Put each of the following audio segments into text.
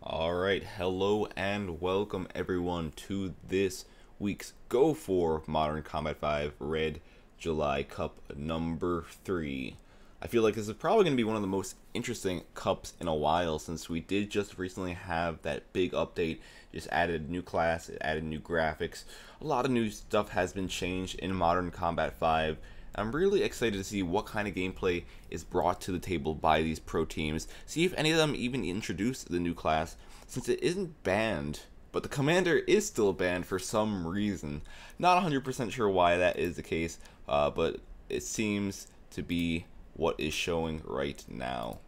Alright, hello and welcome everyone to this week's Go4 Modern Combat 5 Red July Cup number 3. I feel like this is probably going to be one of the most interesting cups in a while, since we did just recently have that big update. Just added new class, it added new graphics. A lot of new stuff has been changed in Modern Combat 5. I'm really excited to see what kind of gameplay is brought to the table by these pro teams. See if any of them even introduce the new class, since it isn't banned, but the commander is still banned for some reason. Not 100% sure why that is the case, but it seems to be what is showing right now.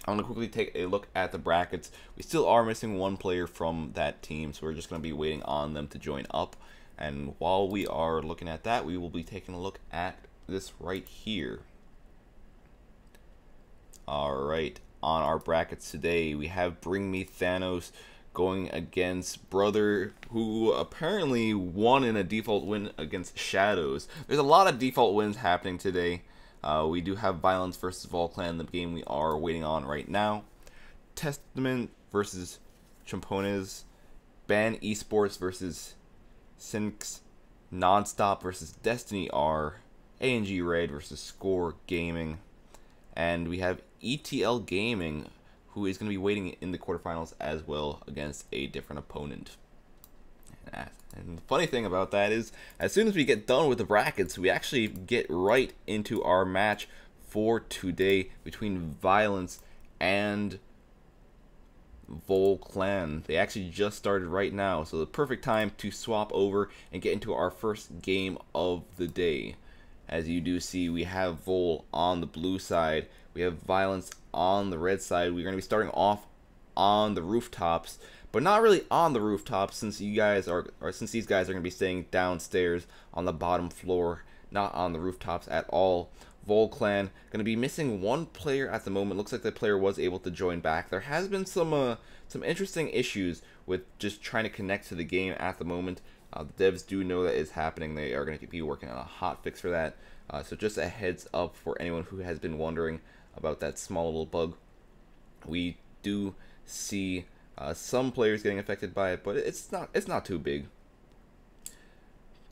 I'm going to quickly take a look at the brackets. We still are missing one player from that team, so we're just going to be waiting on them to join up. And while we are looking at that, we will be taking a look at this right here. Alright, on our brackets today, we have Bring Me Thanos going against Brother, who apparently won in a default win against Shadows. There's a lot of default wins happening today. We do have Violence versus Volclan, the game we are waiting on right now. Testament versus Champones. Ban Esports versus Synx. Nonstop versus Destiny R. ANG Red versus Score Gaming. And we have ETL Gaming, who is going to be waiting in the quarterfinals as well against a different opponent. And the funny thing about that is, as soon as we get done with the brackets, we actually get right into our match for today between Violence and Volclan. They actually just started right now, so the perfect time to swap over and get into our first game of the day. As you do see, we have Vol on the blue side, we have Violence on the red side. We're going to be starting off on the rooftops, but not really on the rooftops, since you guys are, since these guys are going to be staying downstairs on the bottom floor, not on the rooftops at all. Volclan going to be missing one player at the moment. Looks like the player was able to join back. There has been some interesting issues with just trying to connect to the game at the moment. The devs do know that is happening. They are going to be working on a hot fix for that. So just a heads up for anyone who has been wondering about that small little bug. We do see some players getting affected by it, but it's not too big.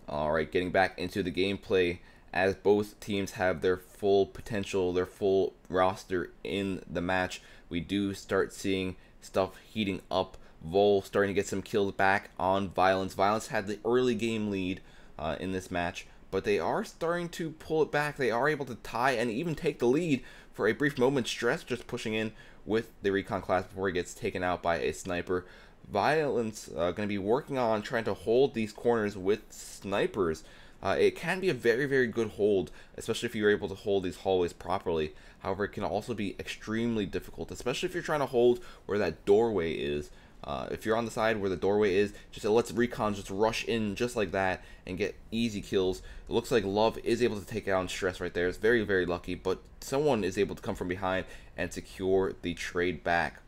Alright, getting back into the gameplay, as both teams have their full potential, their full roster in the match, we do start seeing stuff heating up. Vol starting to get some kills back on Violence. Violence had the early game lead in this match, but they are starting to pull it back. They are able to tie and even take the lead for a brief moment. Stress just pushing in with the recon class before he gets taken out by a sniper. Violence going to be working on trying to hold these corners with snipers. It can be a very, very good hold, especially if you're able to hold these hallways properly. However, it can also be extremely difficult, especially if you're trying to hold where that doorway is. If you're on the side where the doorway is, just it lets Recon just rush in just like that and get easy kills. It looks like Love is able to take down Stress right there. It's very, very lucky, but someone is able to come from behind and secure the trade back.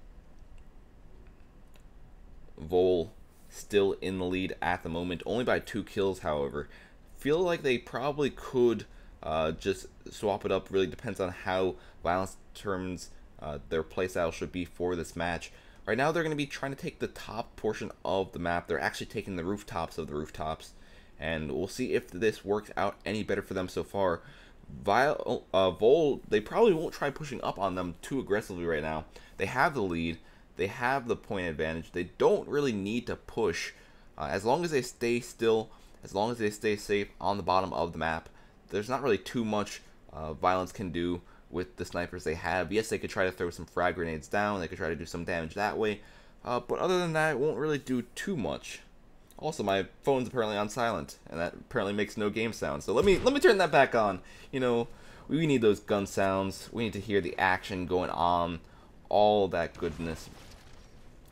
Vol still in the lead at the moment, only by 2 kills, however. Feel like they probably could just swap it up. Really depends on how Violence determines their playstyle should be for this match. Right now, they're going to be trying to take the top portion of the map. They're actually taking the rooftops of the rooftops, and we'll see if this works out any better for them so far. Vol, they probably won't try pushing up on them too aggressively right now. They have the lead. They have the point advantage. They don't really need to push. As long as they stay still, as long as they stay safe on the bottom of the map, there's not really too much Violence can do with the snipers they have. Yes, they could try to throw some frag grenades down. They could try to do some damage that way. But other than that, it won't really do too much. Also, my phone's apparently on silent, and that apparently makes no game sound. So let me turn that back on. You know, we need those gun sounds. We need to hear the action going on. All that goodness.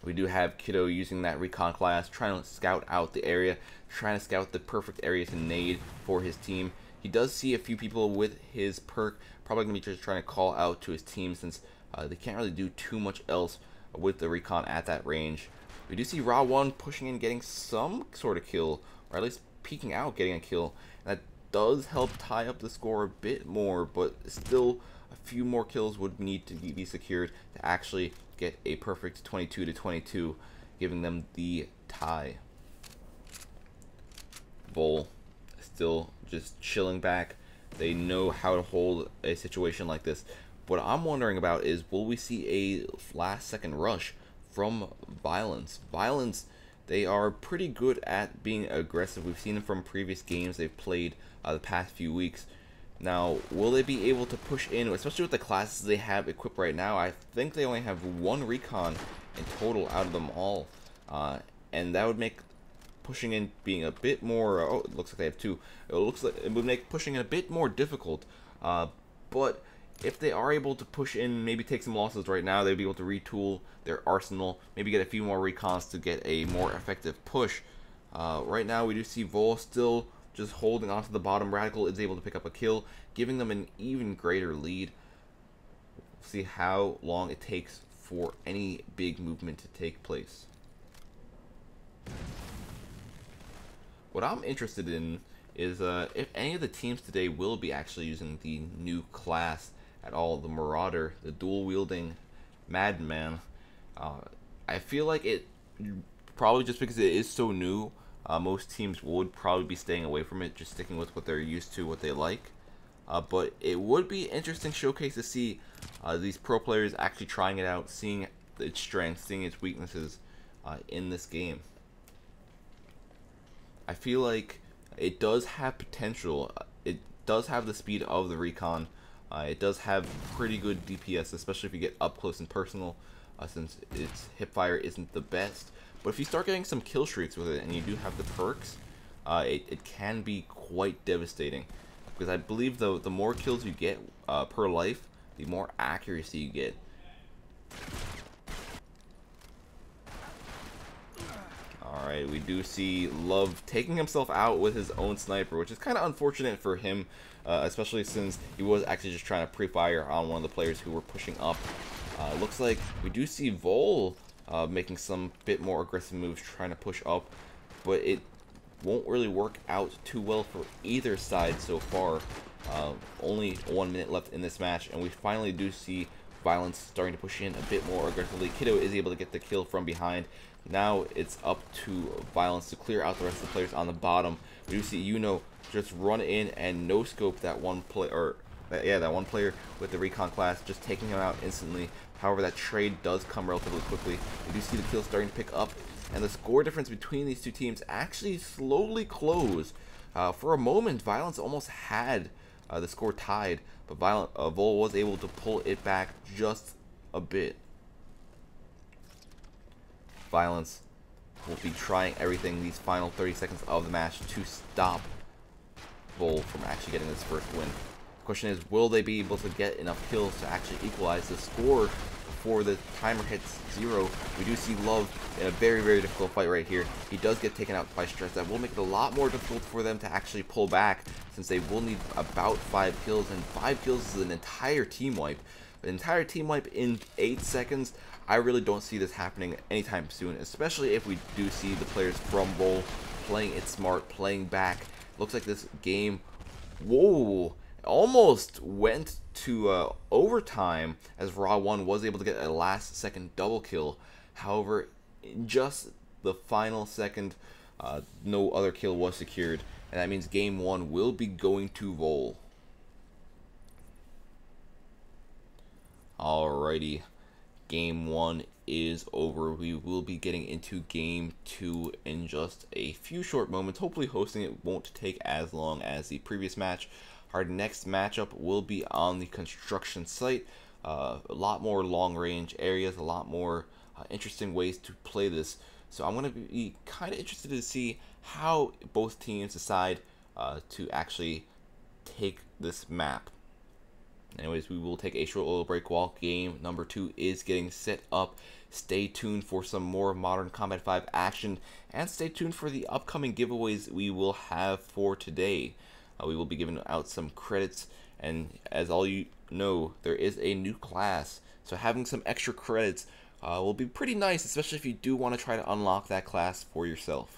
We do have Kiddo using that Recon class, trying to scout out the area, trying to scout the perfect area to nade for his team. He does see a few people with his perk, probably going to be just trying to call out to his team since they can't really do too much else with the Recon at that range. We do see Ra1 pushing in, getting some sort of kill, or at least peeking out, getting a kill. And that does help tie up the score a bit more, but still a few more kills would need to be secured to actually get a perfect 22-22, giving them the tie. Vol still just chilling back. They know how to hold a situation like this. What I'm wondering about is, will we see a last-second rush from Violence? Violence, they are pretty good at being aggressive. We've seen them from previous games they've played the past few weeks. Now, will they be able to push in, especially with the classes they have equipped right now? I think they only have 1 Recon in total out of them all. And that would make pushing in being a bit more, oh, it looks like they have 2. It looks like it would make pushing in a bit more difficult. But if they are able to push in, maybe take some losses right now, they'd be able to retool their arsenal, maybe get a few more recons to get a more effective push. Right now, we do see Vol still just holding onto the bottom. Radical is able to pick up a kill, giving them an even greater lead. We'll see how long it takes for any big movement to take place. What I'm interested in is if any of the teams today will be actually using the new class at all, the Marauder, the dual-wielding Madman. I feel like it, probably just because it is so new, most teams would probably be staying away from it, just sticking with what they're used to, what they like. But it would be an interesting showcase to see these pro players actually trying it out, seeing its strengths, seeing its weaknesses in this game. I feel like it does have potential. It does have the speed of the Recon. It does have pretty good DPS, especially if you get up close and personal, since its hipfire isn't the best. But if you start getting some kill streaks with it and you do have the perks, it can be quite devastating. Because I believe the more kills you get per life, the more accuracy you get. Alright, we do see Love taking himself out with his own sniper, which is kind of unfortunate for him, especially since he was actually just trying to pre-fire on one of the players who were pushing up. Looks like we do see Vol making some bit more aggressive moves, trying to push up, but it won't really work out too well for either side so far. Only 1 minute left in this match, and we finally do see Violence starting to push in a bit more aggressively. Kiddo is able to get the kill from behind. Now it's up to Violence to clear out the rest of the players on the bottom. We do see Yuno just run in and no scope that one player, that one player with the Recon class, just taking him out instantly. However, that trade does come relatively quickly. We do see the kills starting to pick up, and the score difference between these two teams actually slowly close. For a moment, Violence almost had the score tied, but Vol was able to pull it back just a bit. Violence will be trying everything these final 30 seconds of the match to stop Vol from actually getting this first win. The question is, will they be able to get enough kills to actually equalize the score before the timer hits 0. We do see Love in a very, very difficult fight right here. He does get taken out by Stress. That will make it a lot more difficult for them to actually pull back, since they will need about 5 kills, and 5 kills is an entire team wipe. An entire team wipe in 8 seconds, I really don't see this happening anytime soon, especially if we do see the players from Roll playing it smart, playing back. Looks like this game, whoa, almost went to overtime, as Raw 1 was able to get a last second double kill. However, in just the final second, no other kill was secured, and that means game 1 will be going to Roll. Alrighty, game 1 is over. We will be getting into game 2 in just a few short moments. Hopefully hosting it won't take as long as the previous match. Our next matchup will be on the construction site. A lot more long range areas, a lot more interesting ways to play this. So I'm going to be kind of interested to see how both teams decide to actually take this map. Anyways, we will take a short little break while game number 2 is getting set up. Stay tuned for some more Modern Combat 5 action, and stay tuned for the upcoming giveaways we will have for today. We will be giving out some credits, and as all you know, there is a new class, so having some extra credits will be pretty nice, especially if you do want to try to unlock that class for yourself.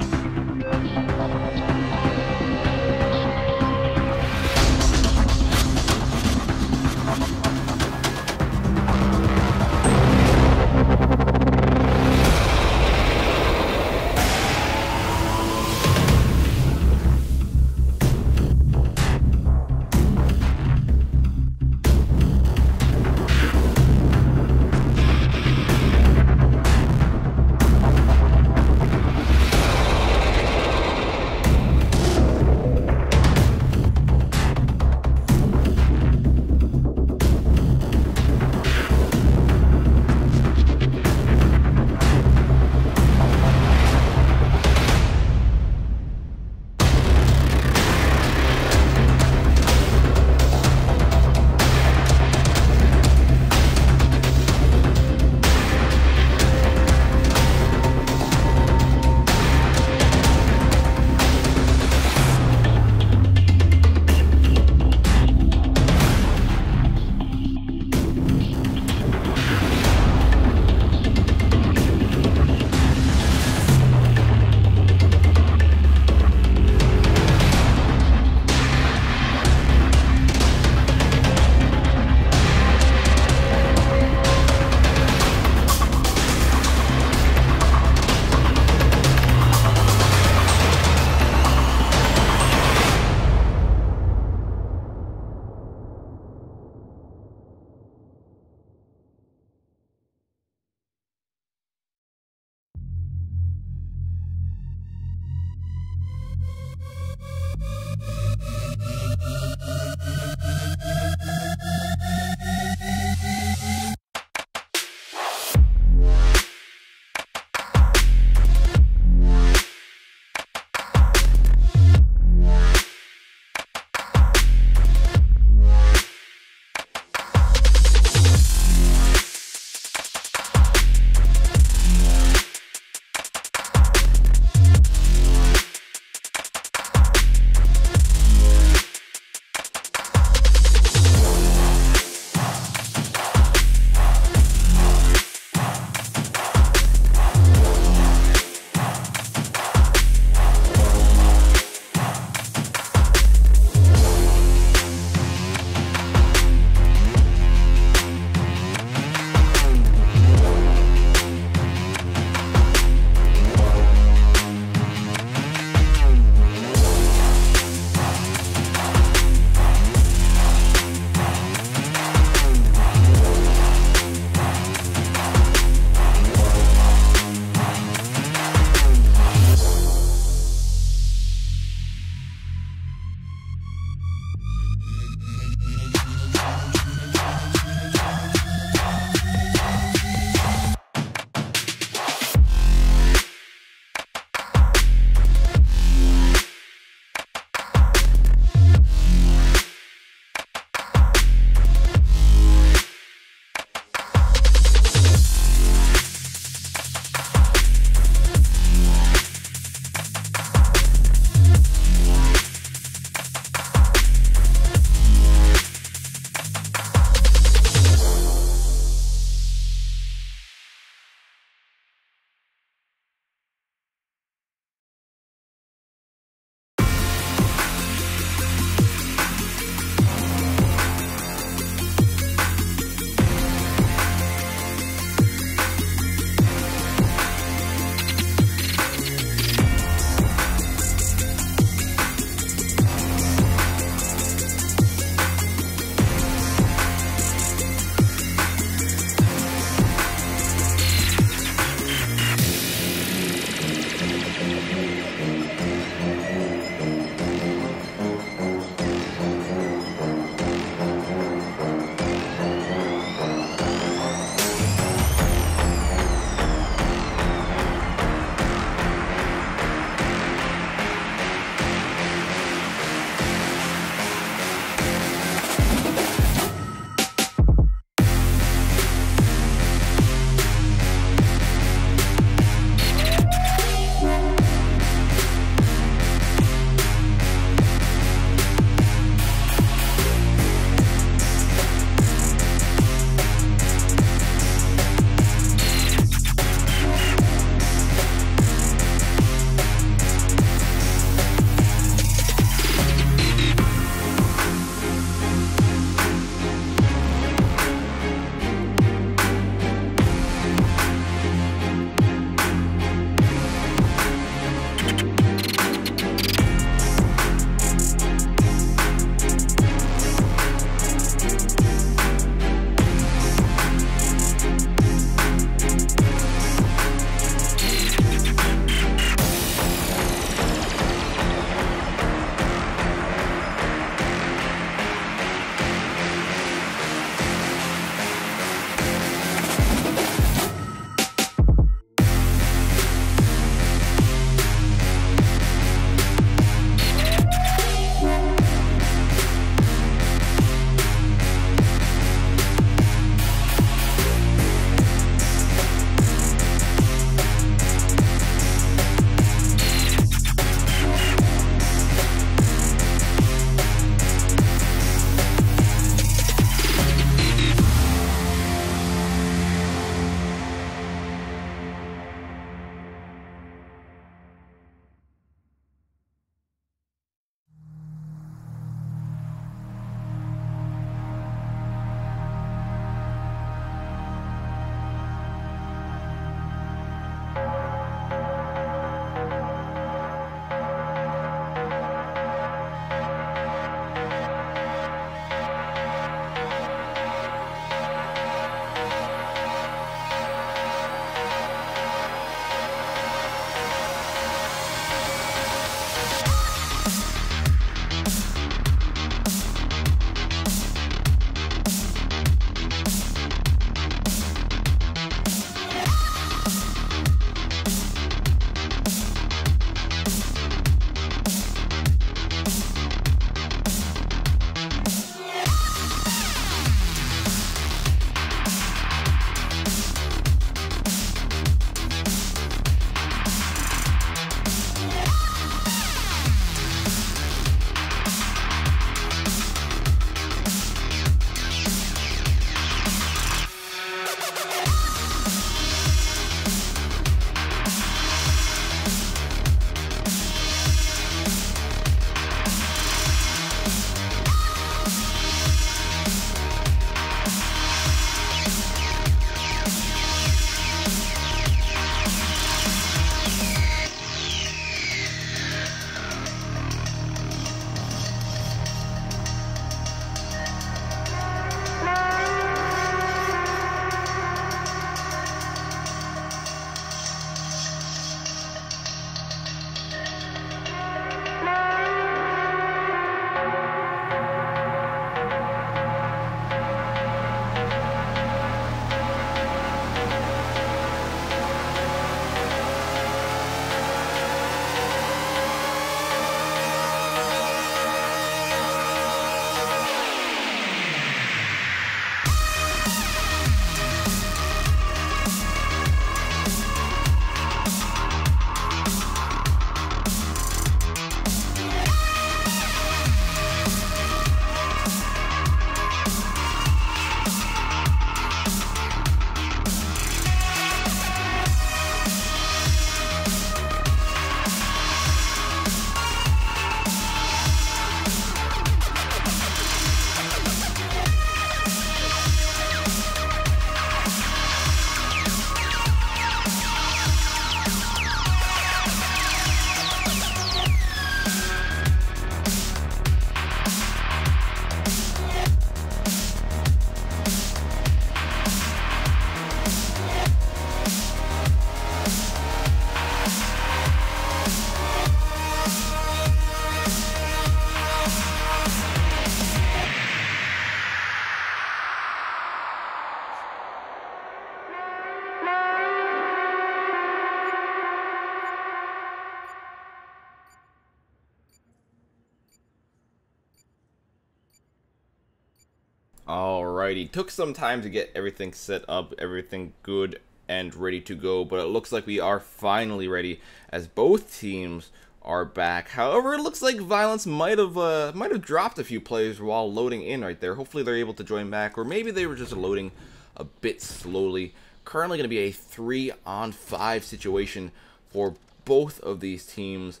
Alrighty, took some time to get everything set up, everything good and ready to go, but it looks like we are finally ready as both teams are back. However, it looks like Violence might have dropped a few players while loading in right there. Hopefully they're able to join back, or maybe they were just loading a bit slowly. Currently going to be a 3-on-5 situation for both of these teams.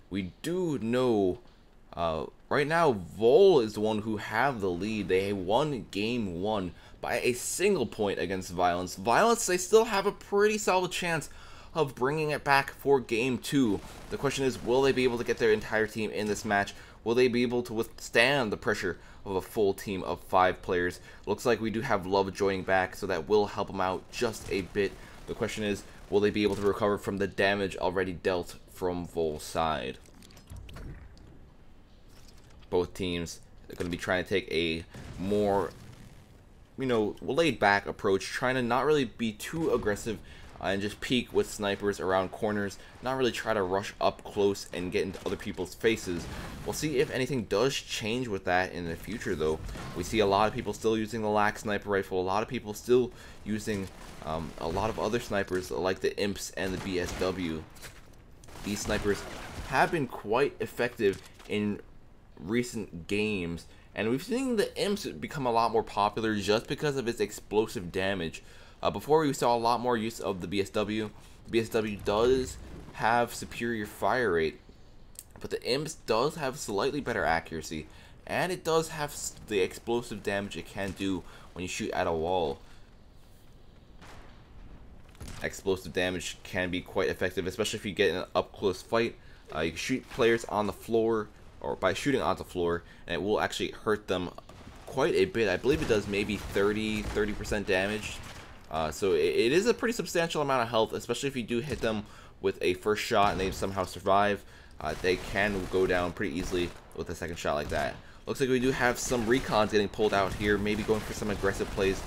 We do know right now Vol is the one who have the lead. They won game 1 by a single point against Violence. Violence, they still have a pretty solid chance of bringing it back for game 2. The question is, will they be able to get their entire team in this match? Will they be able to withstand the pressure of a full team of 5 players? Looks like we do have Love joining back, so that will help them out just a bit. The question is, will they be able to recover from the damage already dealt from Vol's side? Both teams are going to be trying to take a more, laid back approach, trying to not really be too aggressive and just peek with snipers around corners, not really try to rush up close and get into other people's faces. We'll see if anything does change with that in the future, though. We see a lot of people still using the lax sniper rifle, a lot of people still using a lot of other snipers like the Imps and the BSW. These snipers have been quite effective in recent games, and we've seen the Imps become a lot more popular just because of its explosive damage. Before, we saw a lot more use of the BSW. The BSW does have superior fire rate, but the Imps does have slightly better accuracy, and it does have the explosive damage it can do when you shoot at a wall. Explosive damage can be quite effective, especially if you get in an up-close fight. You can shoot players on the floor, or by shooting on the floor, and it will actually hurt them quite a bit. I believe it does maybe 30% damage. So it is a pretty substantial amount of health, especially if you do hit them with a first shot and they somehow survive. They can go down pretty easily with a second shot like that. Looks like we do have some recons getting pulled out here, maybe going for some aggressive plays.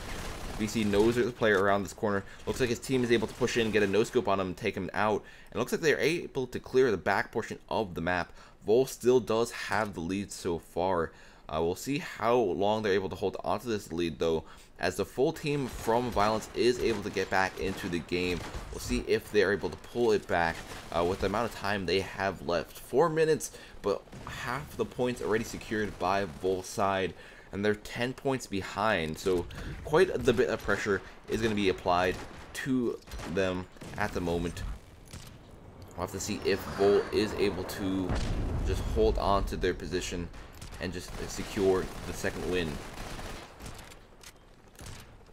VC knows there's a player around this corner. Looks like his team is able to push in, get a no-scope on him, and take him out. And it looks like they're able to clear the back portion of the map. Vol still does have the lead so far. We'll see how long they're able to hold onto this lead, though, as the full team from Violence is able to get back into the game. We'll see if they're able to pull it back with the amount of time they have left. 4 minutes, but half the points already secured by Vol's side, and they're 10 points behind, so quite the bit of pressure is going to be applied to them at the moment. We'll have to see if Vol is able to just hold on to their position and just secure the second win.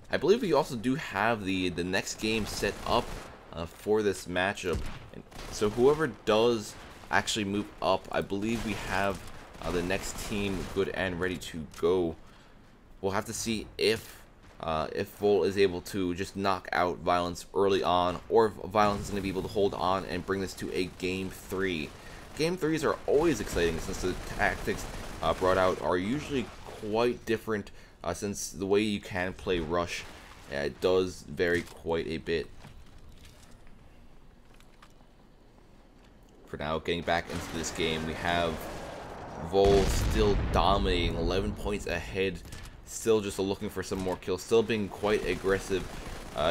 I believe we also do have the next game set up for this matchup, and so whoever does actually move up, I believe we have the next team good and ready to go. We'll have to see if Vol is able to just knock out Violence early on, or if Violence is going to be able to hold on and bring this to a Game 3. Game 3s are always exciting since the tactics brought out are usually quite different, since the way you can play Rush it does vary quite a bit. For now, getting back into this game, we have Vol still dominating, 11 points ahead, still just looking for some more kills, still being quite aggressive,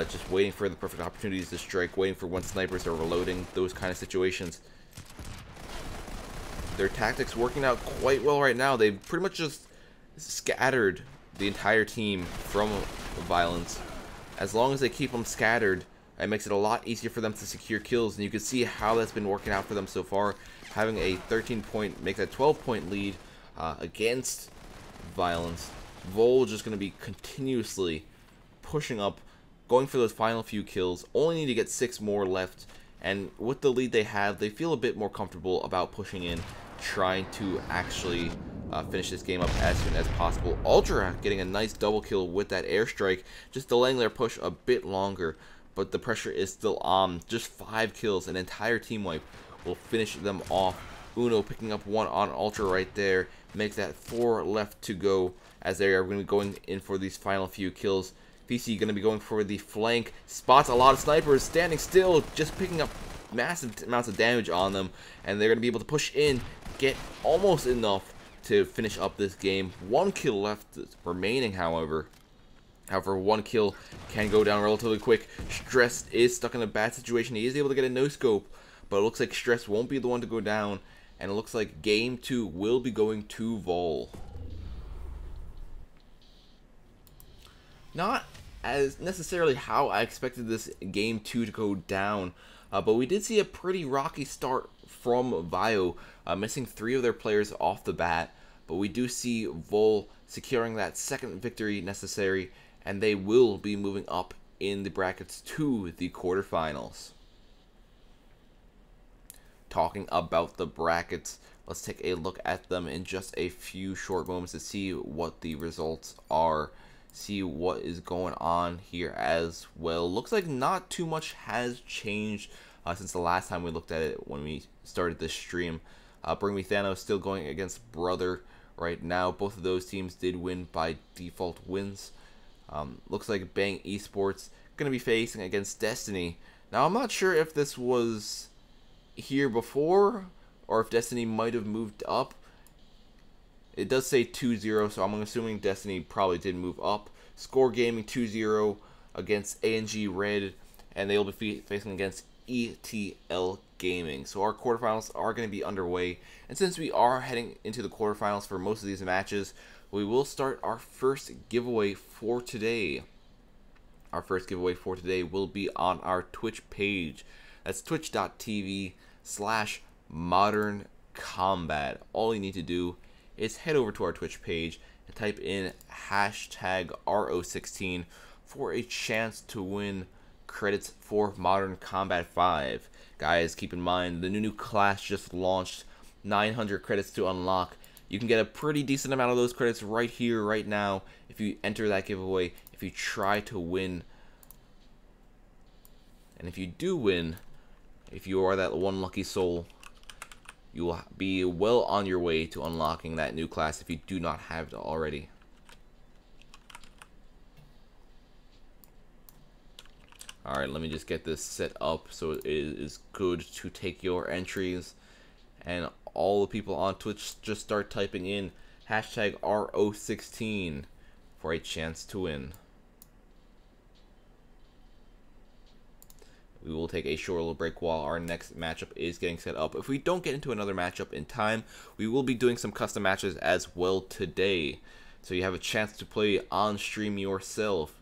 just waiting for the perfect opportunities to strike, waiting for when snipers are reloading, those kind of situations. Their tactics working out quite well right now. They've pretty much just scattered the entire team from Violence. As long as they keep them scattered, it makes it a lot easier for them to secure kills, and you can see how that's been working out for them so far. Having a 13-point, make that 12-point lead against Violence. Vol just going to be continuously pushing up, going for those final few kills. Only need to get 6 more left, and with the lead they have, they feel a bit more comfortable about pushing in, trying to actually finish this game up as soon as possible. Ultra getting a nice double kill with that airstrike, just delaying their push a bit longer, but the pressure is still on. Just 5 kills, an entire team wipe will finish them off. Uno picking up 1 on Ultra right there, makes that 4 left to go, as they are going to be going in for these final few kills. PC going to be going for the flank, spots a lot of snipers, standing still, just picking up massive amounts of damage on them, and they're going to be able to push in, get almost enough to finish up this game. 1 kill left remaining, however. However, 1 kill can go down relatively quick. Stress is stuck in a bad situation. He is able to get a no-scope, but it looks like Stress won't be the one to go down, and it looks like Game 2 will be going to Vol. Not as necessarily how I expected this Game 2 to go down, but we did see a pretty rocky start from Vio, missing 3 of their players off the bat, but we do see Vol securing that second victory necessary, and they will be moving up in the brackets to the quarterfinals. Talking about the brackets, let's take a look at them in just a few short moments to see what the results are, see what is going on here as well. Looks like not too much has changed since the last time we looked at it when we started this stream. Bring Me Thanos still going against Brother right now. Both of those teams did win by default wins. Looks like Bang Esports going to be facing against Destiny. Now, I'm not sure if this was here before or if Destiny might have moved up. It does say 2-0, so I'm assuming Destiny probably did move up. Score Gaming 2-0 against ANG Red, and they'll be facing against ETL Gaming. So our quarterfinals are going to be underway, and since we are heading into the quarterfinals for most of these matches, we will start our first giveaway for today. Our first giveaway for today will be on our Twitch page. That's twitch.tv/modern-combat. All you need to do is head over to our Twitch page and type in hashtag RO16 for a chance to win credits for Modern Combat 5. Guys, keep in mind, the new class just launched. 900 credits to unlock. You can get a pretty decent amount of those credits right here, right now, if you enter that giveaway, if you try to win. And if you do win, if you are that one lucky soul, you will be well on your way to unlocking that new class if you do not have it already. Alright, let me just get this set up so it is good to take your entries. And all the people on Twitch just start typing in hashtag RO16 for a chance to win. We will take a short little break while our next matchup is getting set up. If we don't get into another matchup in time, we will be doing some custom matches as well today. So you have a chance to play on stream yourself.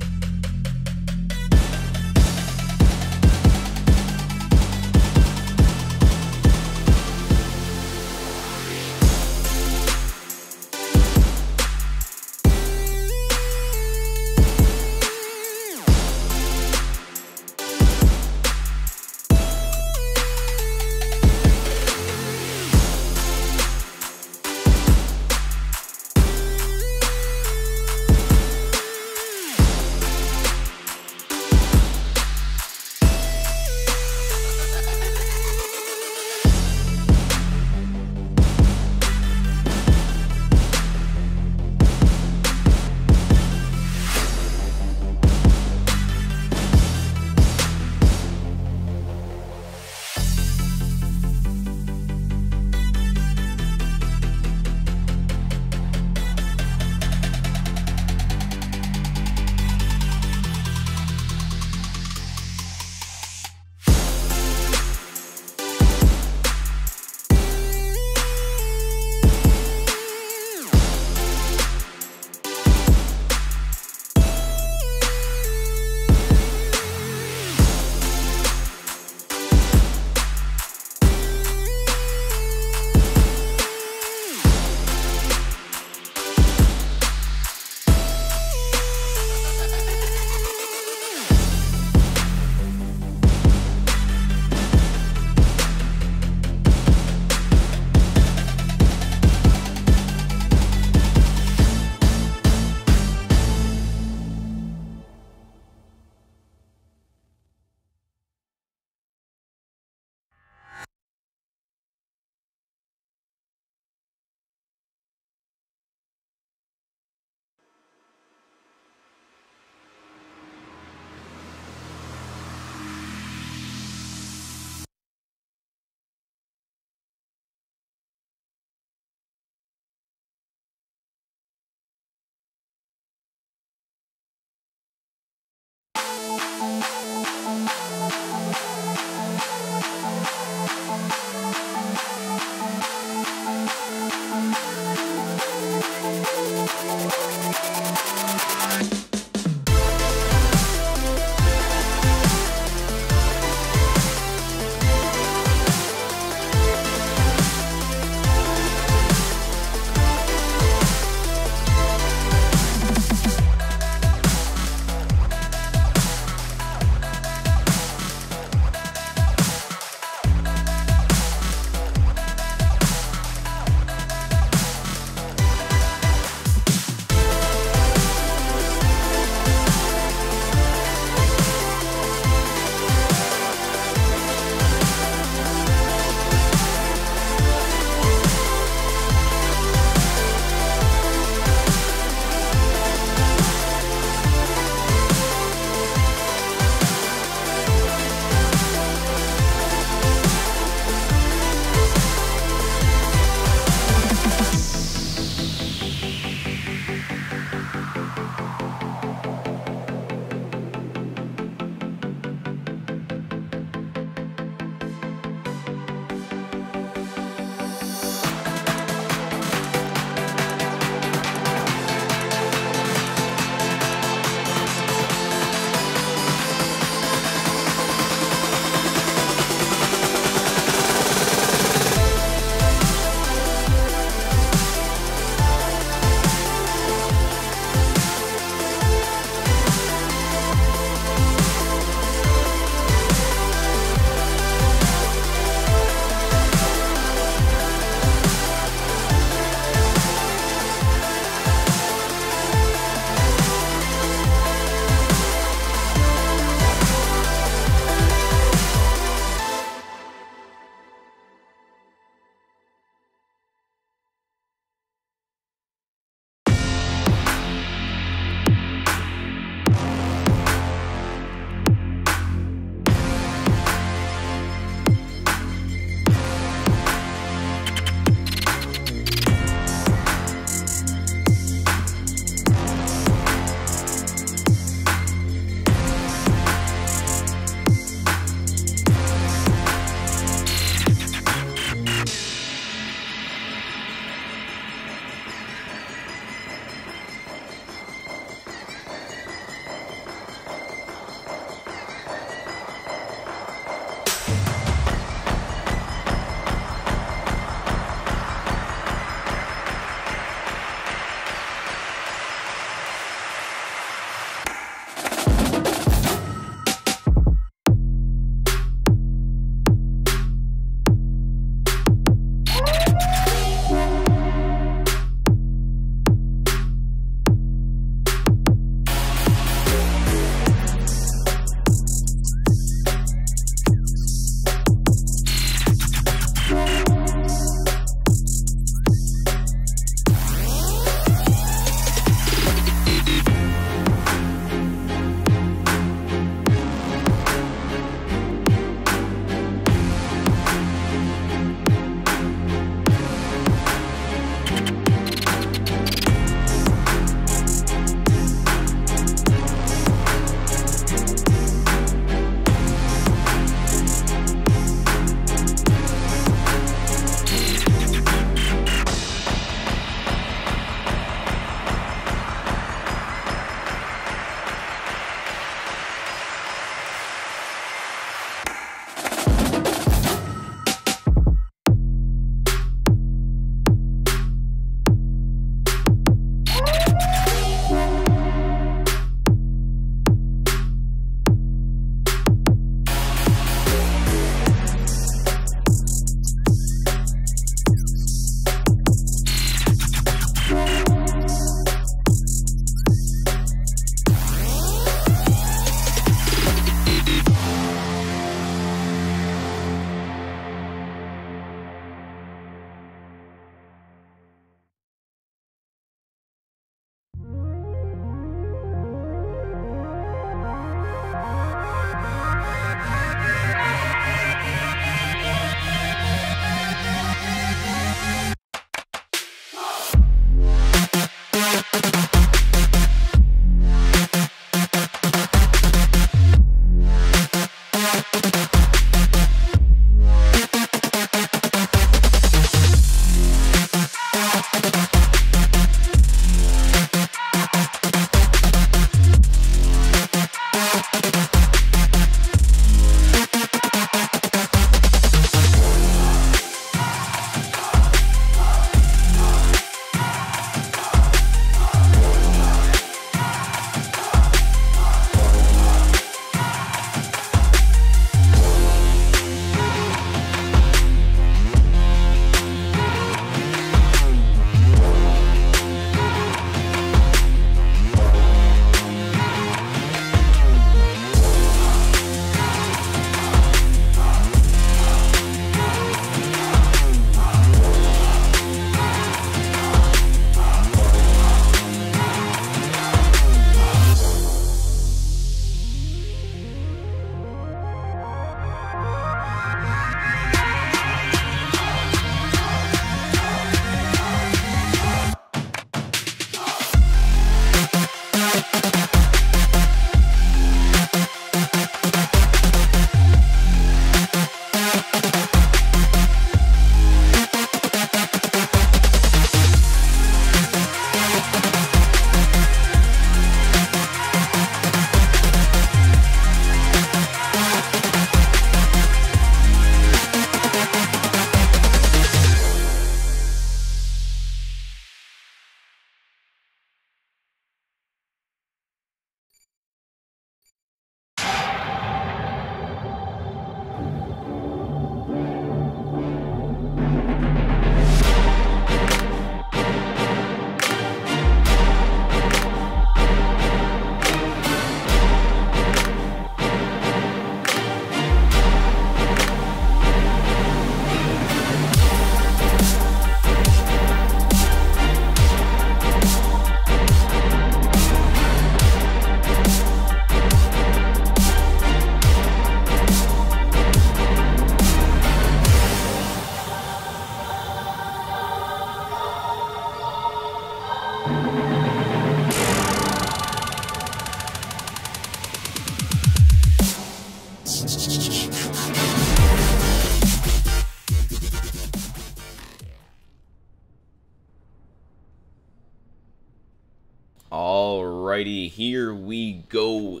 Alrighty, here we go.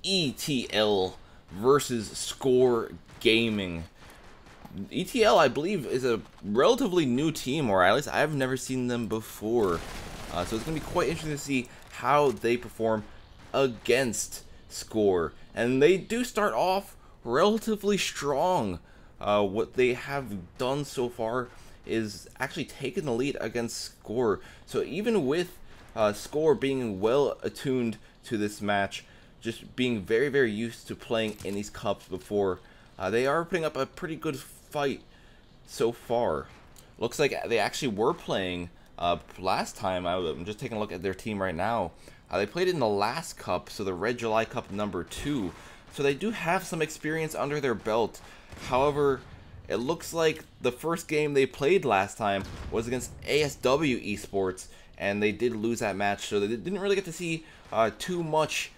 ETL versus Score Gaming. ETL, I believe, is a relatively new team, or at least I've never seen them before. So it's going to be quite interesting to see how they perform against Score. And they do start off relatively strong. What they have done so far is actually taken the lead against Score. So even with Score being well attuned to this match, just being very, very used to playing in these cups before, they are putting up a pretty good fight so far. Looks like they actually were playing last time. I'm just taking a look at their team right now. They played in the last cup, so the Red July Cup #2. So they do have some experience under their belt. However, it looks like the first game they played last time was against ASW Esports, and they did lose that match, so they didn't really get to see not too much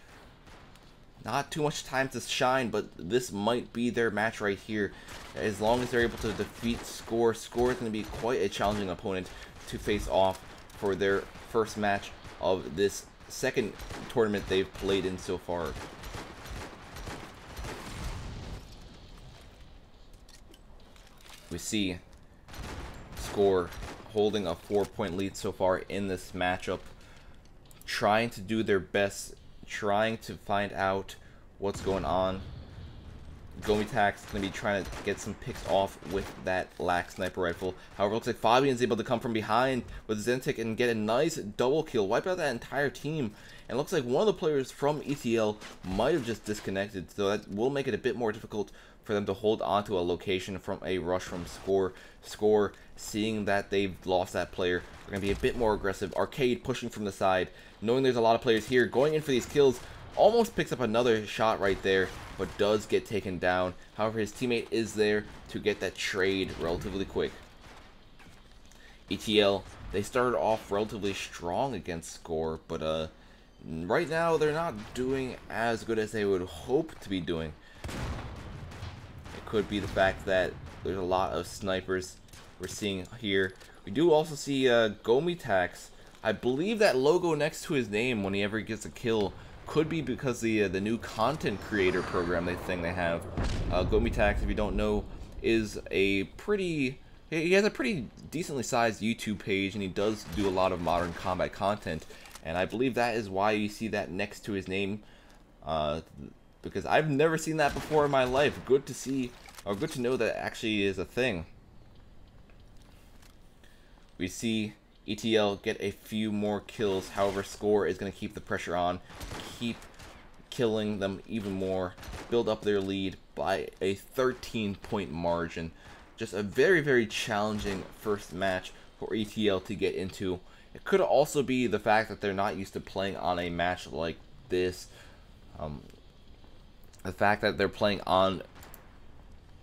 time to shine, but this might be their match right here. As long as they're able to defeat Score, Score is going to be quite a challenging opponent to face off for their first match of this second tournament they've played in so far. We see Score holding a 4-point lead so far in this matchup, trying to do their best, trying to find out what's going on. Go4MC5 is going to be trying to get some picks off with that lax sniper rifle. However, it looks like Fabian is able to come from behind with Zentik and get a nice double kill, wipe out that entire team. And it looks like one of the players from ETL might have just disconnected, so that will make it a bit more difficult for them to hold onto a location from a rush from Score. Score, seeing that they've lost that player, are going to be a bit more aggressive. Arcade pushing from the side, knowing there's a lot of players here, going in for these kills. Almost picks up another shot right there, but does get taken down. However, his teammate is there to get that trade relatively quick. ETL, they started off relatively strong against Score, but right now they're not doing as good as they would hope to be doing. It could be the fact that there's a lot of snipers we're seeing here. We do also see Go4MC5. I believe that logo next to his name whenever he gets a kill could be because the new content creator program they have. Go4MC5, if you don't know, is a pretty... He has a pretty decently sized YouTube page, and he does do a lot of modern combat content. And I believe that is why you see that next to his name, because I've never seen that before in my life. Good to see, or good to know that actually is a thing. We see ETL get a few more kills. However, Score is going to keep the pressure on, keep killing them even more, build up their lead by a 13-point margin. Just a very, very challenging first match for ETL to get into. It could also be the fact that they're not used to playing on a match like this. The fact that they're playing on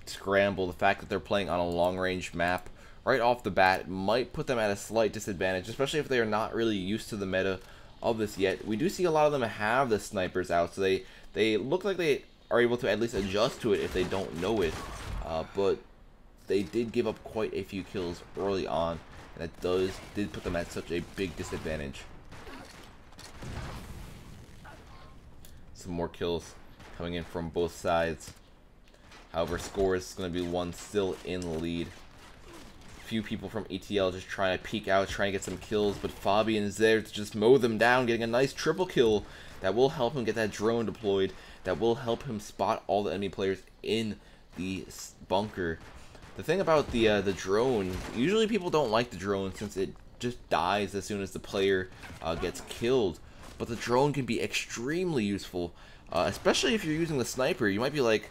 Scramble, the fact that they're playing on a long-range map, right off the bat, might put them at a slight disadvantage, especially if they are not really used to the meta of this yet. We do see a lot of them have the snipers out, so they look like they are able to at least adjust to it if they don't know it. But they did give up quite a few kills early on, and that did put them at such a big disadvantage. Some more kills coming in from both sides. However, Score is going to be one still in the lead. Few people from ETL just trying to peek out, trying to get some kills, but Fabian is there to just mow them down, getting a nice triple kill that will help him get that drone deployed, that will help him spot all the enemy players in the bunker. The thing about the drone, usually people don't like the drone since it just dies as soon as the player gets killed, but the drone can be extremely useful, especially if you're using the sniper. You might be like,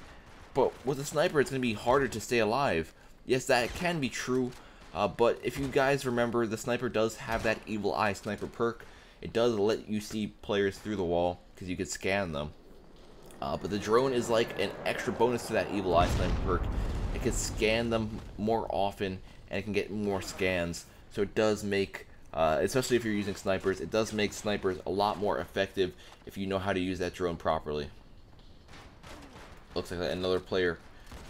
but with the sniper it's going to be harder to stay alive. Yes, that can be true, but if you guys remember, the sniper does have that evil eye sniper perk. It does let you see players through the wall because you can scan them. But the drone is like an extra bonus to that evil eye sniper perk. It can scan them more often, and it can get more scans. So it does make, especially if you're using snipers, it does make snipers a lot more effective if you know how to use that drone properly. Looks like another player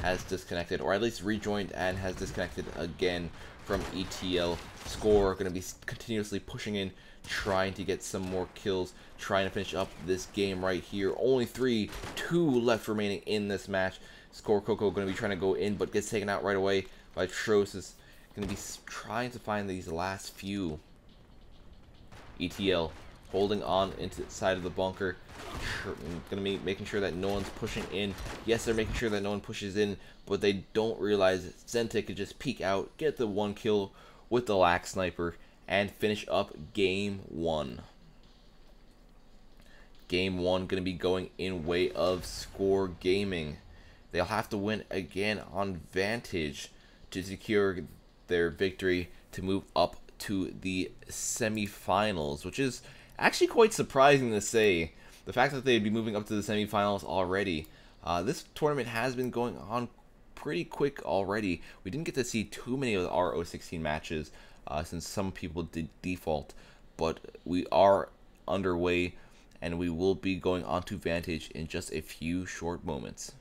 has disconnected, or at least rejoined and has disconnected again from ETL. Score going to be continuously pushing in, trying to get some more kills, trying to finish up this game right here. Only 2 left remaining in this match. Score Coco going to be trying to go in, but gets taken out right away by Trosis. Going to be trying to find these last few. ETL holding on into the side of the bunker. Going to be making sure that no one's pushing in. Yes, they're making sure that no one pushes in, but they don't realize that Zentek could just peek out, get the 1 kill with the lax sniper, and finish up game 1. Game 1 going to be going in way of Score Gaming. They'll have to win again on Vantage to secure their victory to move up to the semifinals, which is actually quite surprising to say. The fact that they'd be moving up to the semifinals already. This tournament has been going on pretty quick already. We didn't get to see too many of our 016 matches since some people did default, but we are underway and we will be going on to Vantage in just a few short moments.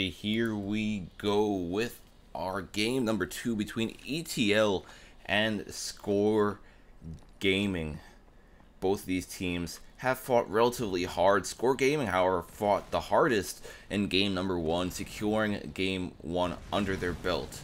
Alrighty, here we go with our game number 2 between ETL and Score Gaming. Both of these teams have fought relatively hard. Score Gaming, however, fought the hardest in game number 1, securing game 1 under their belt.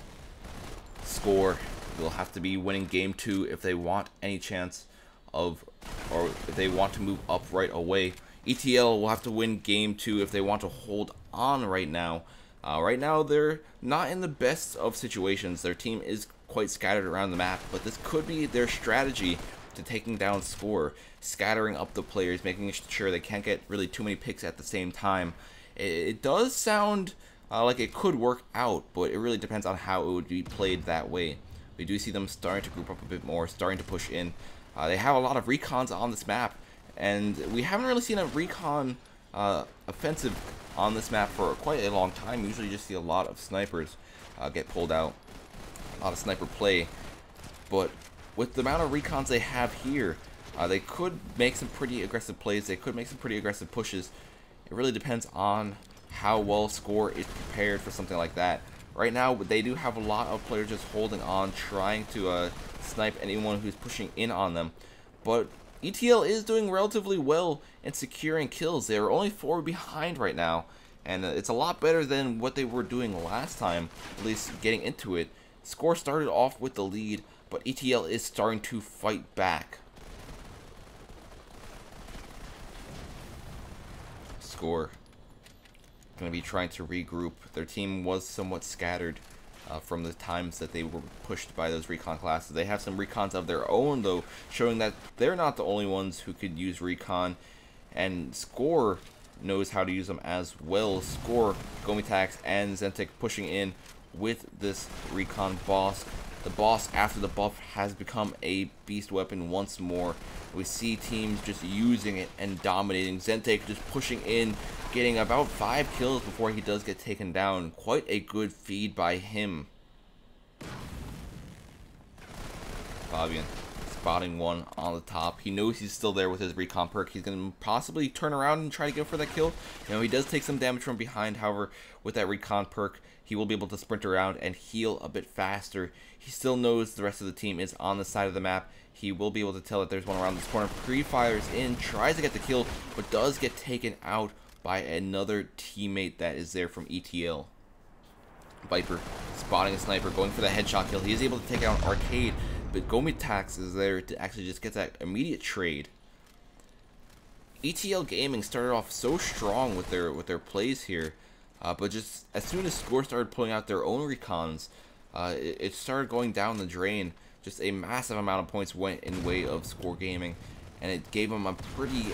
Score will have to be winning game 2 if they want any chance of, or if they want to move up right away. ETL will have to win game 2 if they want to hold on right now. Right now, they're not in the best of situations. Their team is quite scattered around the map, but this could be their strategy to taking down Score, scattering up the players, making sure they can't get really too many picks at the same time. It does sound like it could work out, but it really depends on how it would be played that way. We do see them starting to group up a bit more, starting to push in. They have a lot of recons on this map, and we haven't really seen a recon offensive on this map for quite a long time. We usually just see a lot of snipers get pulled out, a lot of sniper play. But with the amount of recons they have here, they could make some pretty aggressive plays. They could make some pretty aggressive pushes. It really depends on how well Score is prepared for something like that. Right now, they do have a lot of players just holding on, trying to snipe anyone who's pushing in on them. But ETL is doing relatively well in securing kills. They are only 4 behind right now, and it's a lot better than what they were doing last time, at least getting into it. Score started off with the lead, but ETL is starting to fight back. Score going to be trying to regroup. Their team was somewhat scattered from the times that they were pushed by those recon classes. They have some recons of their own, though, showing that they're not the only ones who could use recon, and Score knows how to use them as well. Score, Gomitax, and Zentek pushing in with this recon boss. The boss, after the buff, has become a beast weapon once more. We see teams just using it and dominating. Zentek just pushing in, getting about 5 kills before he does get taken down. Quite a good feed by him. Fabian spotting one on the top. He knows he's still there with his recon perk. He's going to possibly turn around and try to go for that kill. You know, he does take some damage from behind. However, with that recon perk, he will be able to sprint around and heal a bit faster. He still knows the rest of the team is on the side of the map. He will be able to tell that there's one around this corner. Pre-fires in, tries to get the kill, but does get taken out by another teammate that is there from ETL. Viper spotting a sniper, going for the headshot kill. He is able to take out Arcade, but Gomitax is there to actually just get that immediate trade. ETL Gaming started off so strong with their plays here, but just as soon as Score started pulling out their own recons, it started going down the drain. Just a massive amount of points went in way of Score Gaming, and it gave them a pretty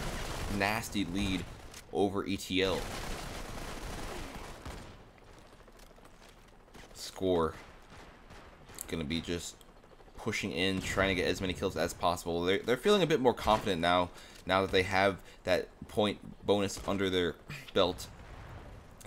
nasty lead over ETL. Score gonna be just pushing in, trying to get as many kills as possible. They're feeling a bit more confident now that they have that point bonus under their belt.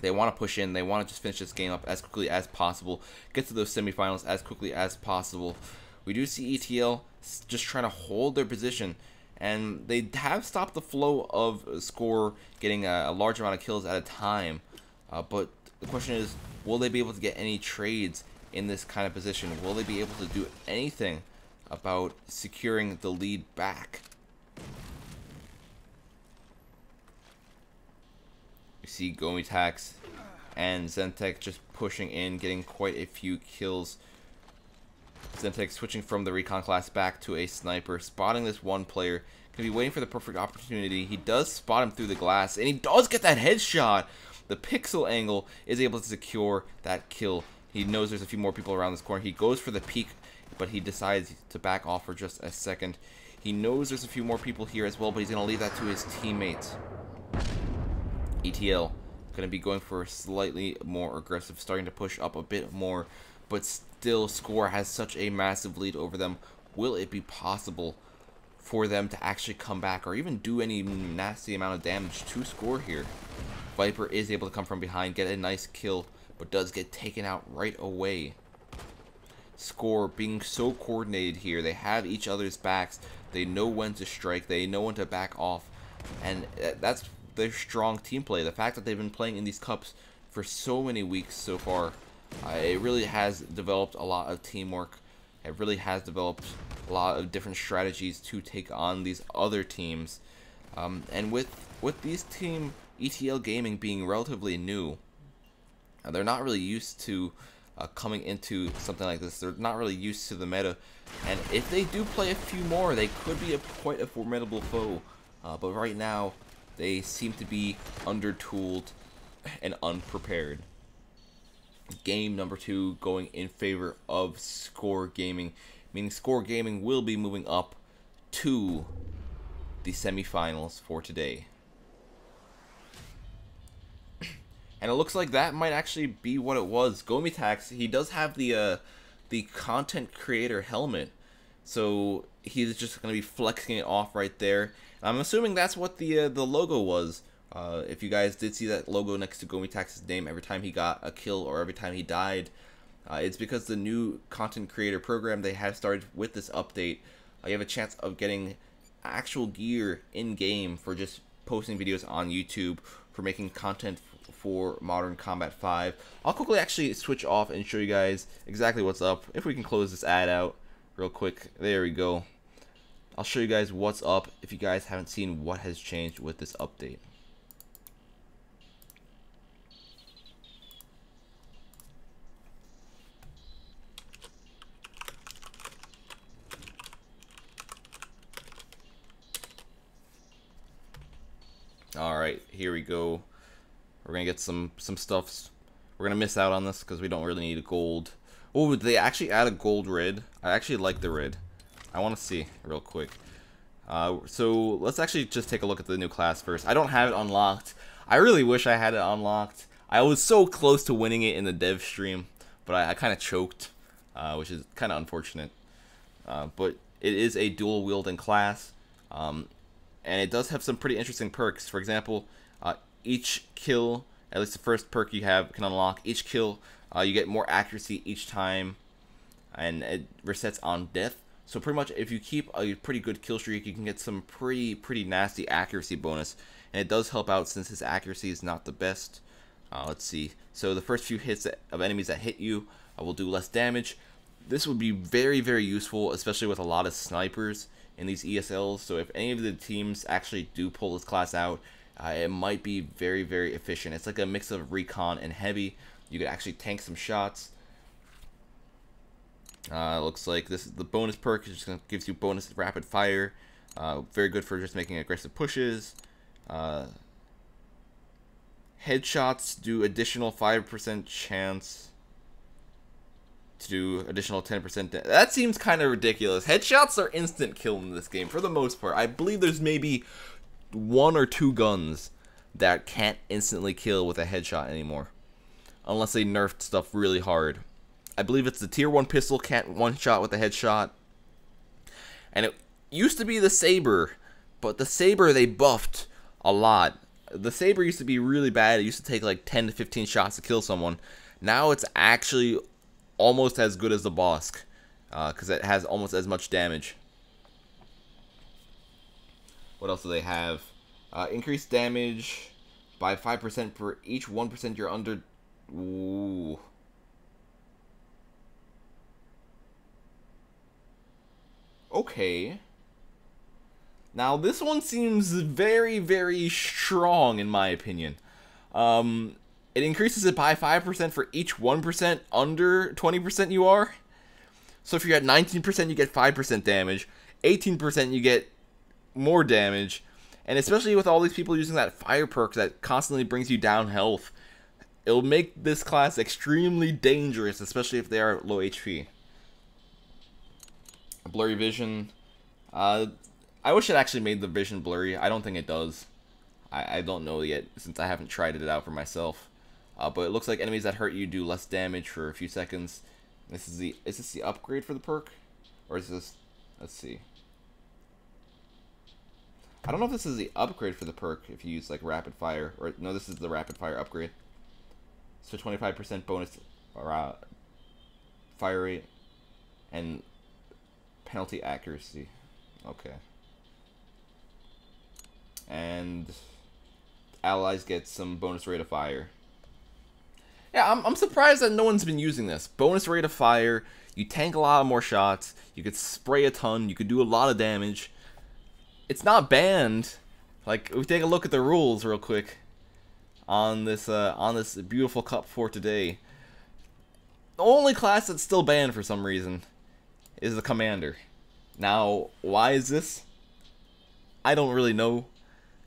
They want to push in. They want to just finish this game up as quickly as possible, get to those semifinals as quickly as possible. We do see ETL just trying to hold their position, and they have stopped the flow of Score getting a large amount of kills at a time. But the question is, will they be able to get any trades in this kind of position? Will they be able to do anything about securing the lead back? We see Gomitax and Zentek just pushing in, getting quite a few kills. Zentek switching from the recon class back to a sniper, spotting this one player. Gonna be waiting for the perfect opportunity. He does spot him through the glass, and he does get that headshot. The pixel angle is able to secure that kill. He knows there's a few more people around this corner. He goes for the peek, but he decides to back off for just a second. He knows there's a few more people here as well, but he's gonna leave that to his teammates. ETL gonna be going for slightly more aggressive, starting to push up a bit more, but still Score has such a massive lead over them. Will it be possible for them to actually come back or even do any nasty amount of damage to Score here? Viper is able to come from behind, get a nice kill, but does get taken out right away. Score being so coordinated here. They have each other's backs. They know when to strike. They know when to back off. And that's their strong team play. The fact that they've been playing in these cups for so many weeks so far. It really has developed a lot of teamwork. It really has developed a lot of different strategies to take on these other teams. And with these team ETL Gaming being relatively new, they're not really used to coming into something like this. They're not really used to the meta, and if they do play a few more, they could be quite a formidable foe. But right now, they seem to be undertooled and unprepared. Game number 2 going in favor of Score Gaming, meaning Score Gaming will be moving up to the semifinals for today. And it looks like that might actually be what it was. Gomitax, he does have the content creator helmet, so he's just going to be flexing it off right there. I'm assuming that's what the logo was. If you guys did see that logo next to Gomitax's name every time he got a kill or every time he died, it's because the new content creator program they have started with this update. You have a chance of getting actual gear in game for just posting videos on YouTube, for making content for Modern Combat 5. I'll quickly actually switch off and show you guys exactly what's up. If we can close this ad out real quick. There we go. I'll show you guys what's up if you guys haven't seen what has changed with this update. Alright, here we go. We're gonna get some stuffs. We're gonna miss out on this because we don't really need a gold. Oh, did they actually add a gold red? I actually like the red. I want to see real quick. So let's actually just take a look at the new class first. I don't have it unlocked. I really wish I had it unlocked. I was so close to winning it in the dev stream, but I kind of choked, which is kind of unfortunate. But it is a dual wielding class. And it does have some pretty interesting perks. For example, each kill, at least the first perk you have can unlock, each kill, you get more accuracy each time, and it resets on death. So pretty much if you keep a pretty good kill streak, you can get some pretty nasty accuracy bonus. And it does help out since his accuracy is not the best. Let's see. So the first few hits of enemies that hit you will do less damage. This would be very useful, especially with a lot of snipers in these ESLs. So if any of the teams actually do pull this class out, it might be very efficient. It's like a mix of recon and heavy. You could actually tank some shots. Looks like this is the bonus perk. It just gives you bonus rapid fire. Very good for just making aggressive pushes. Headshots do additional 5% chance to do additional 10%. That seems kind of ridiculous. Headshots are instant kill in this game for the most part. I believe there's maybe 1 or 2 guns that can't instantly kill with a headshot anymore, unless they nerfed stuff really hard. I believe it's the tier 1 pistol can't one-shot with a headshot, and it used to be the Saber, but the Saber they buffed a lot. The Saber used to be really bad. It used to take like 10 to 15 shots to kill someone. Now it's actually almost as good as the Bosk, because it has almost as much damage. What else do they have? Increased damage by 5% for each 1% you're under. Ooh. Okay. Now this one seems very strong in my opinion. It increases it by 5% for each 1% under 20% you are. So if you're at 19%, you get 5% damage. 18% you get more damage. And especially with all these people using that fire perk that constantly brings you down health, it'll make this class extremely dangerous, especially if they are low HP. Blurry vision. I wish it actually made the vision blurry. I don't think it does. I don't know yet, since I haven't tried it out for myself. But it looks like enemies that hurt you do less damage for a few seconds. Is this the upgrade for the perk? Or is this... Let's see. I don't know if this is the upgrade for the perk if you use like rapid fire. Or no, this is the rapid fire upgrade. So 25% bonus fire rate and penalty accuracy. Okay. And allies get some bonus rate of fire. Yeah, I'm surprised that no one's been using this. Bonus rate of fire, you tank a lot more shots, you could spray a ton, you could do a lot of damage. It's not banned. Like, if we take a look at the rules real quick on this beautiful cup for today. The only class that's still banned for some reason is the Commander. Now, why is this? I don't really know.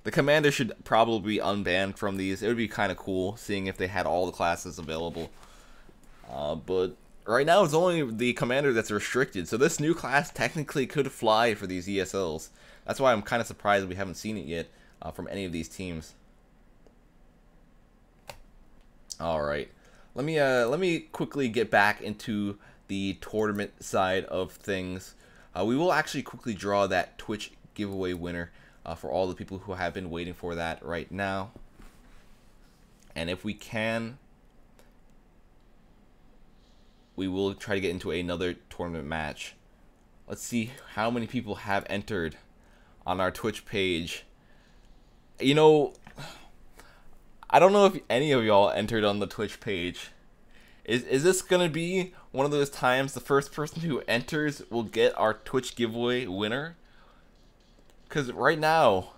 The Commander should probably be unbanned from these. It would be kind of cool seeing if they had all the classes available. But right now it's only the Commander that's restricted. So this new class technically could fly for these ESLs. That's why I'm kind of surprised we haven't seen it yet from any of these teams. All right, let me quickly get back into the tournament side of things. We will actually quickly draw that Twitch giveaway winner for all the people who have been waiting for that right now. And if we can, we will try to get into another tournament match. Let's see how many people have entered on our Twitch page. You know, I don't know if any of y'all entered on the Twitch page. Is this gonna be one of those times the first person who enters will get our Twitch giveaway winner? Because right now,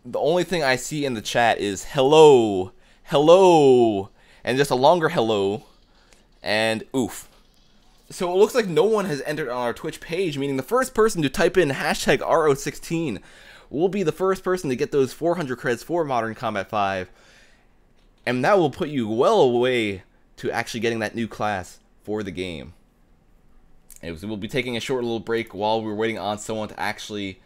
the only thing I see in the chat is hello, hello, and just a longer hello, and oof. So it looks like no one has entered on our Twitch page, meaning the first person to type in hashtag RO16 will be the first person to get those 400 credits for Modern Combat 5. And that will put you well away to actually getting that new class for the game. And we'll be taking a short little break while we're waiting on someone to actually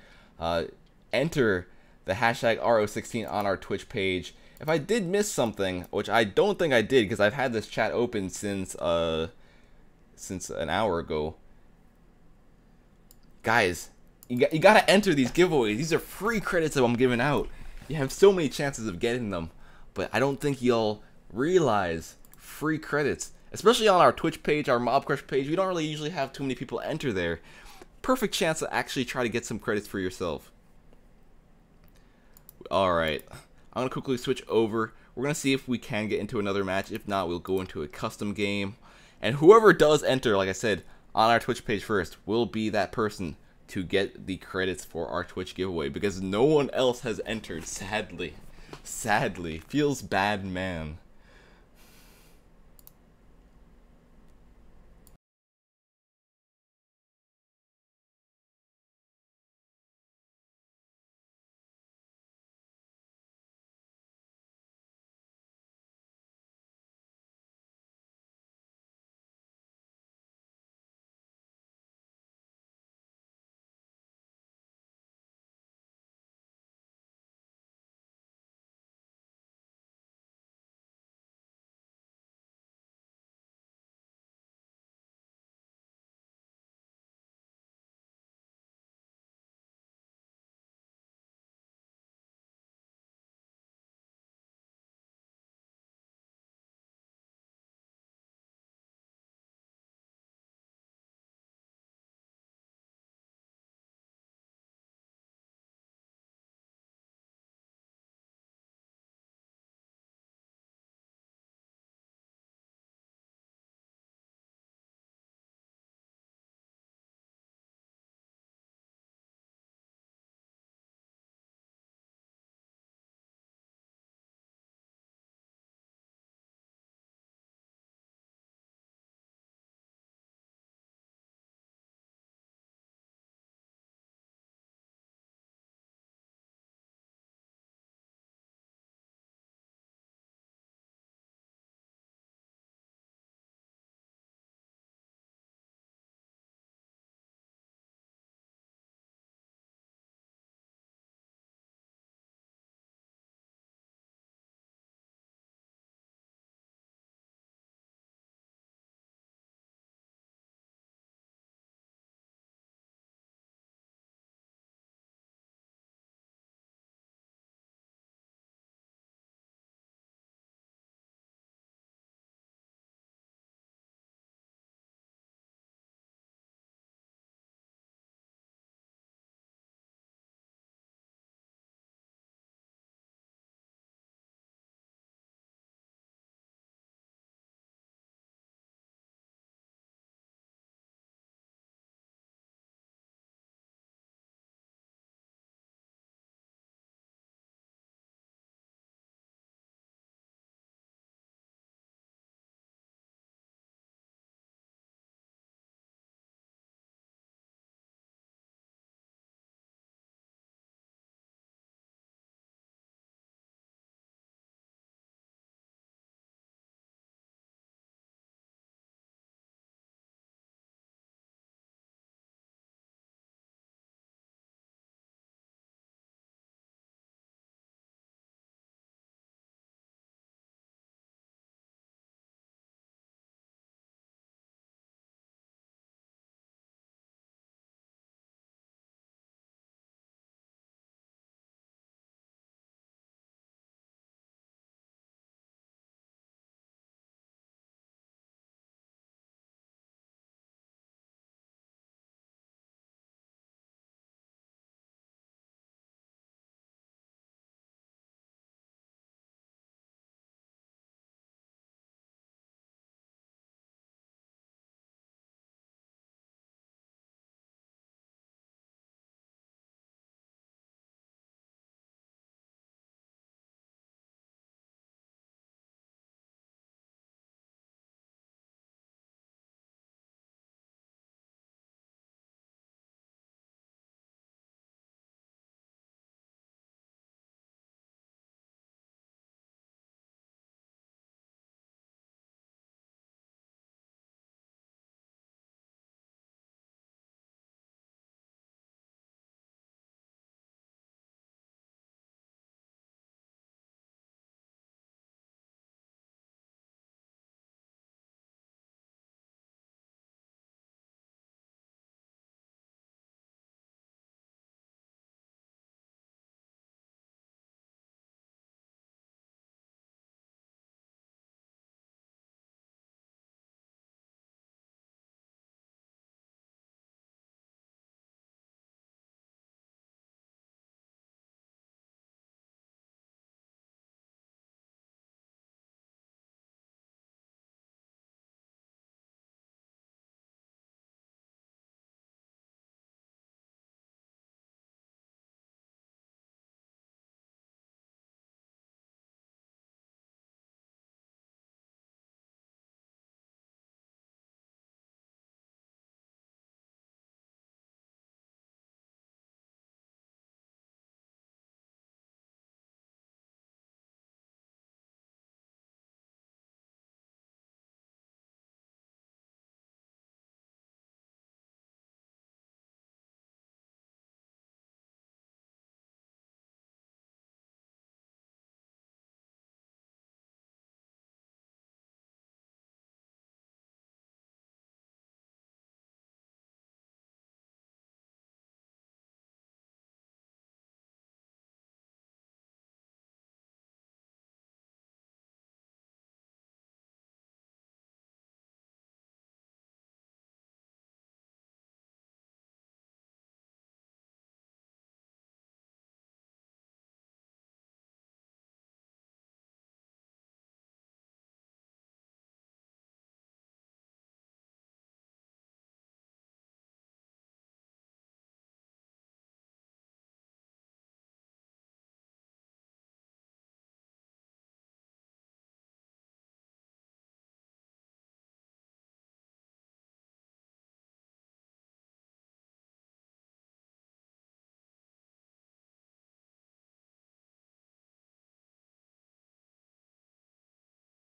enter the hashtag RO16 on our Twitch page. If I did miss something, which I don't think I did because I've had this chat open since an hour ago. Guys, you gotta enter these giveaways. These are free credits that I'm giving out. You have so many chances of getting them, but I don't think y'all realize free credits, especially on our Twitch page, our Mob Crush page. We don't really usually have too many people enter there. Perfect chance to actually try to get some credits for yourself. Alright, I'm gonna quickly switch over. We're gonna see if we can get into another match. If not, we'll go into a custom game. And whoever does enter, like I said, on our Twitch page first, will be that person to get the credits for our Twitch giveaway, because no one else has entered, sadly. Sadly. Feels bad, man.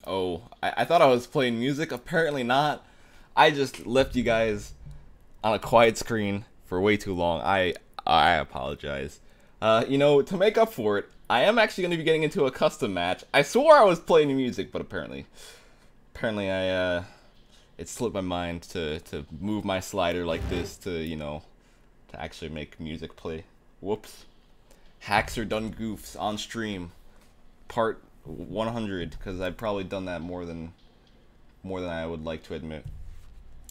Oh, I thought I was playing music. Apparently not. I just left you guys on a quiet screen for way too long. I apologize. To make up for it, I am actually going to be getting into a custom match. I swore I was playing music, but apparently it slipped my mind to move my slider like this to actually make music play. Whoops. Hacks or done goofs on stream, part 100, because I've probably done that more than I would like to admit.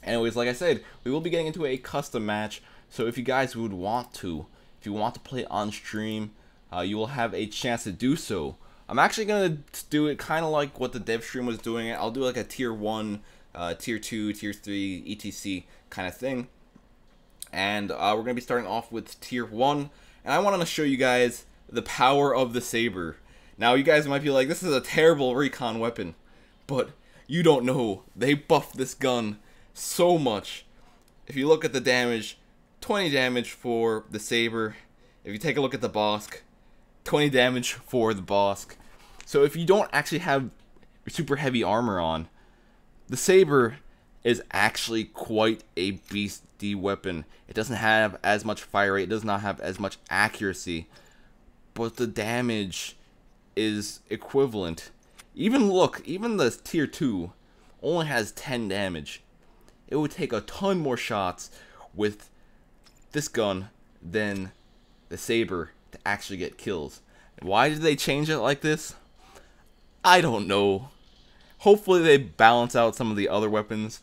Anyways, like I said, we will be getting into a custom match, so if you guys would want to, if you want to play on stream, you will have a chance to do so. I'm actually going to do it kind of like what the dev stream was doing. I'll do like a tier 1, tier 2, tier 3, etc. kind of thing. And we're going to be starting off with tier 1. And I want to show you guys the power of the saber. Now, you guys might be like, this is a terrible recon weapon. But you don't know. They buffed this gun so much. If you look at the damage, 20 damage for the saber. If you take a look at the Bosk, 20 damage for the Bosk. So if you don't actually have super heavy armor on, the saber is actually quite a beastly weapon. It doesn't have as much fire rate, it does not have as much accuracy, but the damage is equivalent. Even the tier 2 only has 10 damage. It would take a ton more shots with this gun than the saber to actually get kills. Why did they change it like this? I don't know. Hopefully they balance out some of the other weapons.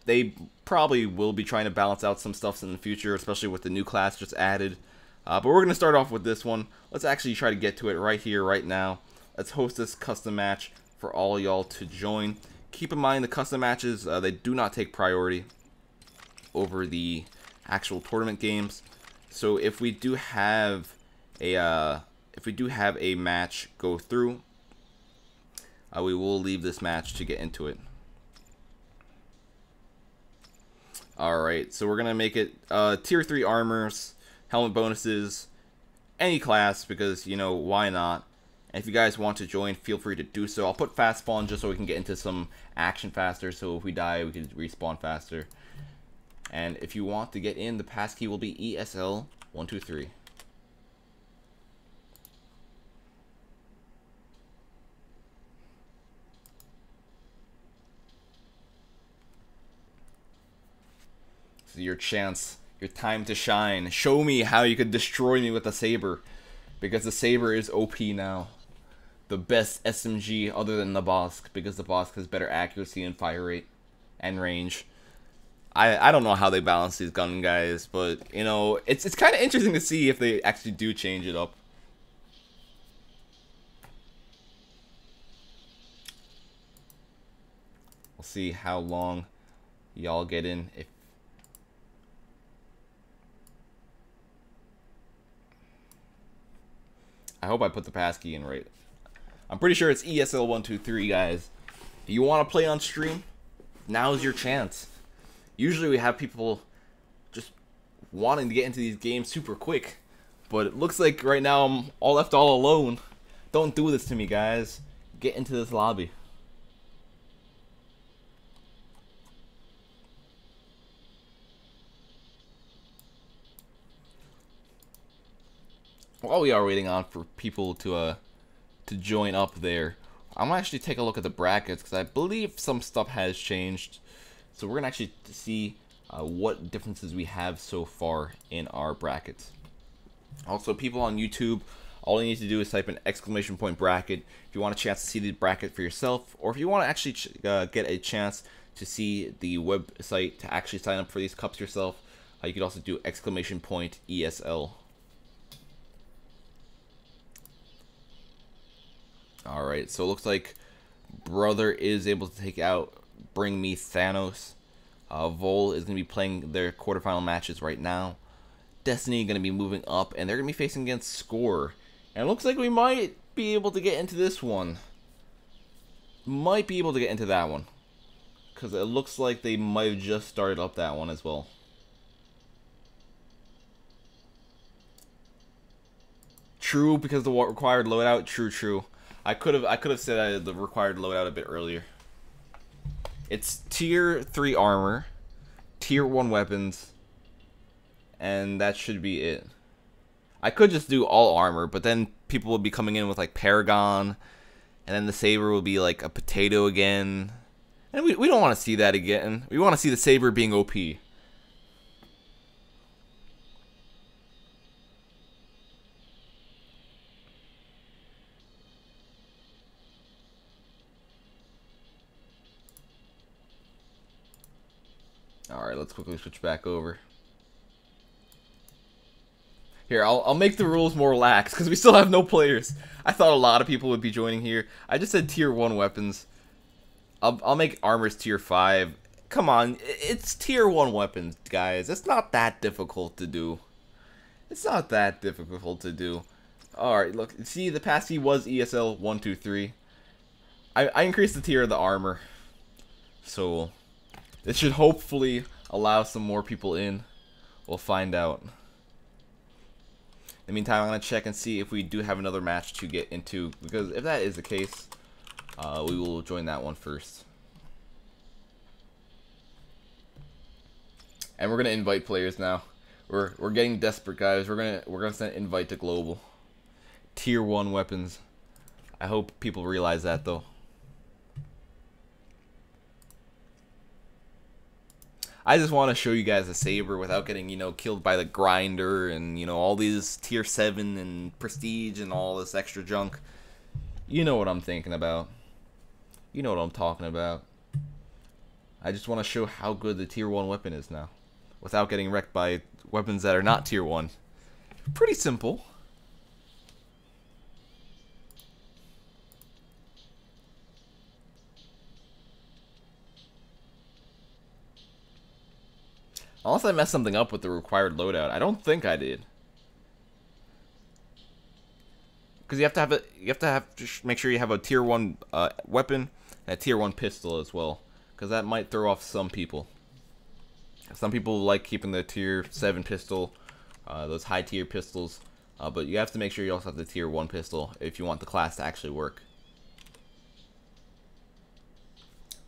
They probably will be trying to balance out some stuff in the future, especially with the new class just added. But we're going to start off with this one. Let's actually try to get to it right here, right now. Let's host this custom match for all y'all to join. Keep in mind the custom matches, they do not take priority over the actual tournament games. So if we do have a match go through, we will leave this match to get into it. Alright, so we're going to make it tier 3 armors, helmet bonuses, any class, because, why not? And if you guys want to join, feel free to do so. I'll put fast spawn just so we can get into some action faster, so if we die, we can respawn faster. And if you want to get in, the passkey will be ESL123. Your chance, your time to shine. Show me how you could destroy me with a saber, because the saber is OP now. The best SMG other than the Bosk, because the Bosk has better accuracy and fire rate and range. I don't know how they balance these gun guys, but it's kind of interesting to see if they actually do change it up. We'll see how long y'all get in. I hope I put the passkey in right. I'm pretty sure it's ESL123, guys. If you want to play on stream, now's your chance. Usually we have people just wanting to get into these games super quick, but it looks like right now I'm all alone. Don't do this to me, guys. Get into this lobby. While we are waiting on for people to join up there, I'm gonna actually take a look at the brackets, because I believe some stuff has changed. So we're gonna actually see what differences we have so far in our brackets. Also, people on YouTube, all you need to do is type in !bracket if you want a chance to see the bracket for yourself, or if you want to actually get a chance to see the website to actually sign up for these cups yourself. You could also do !ESL. Alright, so it looks like Brother is able to take out Bring Me Thanos. Vol is going to be playing their quarterfinal matches right now. Destiny going to be moving up, and they're going to be facing against Score. And it looks like we might be able to get into this one. Might be able to get into that one, because it looks like they might have just started up that one as well. True, because the required loadout. True. I could have said the required loadout a bit earlier. It's tier 3 armor, tier 1 weapons, and that should be it. I could just do all armor, but then people would be coming in with like Paragon, and then the Saber will be like a potato again. And we don't want to see that again. We want to see the Saber being OP. Alright, let's quickly switch back over. Here, I'll make the rules more lax, because we still have no players. I thought a lot of people would be joining here. I just said tier 1 weapons. I'll make armors tier 5. Come on, it's tier 1 weapons, guys. It's not that difficult to do. It's not that difficult to do. Alright, look, see, the passkey was ESL 123. I increased the tier of the armor. So, this should hopefully allow some more people in. We'll find out. In the meantime, I'm going to check and see if we do have another match to get into, because if that is the case, we will join that one first. And we're going to invite players now. We're getting desperate, guys. We're gonna send invite to global. Tier 1 weapons. I hope people realize that, though. I just want to show you guys a Saber without getting, killed by the grinder and, all these tier 7 and prestige and all this extra junk. You know what I'm thinking about. You know what I'm talking about. I just want to show how good the tier 1 weapon is now, without getting wrecked by weapons that are not tier 1. Pretty simple. Unless I messed something up with the required loadout. I don't think I did. Because you have to make sure you have a tier 1 weapon and a tier 1 pistol as well. Because that might throw off some people. Some people like keeping the tier 7 pistol, those high tier pistols. But you have to make sure you also have the tier 1 pistol if you want the class to actually work.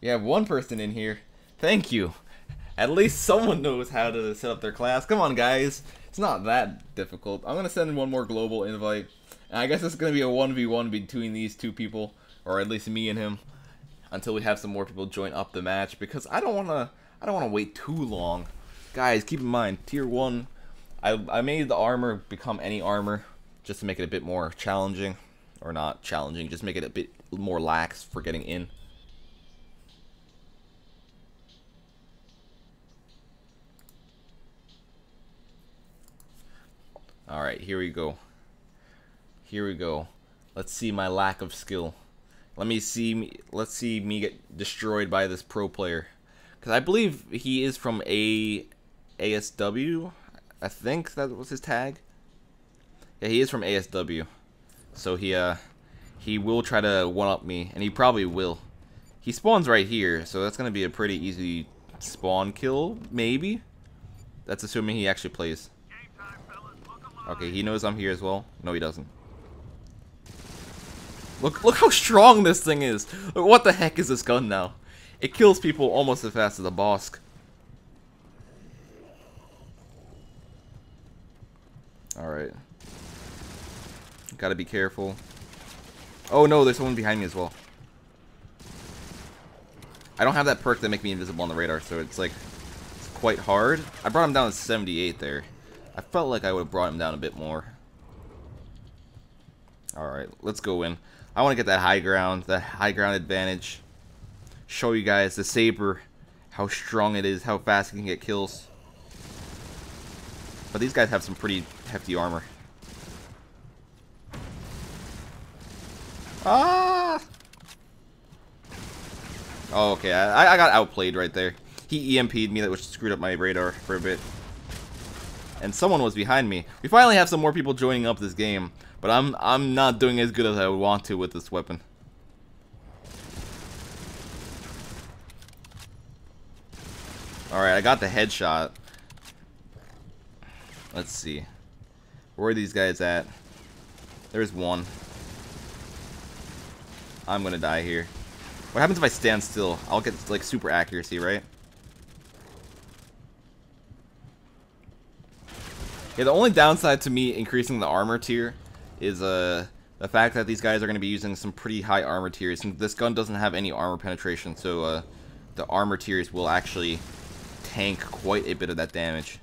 You have one person in here. Thank you. At least someone knows how to set up their class. Come on, guys. It's not that difficult. I'm going to send in one more global invite. And I guess it's going to be a 1v1 between these two people. Or at least me and him. Until we have some more people join up the match. Because I don't want to wait too long. Guys, keep in mind, tier 1. I made the armor become any armor. Just to make it a bit more challenging. Or not challenging. Just make it a bit more lax for getting in. Alright, here we go. Here we go. Let's see my lack of skill. Let's see me get destroyed by this pro player. Because I believe he is from ASW. I think that was his tag. Yeah, he is from ASW. So he will try to one-up me, and he probably will. He spawns right here, so that's going to be a pretty easy spawn kill, maybe? That's assuming he actually plays. Okay, he knows I'm here as well. No, he doesn't. Look how strong this thing is. What the heck is this gun now? It kills people almost as fast as a Bosk. Alright. Gotta be careful. Oh no, there's someone behind me as well. I don't have that perk that make me invisible on the radar, so it's like, it's quite hard. I brought him down to 78 there. I felt like I would have brought him down a bit more. Alright, let's go in. I want to get that high ground advantage. Show you guys the Saber, how strong it is, how fast it can get kills. But these guys have some pretty hefty armor. Ah! Oh, okay, I got outplayed right there. He EMP'd me, which screwed up my radar for a bit. And someone was behind me. We finally have some more people joining up this game, but I'm not doing as good as I would want to with this weapon. Alright, I got the headshot. Let's see. Where are these guys at? There's one. I'm gonna die here. What happens if I stand still? I'll get like super accuracy, right? Yeah, the only downside to me increasing the armor tier is the fact that these guys are going to be using some pretty high armor tiers. And this gun doesn't have any armor penetration, so the armor tiers will actually tank quite a bit of that damage.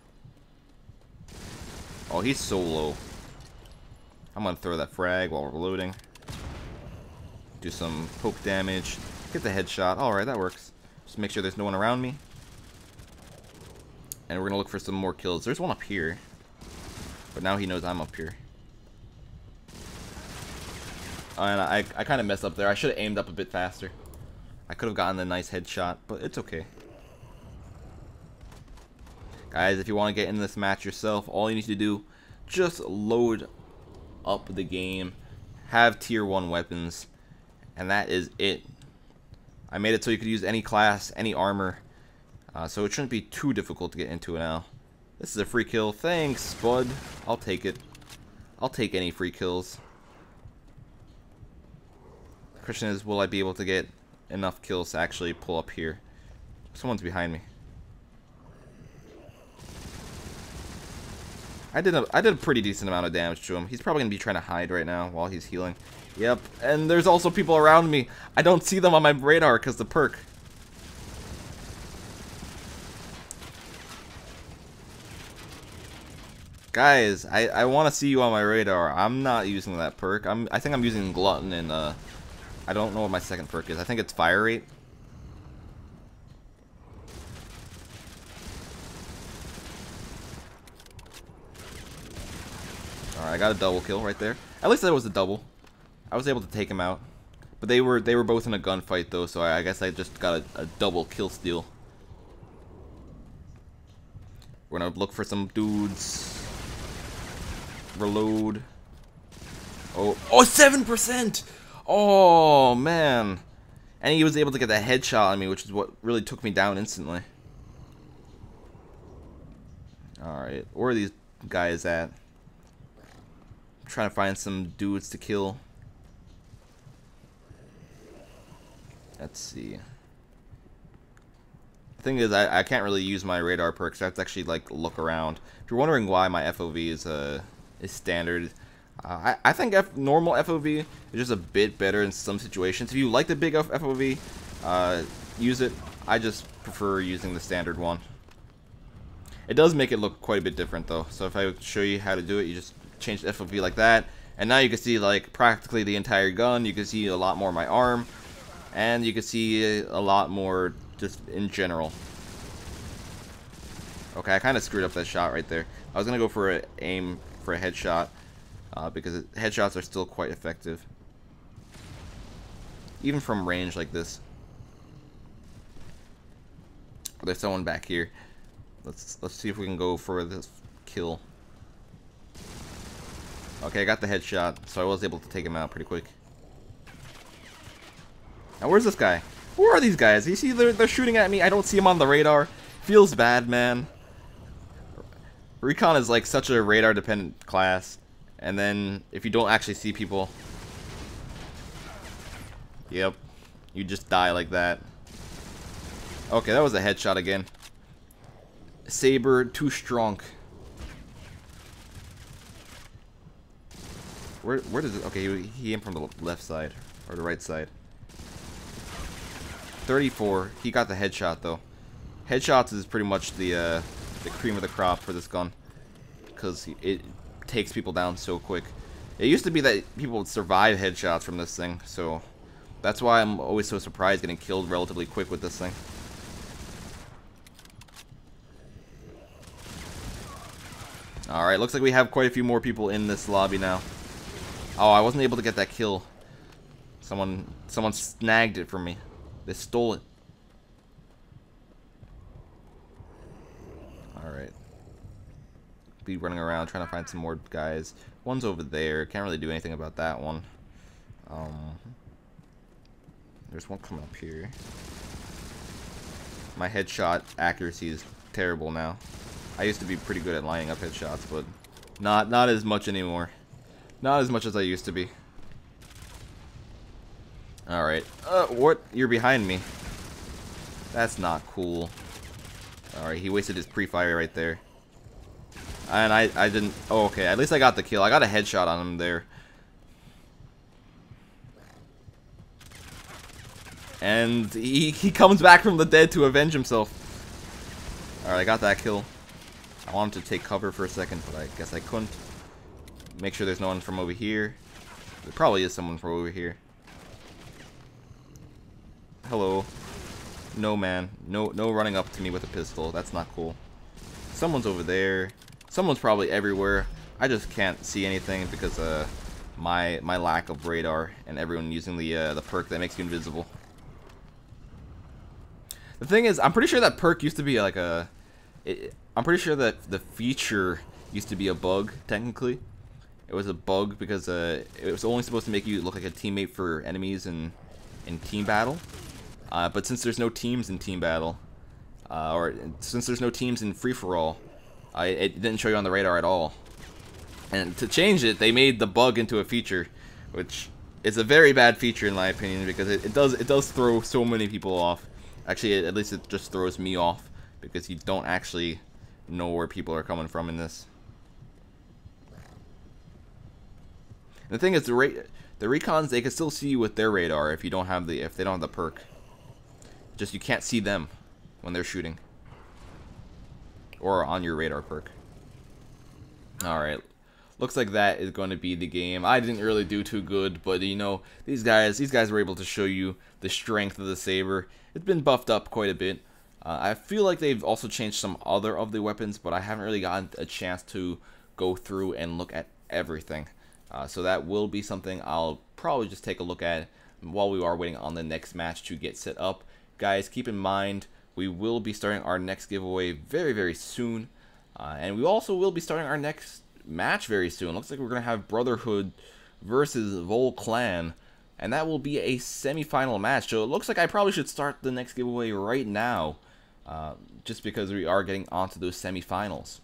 Oh, he's so low. I'm going to throw that frag while we're loading. Do some poke damage. Get the headshot. Alright, that works. Just make sure there's no one around me. And we're going to look for some more kills. There's one up here. But now he knows I'm up here. And I kind of messed up there. I should have aimed up a bit faster. I could have gotten a nice headshot, but it's okay. Guys, if you want to get in this match yourself, all you need to do, just load up the game, have tier 1 weapons, and that is it. I made it so you could use any class, any armor, so it shouldn't be too difficult to get into it now. This is a free kill. Thanks, bud. I'll take it. I'll take any free kills. The question is, will I be able to get enough kills to actually pull up here? Someone's behind me. I did a pretty decent amount of damage to him. He's probably going to be trying to hide right now while he's healing. Yep, and there's also people around me. I don't see them on my radar because the perk. Guys, I want to see you on my radar. I'm not using that perk. I think I'm using Glutton, and I don't know what my second perk is. I think it's Fire Rate. Alright, I got a double kill right there. At least that was a double. I was able to take him out. But they were both in a gunfight though, so I guess I just got a double kill steal. We're gonna look for some dudes. Reload. Oh, 7%! Oh, man. And he was able to get that headshot on me, which is what really took me down instantly. Alright, where are these guys at? I'm trying to find some dudes to kill. Let's see. The thing is, I can't really use my radar perks. I have to actually like look around. If you're wondering why my FOV is standard, I think normal FOV is just a bit better in some situations. If you like the big FOV, use it. I just prefer using the standard one. It does make it look quite a bit different though. So if I show you how to do it, you just change the FOV like that, and now you can see like practically the entire gun. You can see a lot more of my arm, and you can see a lot more just in general. Okay, I kind of screwed up that shot right there. I was gonna go for a aim for a headshot because headshots are still quite effective, even from range like this. There's someone back here. Let's see if we can go for this kill. Okay, I got the headshot, so I was able to take him out pretty quick. Now, where's this guy? Where are these guys? You see, they're shooting at me. I don't see them on the radar. Feels bad, man. Recon is like such a radar-dependent class, and then if you don't actually see people, yep, you just die like that. Okay, that was a headshot again. Saber, too strong. Where does it? Okay, he aimed from the left side or the right side. 34. He got the headshot though. Headshots is pretty much the cream of the crop for this gun because it takes people down so quick. It used to be that people would survive headshots from this thing, so that's why I'm always so surprised getting killed relatively quick with this thing. Alright, looks like we have quite a few more people in this lobby now. Oh, I wasn't able to get that kill. Someone snagged it from me. They stole it. Alright. Be running around trying to find some more guys. One's over there. Can't really do anything about that one. There's one coming up here. My headshot accuracy is terrible now. I used to be pretty good at lining up headshots, but not as much anymore. Not as much as I used to be. Alright. What? You're behind me. That's not cool. Alright, he wasted his pre-fire right there. And I didn't... Oh, okay. At least I got the kill. I got a headshot on him there. And he comes back from the dead to avenge himself. Alright, I got that kill. I wanted to take cover for a second, but I guess I couldn't. Make sure there's no one from over here. There probably is someone from over here. Hello. No, man. No running up to me with a pistol. That's not cool. Someone's over there. Someone's probably everywhere. I just can't see anything because my lack of radar and everyone using the perk that makes you invisible. The thing is, I'm pretty sure that perk used to be like a... I'm pretty sure that the feature used to be a bug, technically. It was a bug because it was only supposed to make you look like a teammate for enemies in team battle. But since there's no teams in team battle, or since there's no teams in free-for-all, it didn't show you on the radar at all. And to change it, they made the bug into a feature, which is a very bad feature in my opinion because it does throw so many people off. Actually, at least it just throws me off because you don't actually know where people are coming from in this. And the thing is, the recons, they can still see you with their radar if they don't have the perk. Just you can't see them when they're shooting or on your radar perk. All right. Looks like that is going to be the game. I didn't really do too good, but you know, these guys were able to show you the strength of the saber. It's been buffed up quite a bit. I feel like they've also changed some other of the weapons, but I haven't really gotten a chance to go through and look at everything. So that will be something I'll probably just take a look at while we are waiting on the next match to get set up. Guys, keep in mind, we will be starting our next giveaway very, very soon. And we also will be starting our next match very soon. Looks like we're going to have Brotherhood versus Vol Clan. And that will be a semi-final match. So it looks like I probably should start the next giveaway right now. Just because we are getting onto those semi-finals.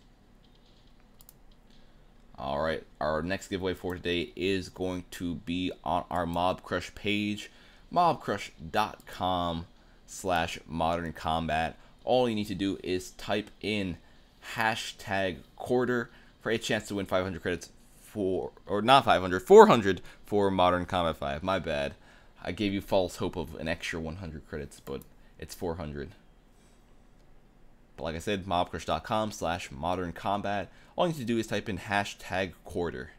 Alright, our next giveaway for today is going to be on our Mob Crush page. mobcrush.com/modern combat. All you need to do is type in #quarter for a chance to win 500 credits for, or not 500, 400 for Modern Combat 5. My bad. I gave you false hope of an extra 100 credits, but it's 400. But like I said, mobcrush.com/modern combat. All you need to do is type in #quarter.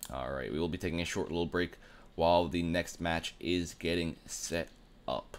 Alright, we will be taking a short little break while the next match is getting set up.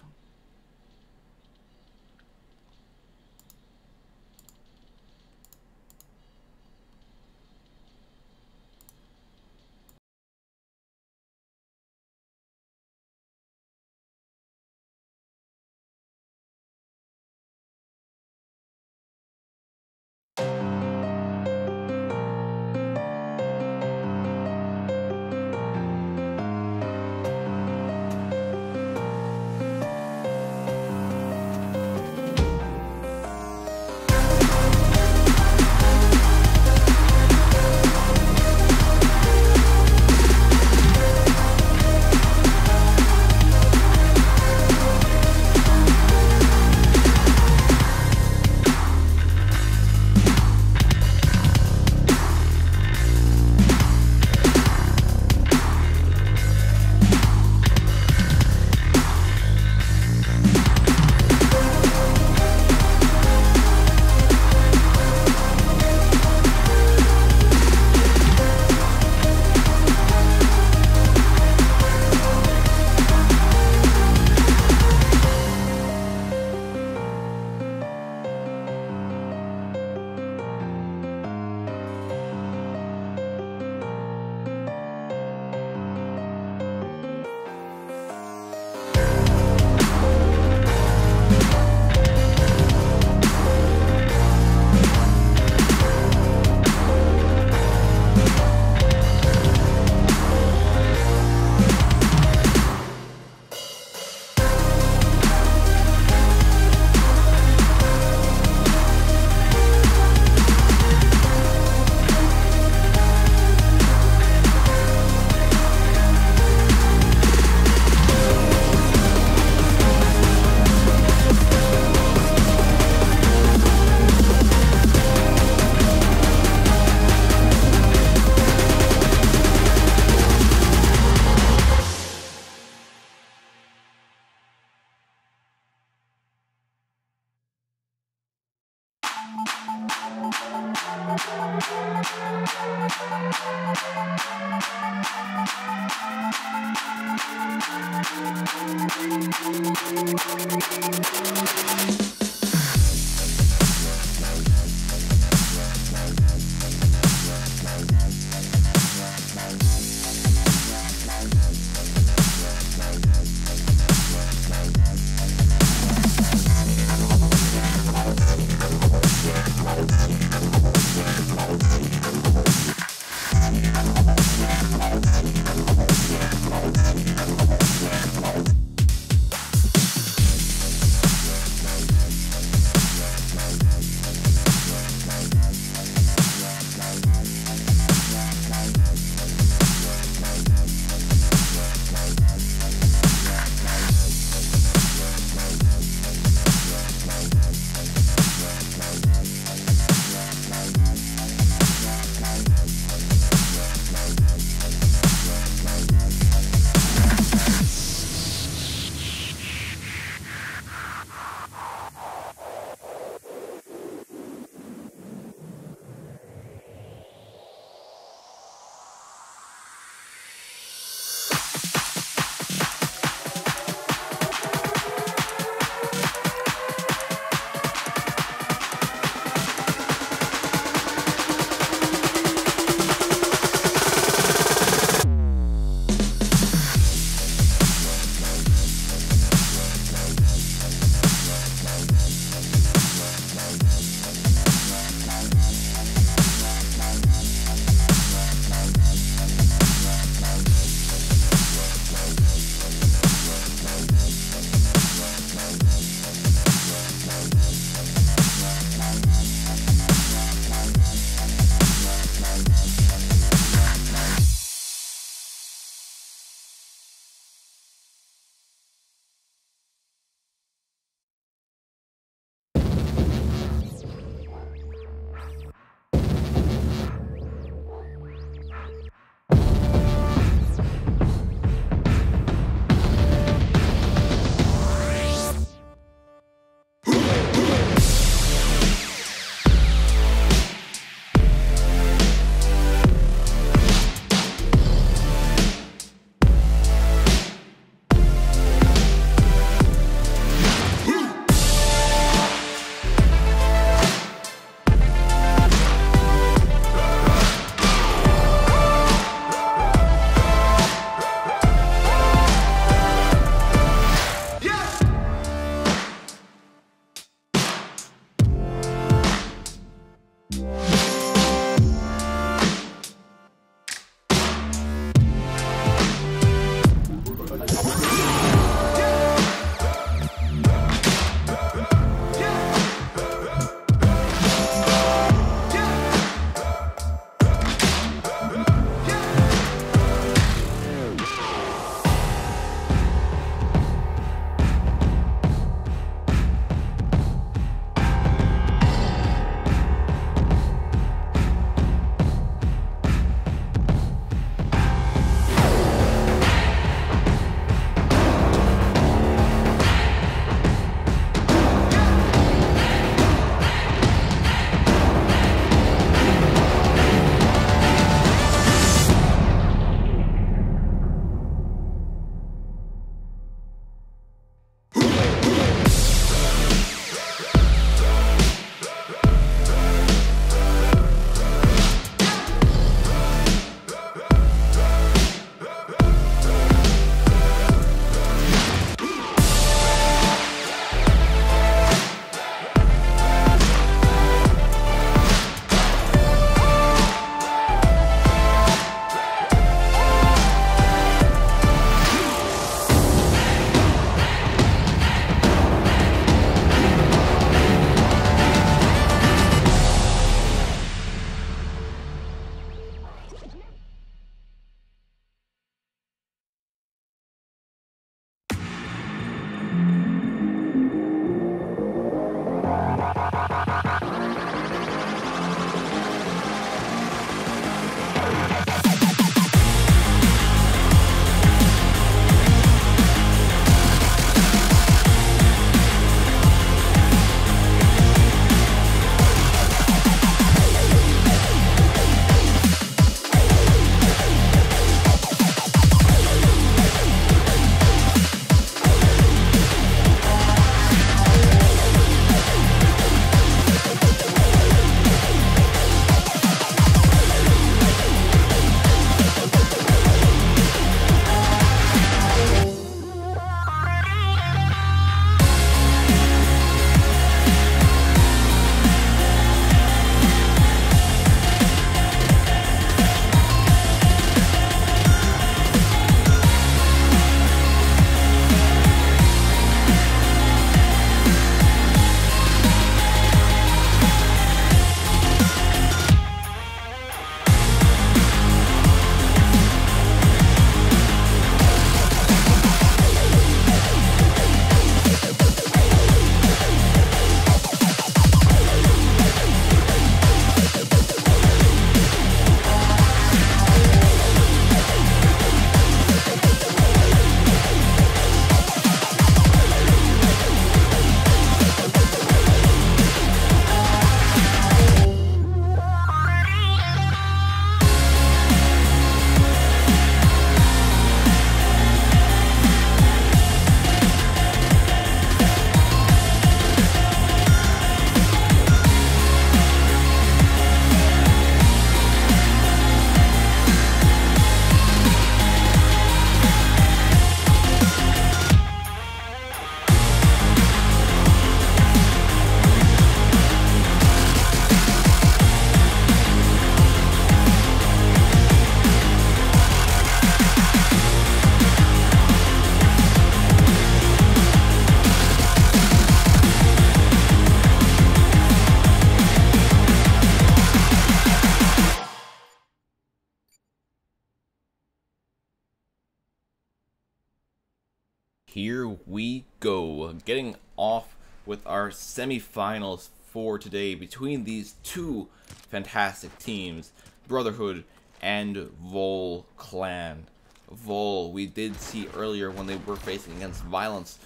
here we go, getting off with our semifinals for today between these two fantastic teams, Brotherhood and Vol Clan. Vol, we did see earlier when they were facing against Violence,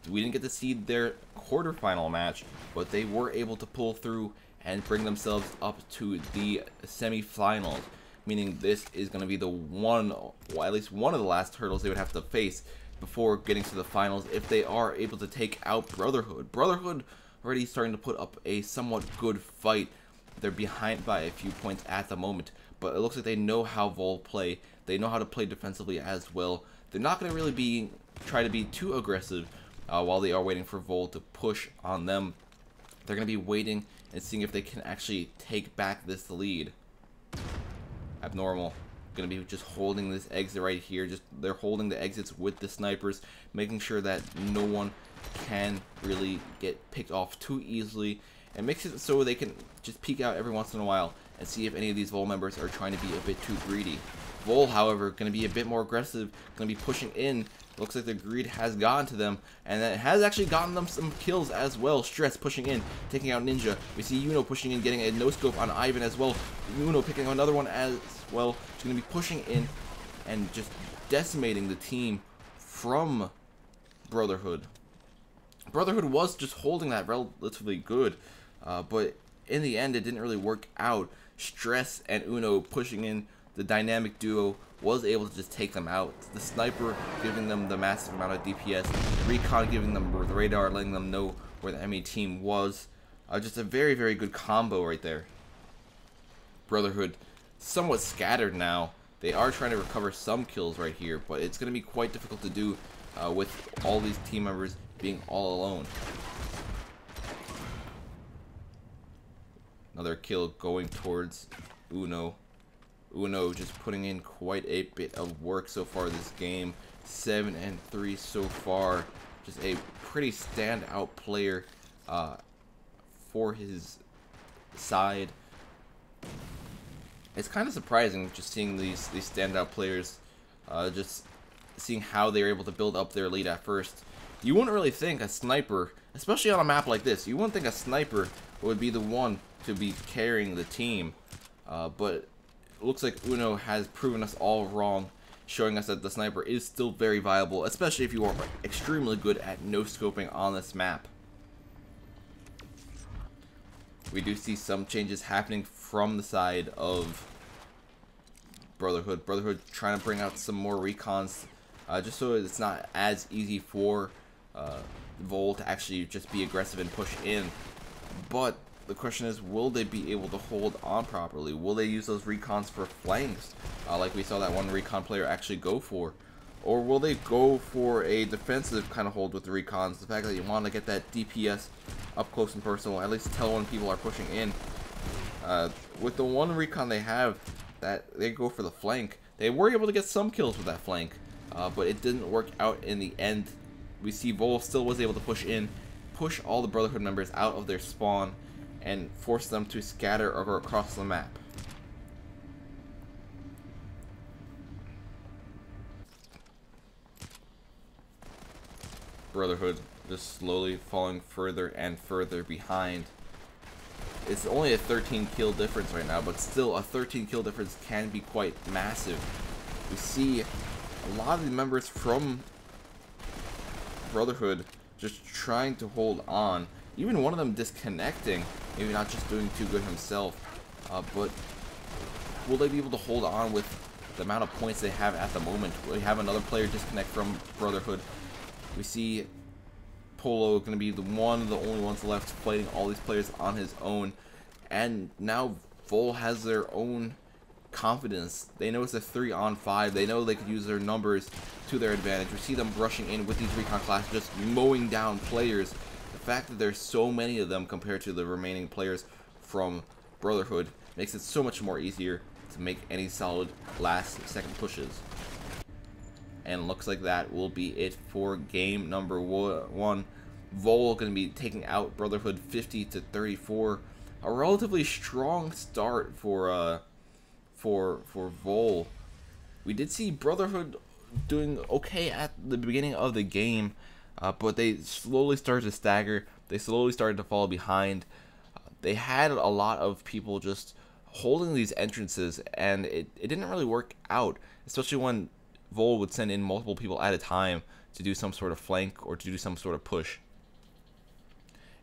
we didn't get to see their quarterfinal match, but they were able to pull through and bring themselves up to the semifinals, meaning this is going to be the one, well, at least one of the last hurdles they would have to face before getting to the finals if they are able to take out Brotherhood. Brotherhood already starting to put up a somewhat good fight. They're behind by a few points at the moment, but it looks like they know how Vol play. They know how to play defensively as well. They're not going to really try to be too aggressive while they are waiting for Vol to push on them. They're going to be waiting and seeing if they can actually take back this lead. Abnormal. Gonna be just holding this exit right here. They're holding the exits with the snipers, making sure that no one can really get picked off too easily, and makes it so they can just peek out every once in a while and see if any of these Vol members are trying to be a bit too greedy. Vol, however, going to be a bit more aggressive, going to be pushing in. Looks like the greed has gotten to them, and that has actually gotten them some kills as well. Stress pushing in, taking out Ninja. We see Uno pushing in, getting a no-scope on Ivan as well. Uno picking up another one as well. She's going to be pushing in and just decimating the team from Brotherhood. Brotherhood was just holding that relatively good, but in the end, it didn't really work out. Stress and Uno pushing in, the dynamic duo was able to just take them out. The sniper giving them the massive amount of DPS, Recon giving them the radar, letting them know where the enemy team was. Just a very, very good combo right there. Brotherhood somewhat scattered now. They are trying to recover some kills right here, but it's going to be quite difficult to do with all these team members being all alone. Another kill going towards Uno. Uno just putting in quite a bit of work so far this game. 7-3 so far. Just a pretty standout player for his side. It's kind of surprising just seeing these standout players, just seeing how they're able to build up their lead at first. You wouldn't really think a sniper, especially on a map like this, you wouldn't think a sniper would be the one to be carrying the team, but it looks like Uno has proven us all wrong, showing us that the sniper is still very viable, especially if you are extremely good at no-scoping on this map. We do see some changes happening from the side of Brotherhood. Brotherhood trying to bring out some more recons, just so it's not as easy for Vol to actually just be aggressive and push in. But the question is, will they be able to hold on properly? Will they use those recons for flanks, like we saw that one recon player actually go for? Or will they go for a defensive kind of hold with the recons? The fact that you want to get that DPS up close and personal, at least tell when people are pushing in. With the one recon they have, that they go for the flank. They were able to get some kills with that flank, but it didn't work out in the end. We see Vol still was able to push in, push all the Brotherhood members out of their spawn, and force them to scatter across the map. Brotherhood just slowly falling further and further behind. It's only a 13 kill difference right now, but still a 13 kill difference can be quite massive. We see a lot of the members from Brotherhood just trying to hold on. Even one of them disconnecting, maybe not just doing too good himself, but will they be able to hold on with the amount of points they have at the moment? We have another player disconnect from Brotherhood. We see Polo going to be the only ones left fighting all these players on his own, and now Vol has their own confidence. They know it's a 3-on-5. They know they could use their numbers to their advantage. We see them rushing in with these recon classes, just mowing down players. The fact that there's so many of them compared to the remaining players from Brotherhood makes it so much more easier to make any solid last-second pushes. And looks like that will be it for game number 1. Vol going to be taking out Brotherhood 50-34. A relatively strong start for Vol. We did see Brotherhood doing okay at the beginning of the game, but they slowly started to stagger. They slowly started to fall behind. They had a lot of people just holding these entrances, and it didn't really work out, especially when Vol would send in multiple people at a time to do some sort of flank or to do some sort of push.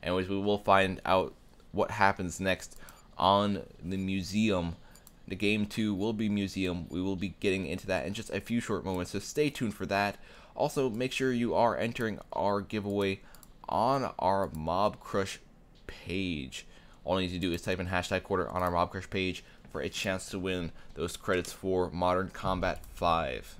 Anyways, we will find out what happens next on the museum. The game 2 will be museum. We will be getting into that in just a few short moments, so stay tuned for that. Also, make sure you are entering our giveaway on our Mob Crush page. All you need to do is type in #quarter on our Mob Crush page for a chance to win those credits for Modern Combat 5.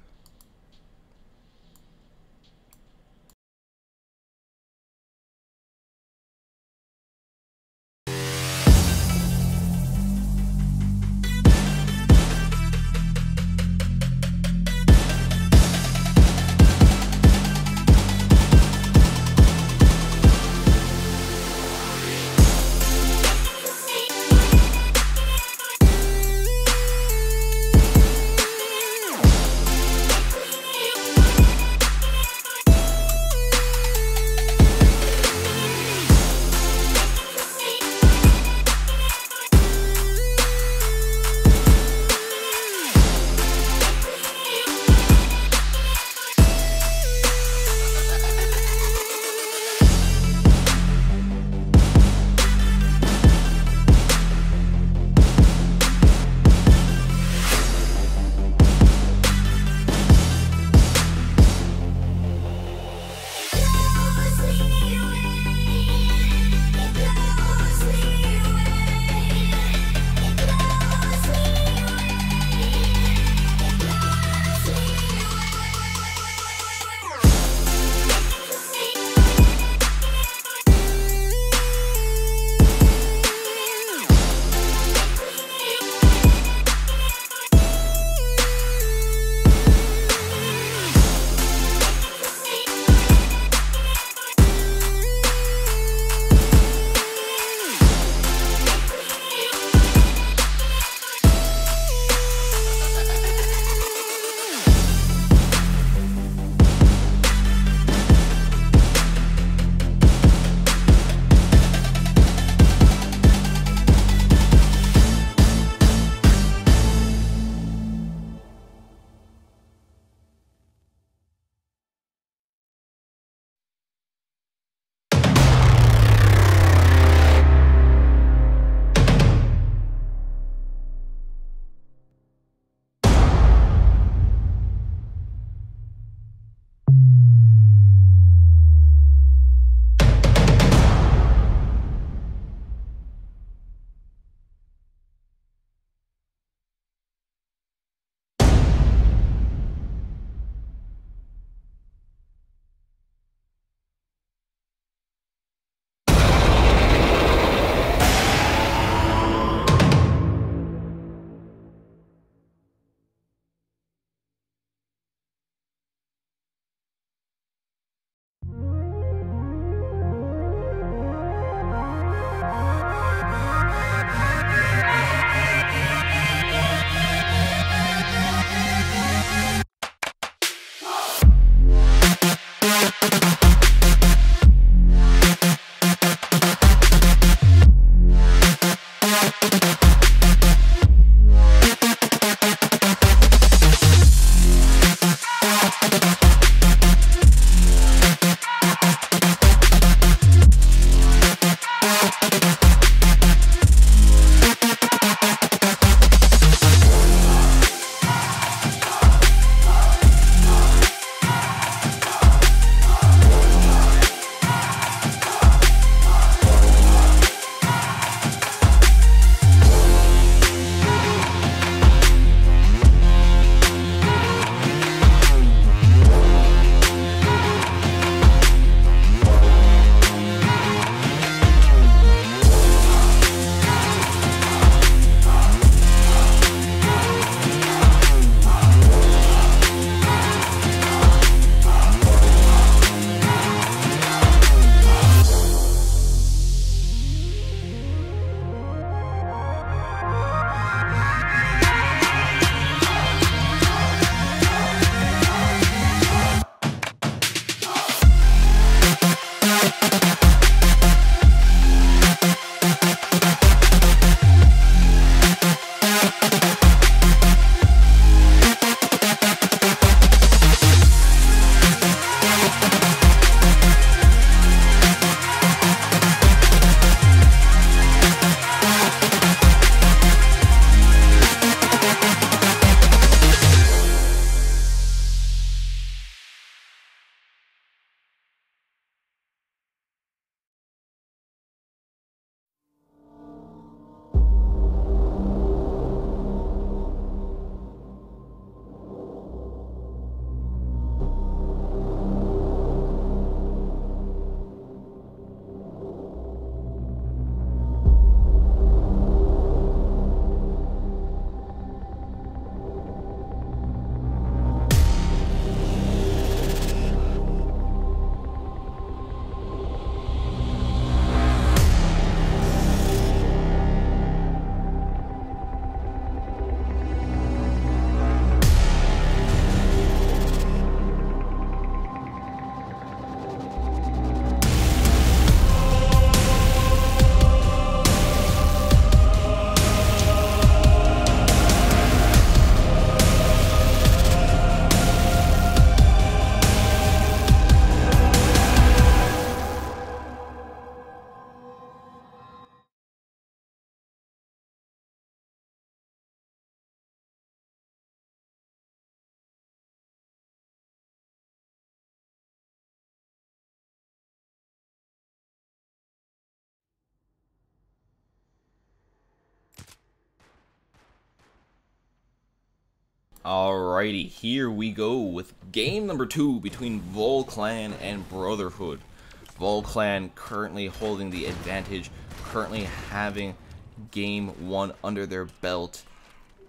Alrighty, here we go with game number 2 between Vol Clan and Brotherhood. Vol Clan currently holding the advantage, currently having game 1 under their belt.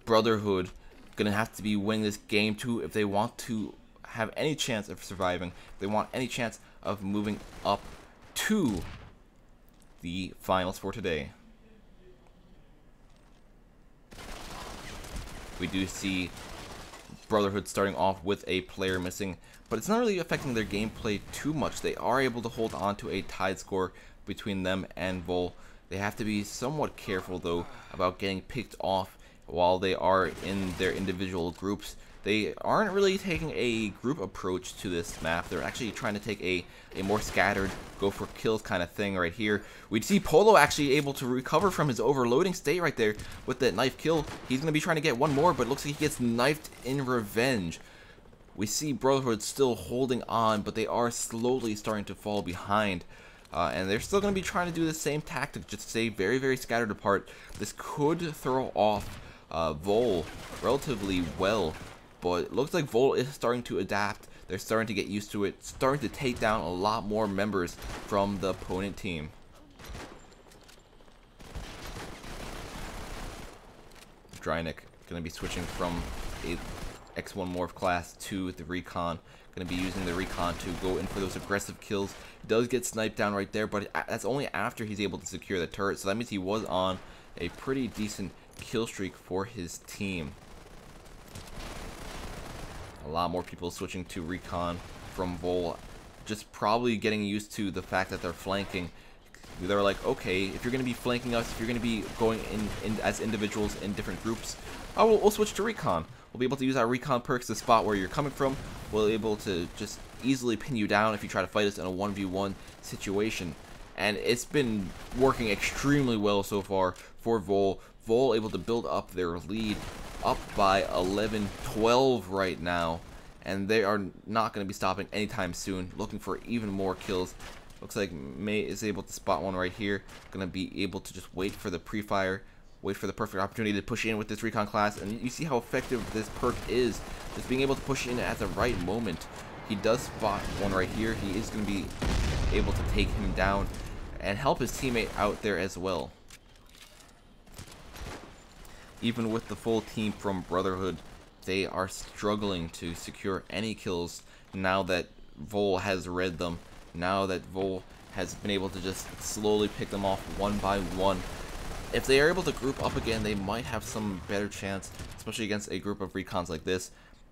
Brotherhood gonna have to be winning this game 2 if they want to have any chance of surviving, if they want any chance of moving up to the finals for today. We do see Brotherhood starting off with a player missing, but it's not really affecting their gameplay too much. They are able to hold on to a tied score between them and Vol. They have to be somewhat careful though about getting picked off while they are in their individual groups. They aren't really taking a group approach to this map. They're actually trying to take a more scattered, go for kills kind of thing right here. We see Polo actually able to recover from his overloading state right there with that knife kill. He's going to be trying to get one more, but it looks like he gets knifed in revenge. We see Brotherhood still holding on, but they are slowly starting to fall behind. And they're still going to be trying to do the same tactic, just stay very, very scattered apart. This could throw off Vol relatively well. But it looks like Vol is starting to adapt. They're starting to get used to it, starting to take down a lot more members from the opponent team. Drynick going to be switching from a X1 Morph class to the Recon. Going to be using the Recon to go in for those aggressive kills. He does get sniped down right there, but that's only after he's able to secure the turret. So that means he was on a pretty decent kill streak for his team. A lot more people switching to Recon from Vol, just probably getting used to the fact that they're flanking. They're like, okay, if you're going to be flanking us, if you're going to be going in as individuals in different groups, we'll switch to Recon. We'll be able to use our Recon perks to spot where you're coming from. We'll be able to just easily pin you down if you try to fight us in a 1v1 situation. And it's been working extremely well so far for Vol. Vol able to build up their lead up by 11-12 right now, and they are not going to be stopping anytime soon, looking for even more kills. Looks like May is able to spot one right here, going to be able to just wait for the pre-fire, wait for the perfect opportunity to push in with this Recon class, and you see how effective this perk is, just being able to push in at the right moment. He does spot one right here. He is going to be able to take him down and help his teammate out there as well. Even with the full team from Brotherhood, they are struggling to secure any kills now that Vol has read them, now that Vol has been able to just slowly pick them off one by one. If they are able to group up again, they might have some better chance, especially against a group of Recons like this.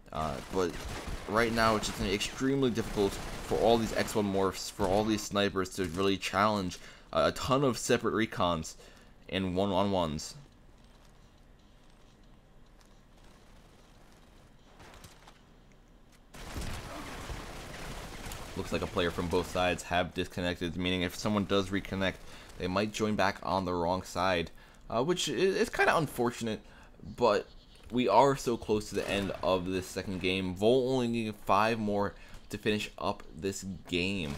But right now, it's just extremely difficult for all these X1 Morphs, for all these snipers to really challenge a ton of separate Recons in one-on-ones. Looks like a player from both sides have disconnected, meaning if someone does reconnect, they might join back on the wrong side, which is kind of unfortunate, but we are so close to the end of this second game. Vol only needing 5 more to finish up this game.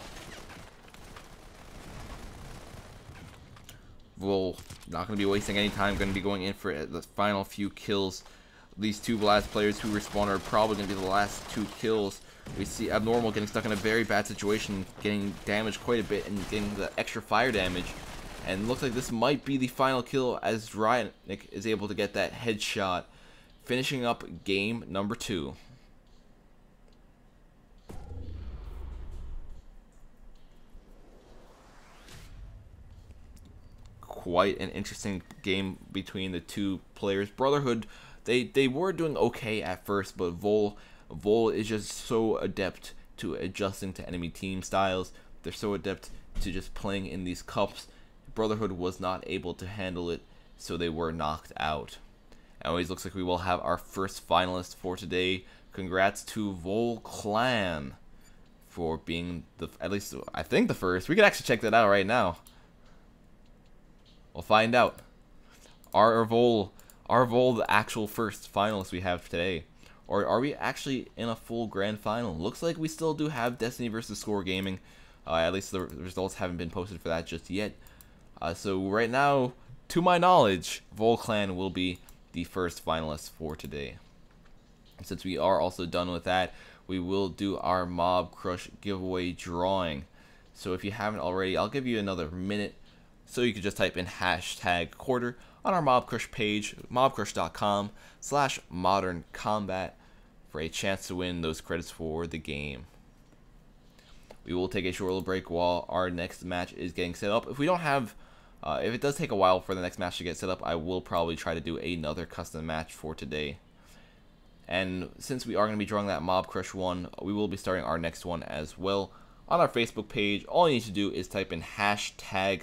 Vol not going to be wasting any time, going to be going in for the final few kills. These two last players who respawn are probably going to be the last 2 kills. We see Abnormal getting stuck in a very bad situation, getting damaged quite a bit and getting the extra fire damage. And looks like this might be the final kill as Drynick is able to get that headshot, finishing up game number 2. Quite an interesting game between the two players. Brotherhood, they were doing okay at first, but Vol is just so adept to adjusting to enemy team styles. They're so adept to just playing in these cups. Brotherhood was not able to handle it, so they were knocked out. Anyways, looks like we will have our first finalist for today. Congrats to Vol Clan for being at least I think the first. We could actually check that out right now. We'll find out. Are Vol the actual first finalist we have today? Or are we actually in a full grand final? Looks like we still do have Destiny versus Score Gaming. At least the results haven't been posted for that just yet. So right now, to my knowledge, Vol Clan will be the first finalist for today. Since we are also done with that, we will do our Mob Crush giveaway drawing. So if you haven't already, I'll give you another minute so you can just type in #quarter on our Mob Crush page, mobcrush.com/modern combat, for a chance to win those credits for the game. We will take a short little break while our next match is getting set up. If we don't have, if it does take a while for the next match to get set up, I will probably try to do another custom match for today. And since we are going to be drawing that Mob Crush one, we will be starting our next one as well on our Facebook page. All you need to do is type in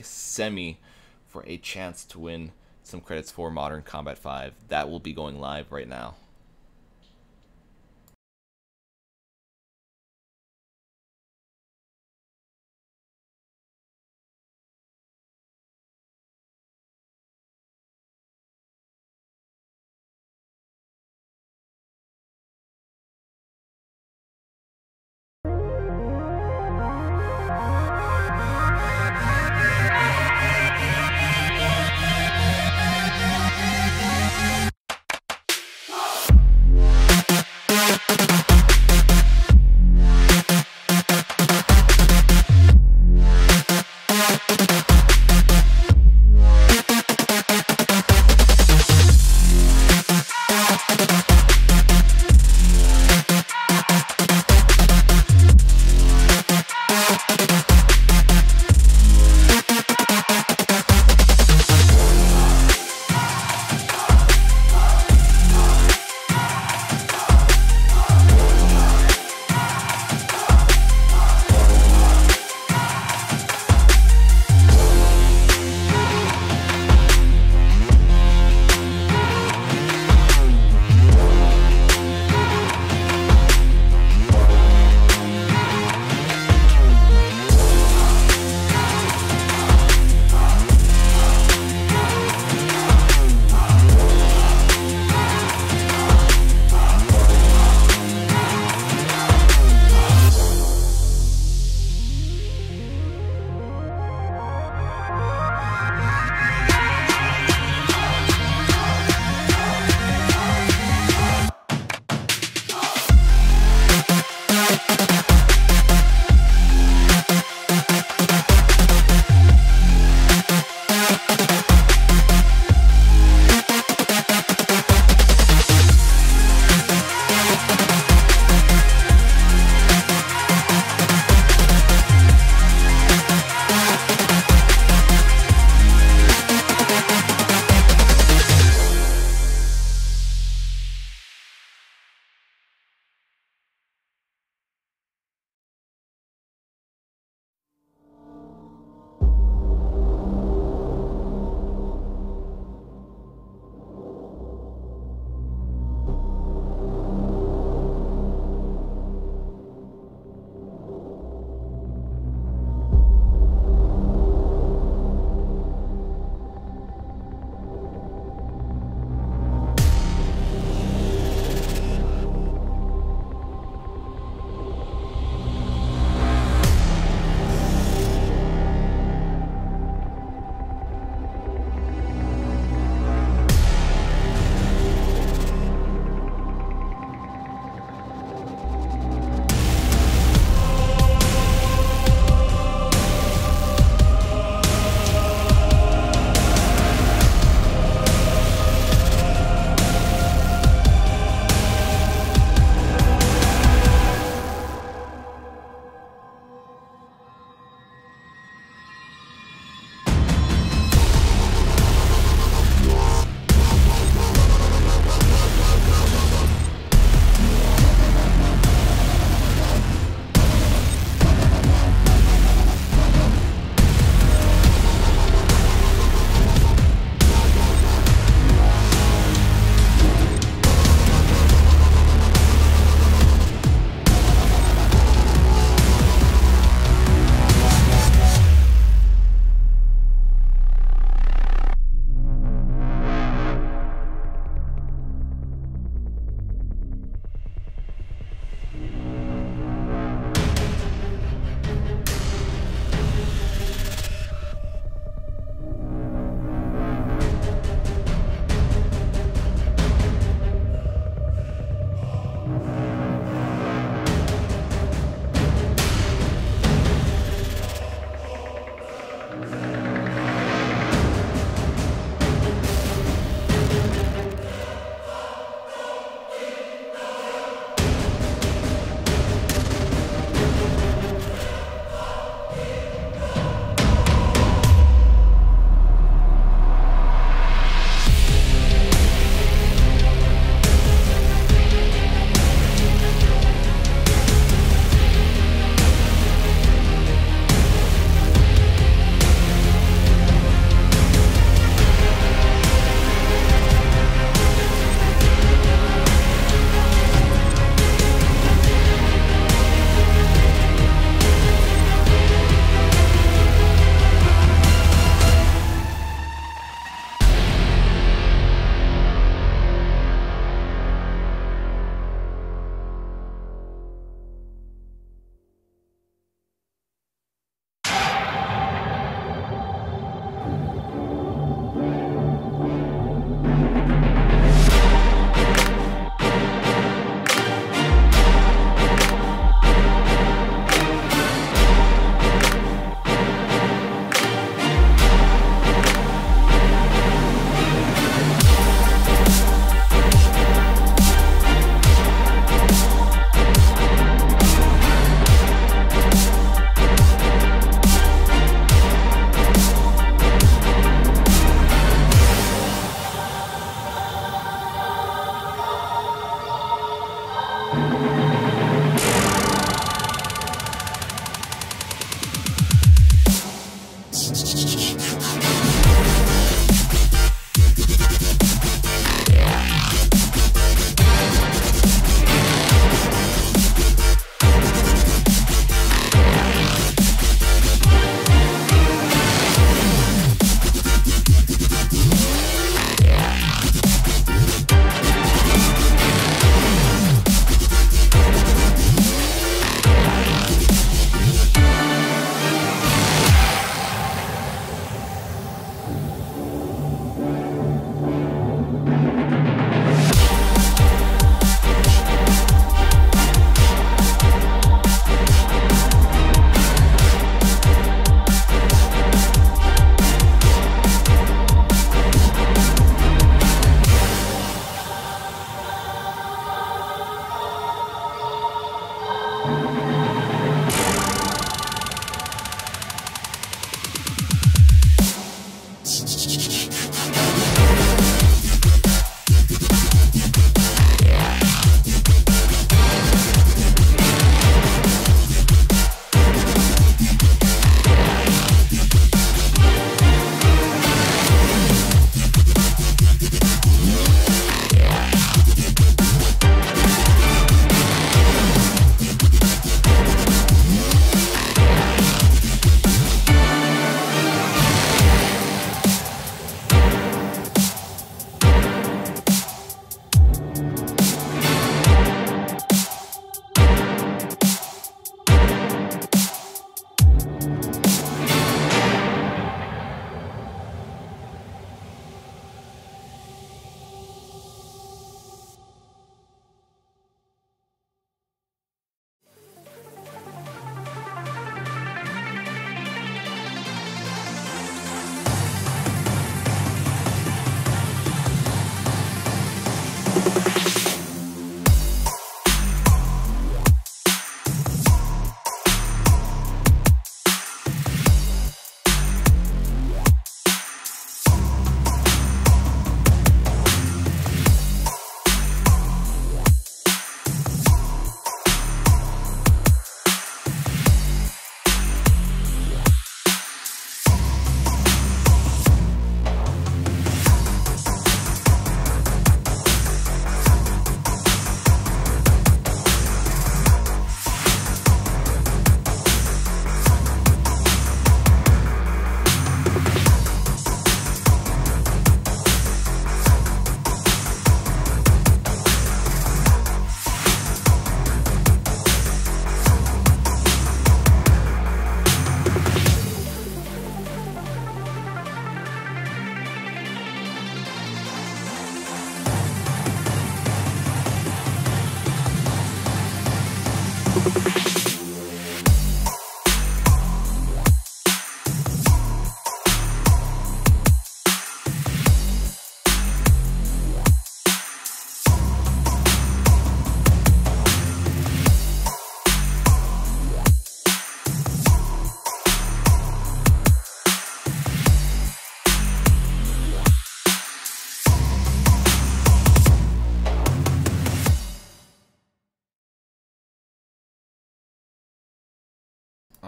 #semi for a chance to win some credits for Modern Combat 5. That will be going live right now.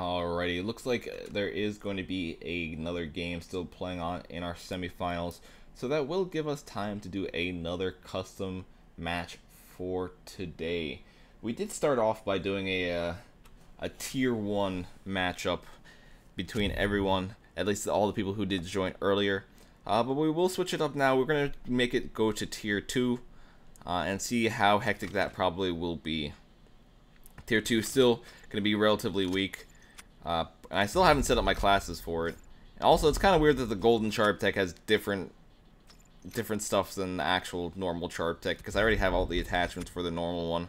Alrighty, looks like there is going to be another game still playing on in our semifinals, so that will give us time to do another custom match for today. We did start off by doing a tier 1 matchup between everyone, at least all the people who did join earlier, but we will switch it up now. We're going to make it go to tier 2 and see how hectic that probably will be. Tier 2 still going to be relatively weak. I still haven't set up my classes for it. And also, it's kind of weird that the golden Charb Tech has different stuff than the actual normal Charb Tech, because I already have all the attachments for the normal one.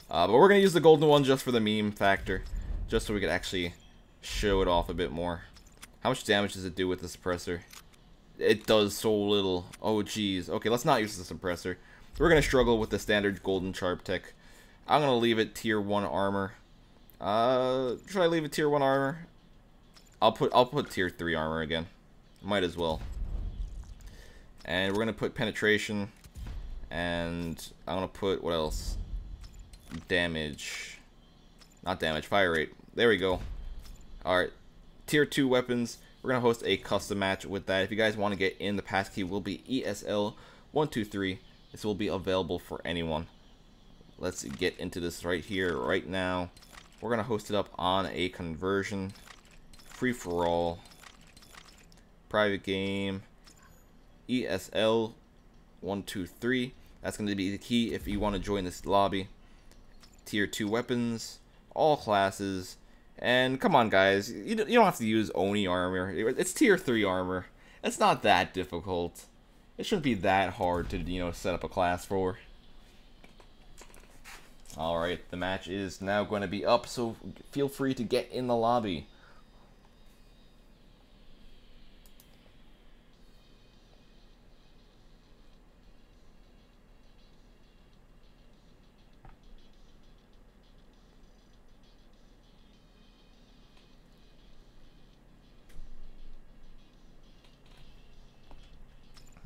But we're going to use the golden one just for the meme factor, just so we could actually show it off a bit more. How much damage does it do with the suppressor? It does so little. Oh, jeez. Okay, let's not use the suppressor. We're going to struggle with the standard golden Charb Tech. I'm going to leave it tier 1 armor. Should I leave it tier 1 armor? I'll put tier 3 armor again. Might as well. And we're gonna put penetration, and I'm gonna put what else? Damage. Not damage, fire rate. There we go. Alright. Tier 2 weapons. We're gonna host a custom match with that. If you guys want to get in, the passkey will be ESL123. This will be available for anyone. Let's get into this right here, right now. We're going to host it up on a conversion, free-for-all, private game, ESL123. That's going to be the key if you want to join this lobby. Tier 2 weapons, all classes, and come on guys, you don't have to use Oni armor. It's tier 3 armor. It's not that difficult. It shouldn't be that hard to, set up a class for. Alright, the match is now going to be up, so feel free to get in the lobby.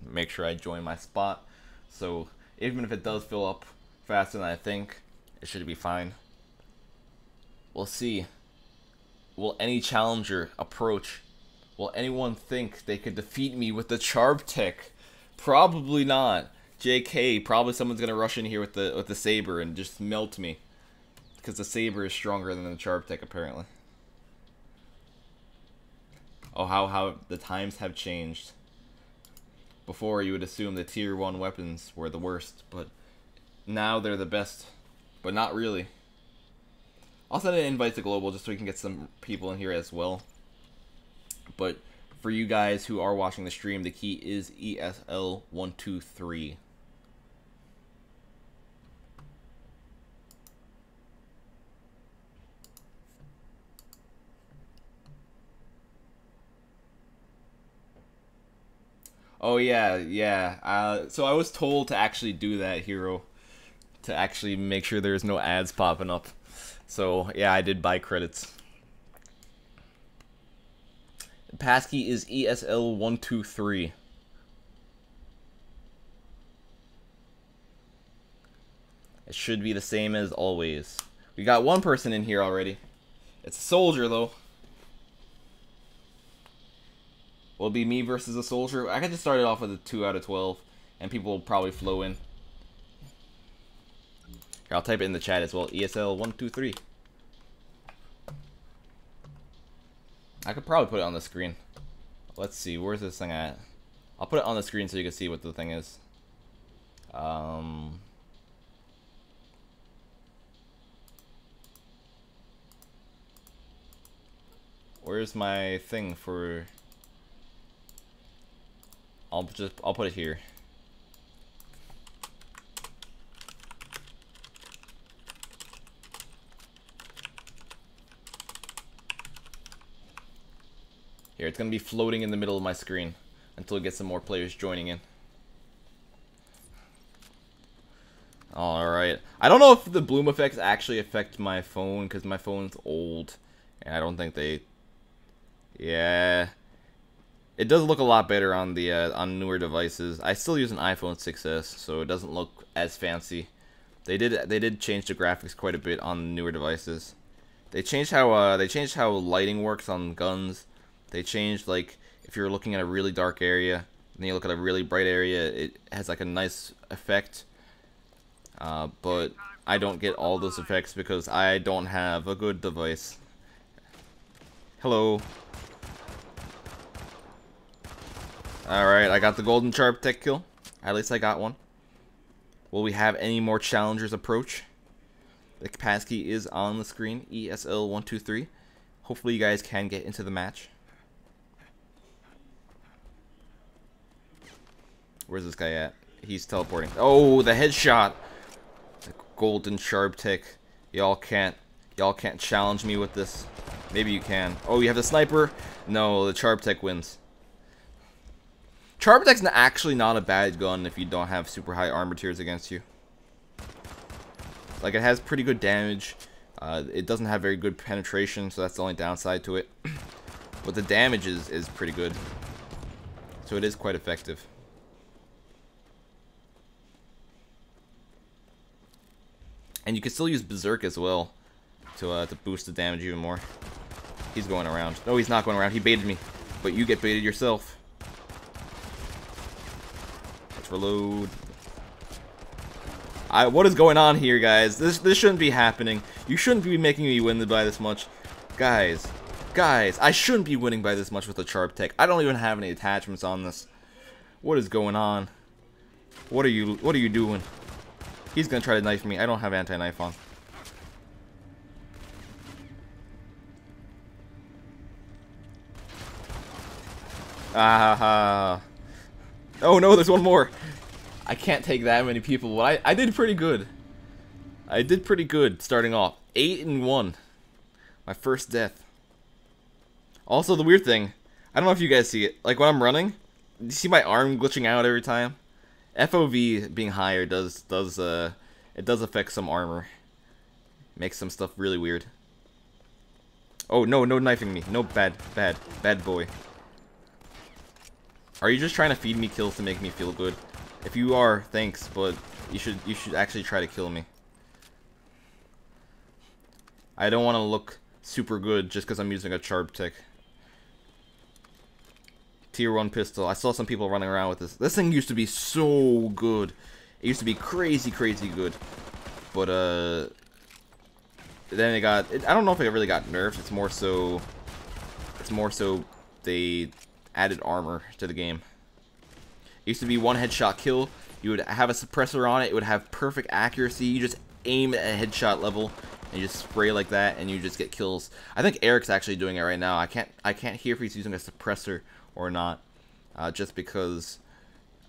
Make sure I join my spot, so even if it does fill up faster than I think, it should be fine. We'll see. Will any challenger approach? Will anyone think they could defeat me with the Charb Tech? Probably not. JK, probably someone's gonna rush in here with the saber and just melt me, because the saber is stronger than the Charb Tech apparently. Oh, how the times have changed. Before you would assume the tier 1 weapons were the worst, but now they're the best. But not really. I'll send an invite to Global just so we can get some people in here as well. But for you guys who are watching the stream, the key is ESL123. Oh yeah. So I was told to actually do that, Hero. To actually make sure there's no ads popping up. So yeah, I did buy credits. The passkey is ESL123. It should be the same as always. We got one person in here already. It's a soldier though. Will it be me versus a soldier? I could just start it off with a 2 out of 12, and people will probably flow in. Here, I'll type it in the chat as well. ESL123. I could probably put it on the screen. Let's see, where's this thing at? I'll put it on the screen so you can see what the thing is. Where's my thing for... I'll put it here. Here, it's gonna be floating in the middle of my screen until it gets some more players joining in. Alright. I don't know if the bloom effects actually affect my phone, because my phone's old. And I don't think they... Yeah. It does look a lot better on the on newer devices. I still use an iPhone 6s, so it doesn't look as fancy. They did change the graphics quite a bit on newer devices. They changed how lighting works on guns. They changed, like, if you're looking at a really dark area and you look at a really bright area, it has like a nice effect. But I don't get all those effects because I don't have a good device. Hello. Alright, I got the golden sharp tech kill. At least I got one. Will we have any more challengers approach? The passkey is on the screen, ESL123. Hopefully you guys can get into the match. Where's this guy at? He's teleporting. Oh, the headshot! The golden sharp tech. Y'all can't challenge me with this. Maybe you can. Oh, you have the sniper? No, the sharp tech wins. Sharp tech's actually not a bad gun if you don't have super high armor tiers against you. Like, it has pretty good damage. It doesn't have very good penetration, so that's the only downside to it. But the damage is pretty good. So it is quite effective. And you can still use Berserk as well to boost the damage even more. He's going around. No, he's not going around. He baited me. But you get baited yourself. Let's reload. What is going on here, guys? This shouldn't be happening. You shouldn't be making me win by this much. Guys, I shouldn't be winning by this much with a sharp tech. I don't even have any attachments on this. What is going on? What are you doing? He's gonna try to knife me. I don't have anti-knife on. Ah. Oh no, there's one more. I can't take that many people. Well, I did pretty good. I did pretty good starting off. 8-1. My first death. Also, the weird thing, I don't know if you guys see it. Like, when I'm running, you see my arm glitching out every time? FOV being higher does affect some armor. Makes some stuff really weird. Oh, no knifing me. No, bad boy. Are you just trying to feed me kills to make me feel good? If you are, thanks, but you should actually try to kill me. I don't want to look super good just because I'm using a sharp tech. Tier 1 pistol. I saw some people running around with this. This thing used to be so good. It used to be crazy good. But then it got. I don't know if it really got nerfed. It's more so they added armor to the game. It used to be one headshot kill. You would have a suppressor on it. It would have perfect accuracy. You just aim at a headshot level and you just spray like that, and you just get kills. I think Eric's actually doing it right now. I can't hear if he's using a suppressor or not, just because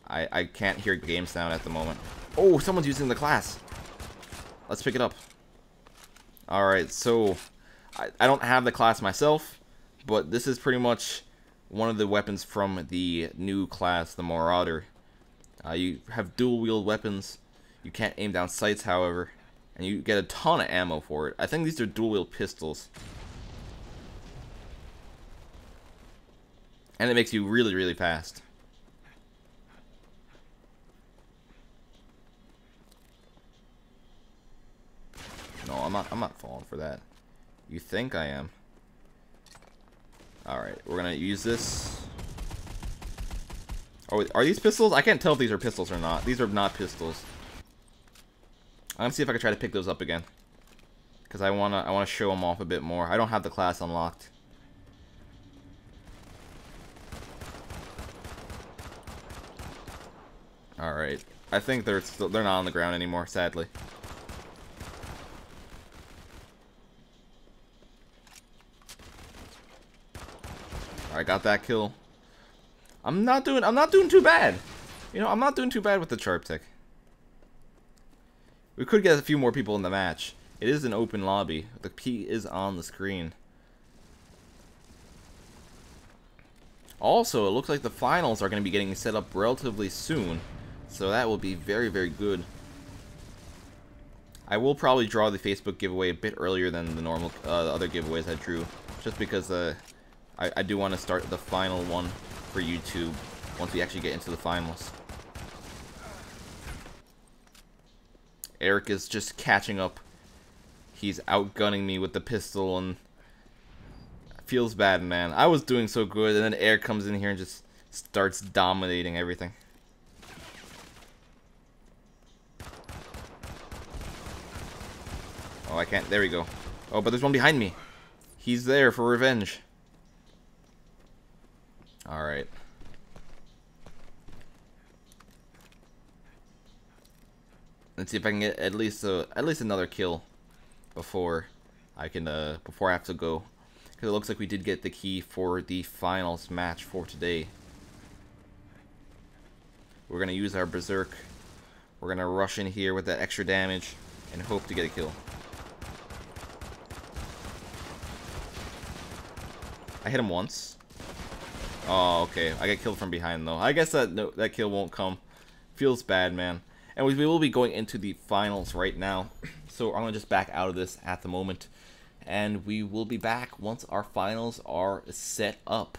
I can't hear game sound at the moment. Oh, someone's using the class. Let's pick it up. Alright, so I don't have the class myself, but this is pretty much one of the weapons from the new class, the Marauder. You have dual wield weapons. You can't aim down sights, however, and you get a ton of ammo for it. I think these are dual wield pistols. And it makes you really fast. No, I'm not falling for that. You think I am? Alright, we're gonna use this. Oh, are these pistols? I can't tell if these are pistols or not. These are not pistols. I'm gonna see if I can try to pick those up again, because I wanna show them off a bit more. I don't have the class unlocked. Alright, I think they're not on the ground anymore, sadly. Alright, got that kill. I'm not doing too bad. You know, I'm not doing too bad with the sharp tech. We could get a few more people in the match. It is an open lobby. The P is on the screen. Also, it looks like the finals are going to be getting set up relatively soon, so that will be very good. I will probably draw the Facebook giveaway a bit earlier than the normal other giveaways I drew, just because I do want to start the final one for YouTube once we actually get into the finals. Eric is just catching up. He's outgunning me with the pistol, and it feels bad, man. I was doing so good, and then Air comes in here and just starts dominating everything. Oh, I can't. There we go. Oh, but there's one behind me. He's there for revenge. Alright. Let's see if I can get at least another kill before I have to go. Because it looks like we did get the key for the finals match for today. We're gonna use our berserk. We're gonna rush in here with that extra damage and hope to get a kill. I hit him once. Oh, okay. I got killed from behind, though. I guess that kill won't come. Feels bad, man. And we will be going into the finals right now. So I'm going to just back out of this at the moment. And we will be back once our finals are set up.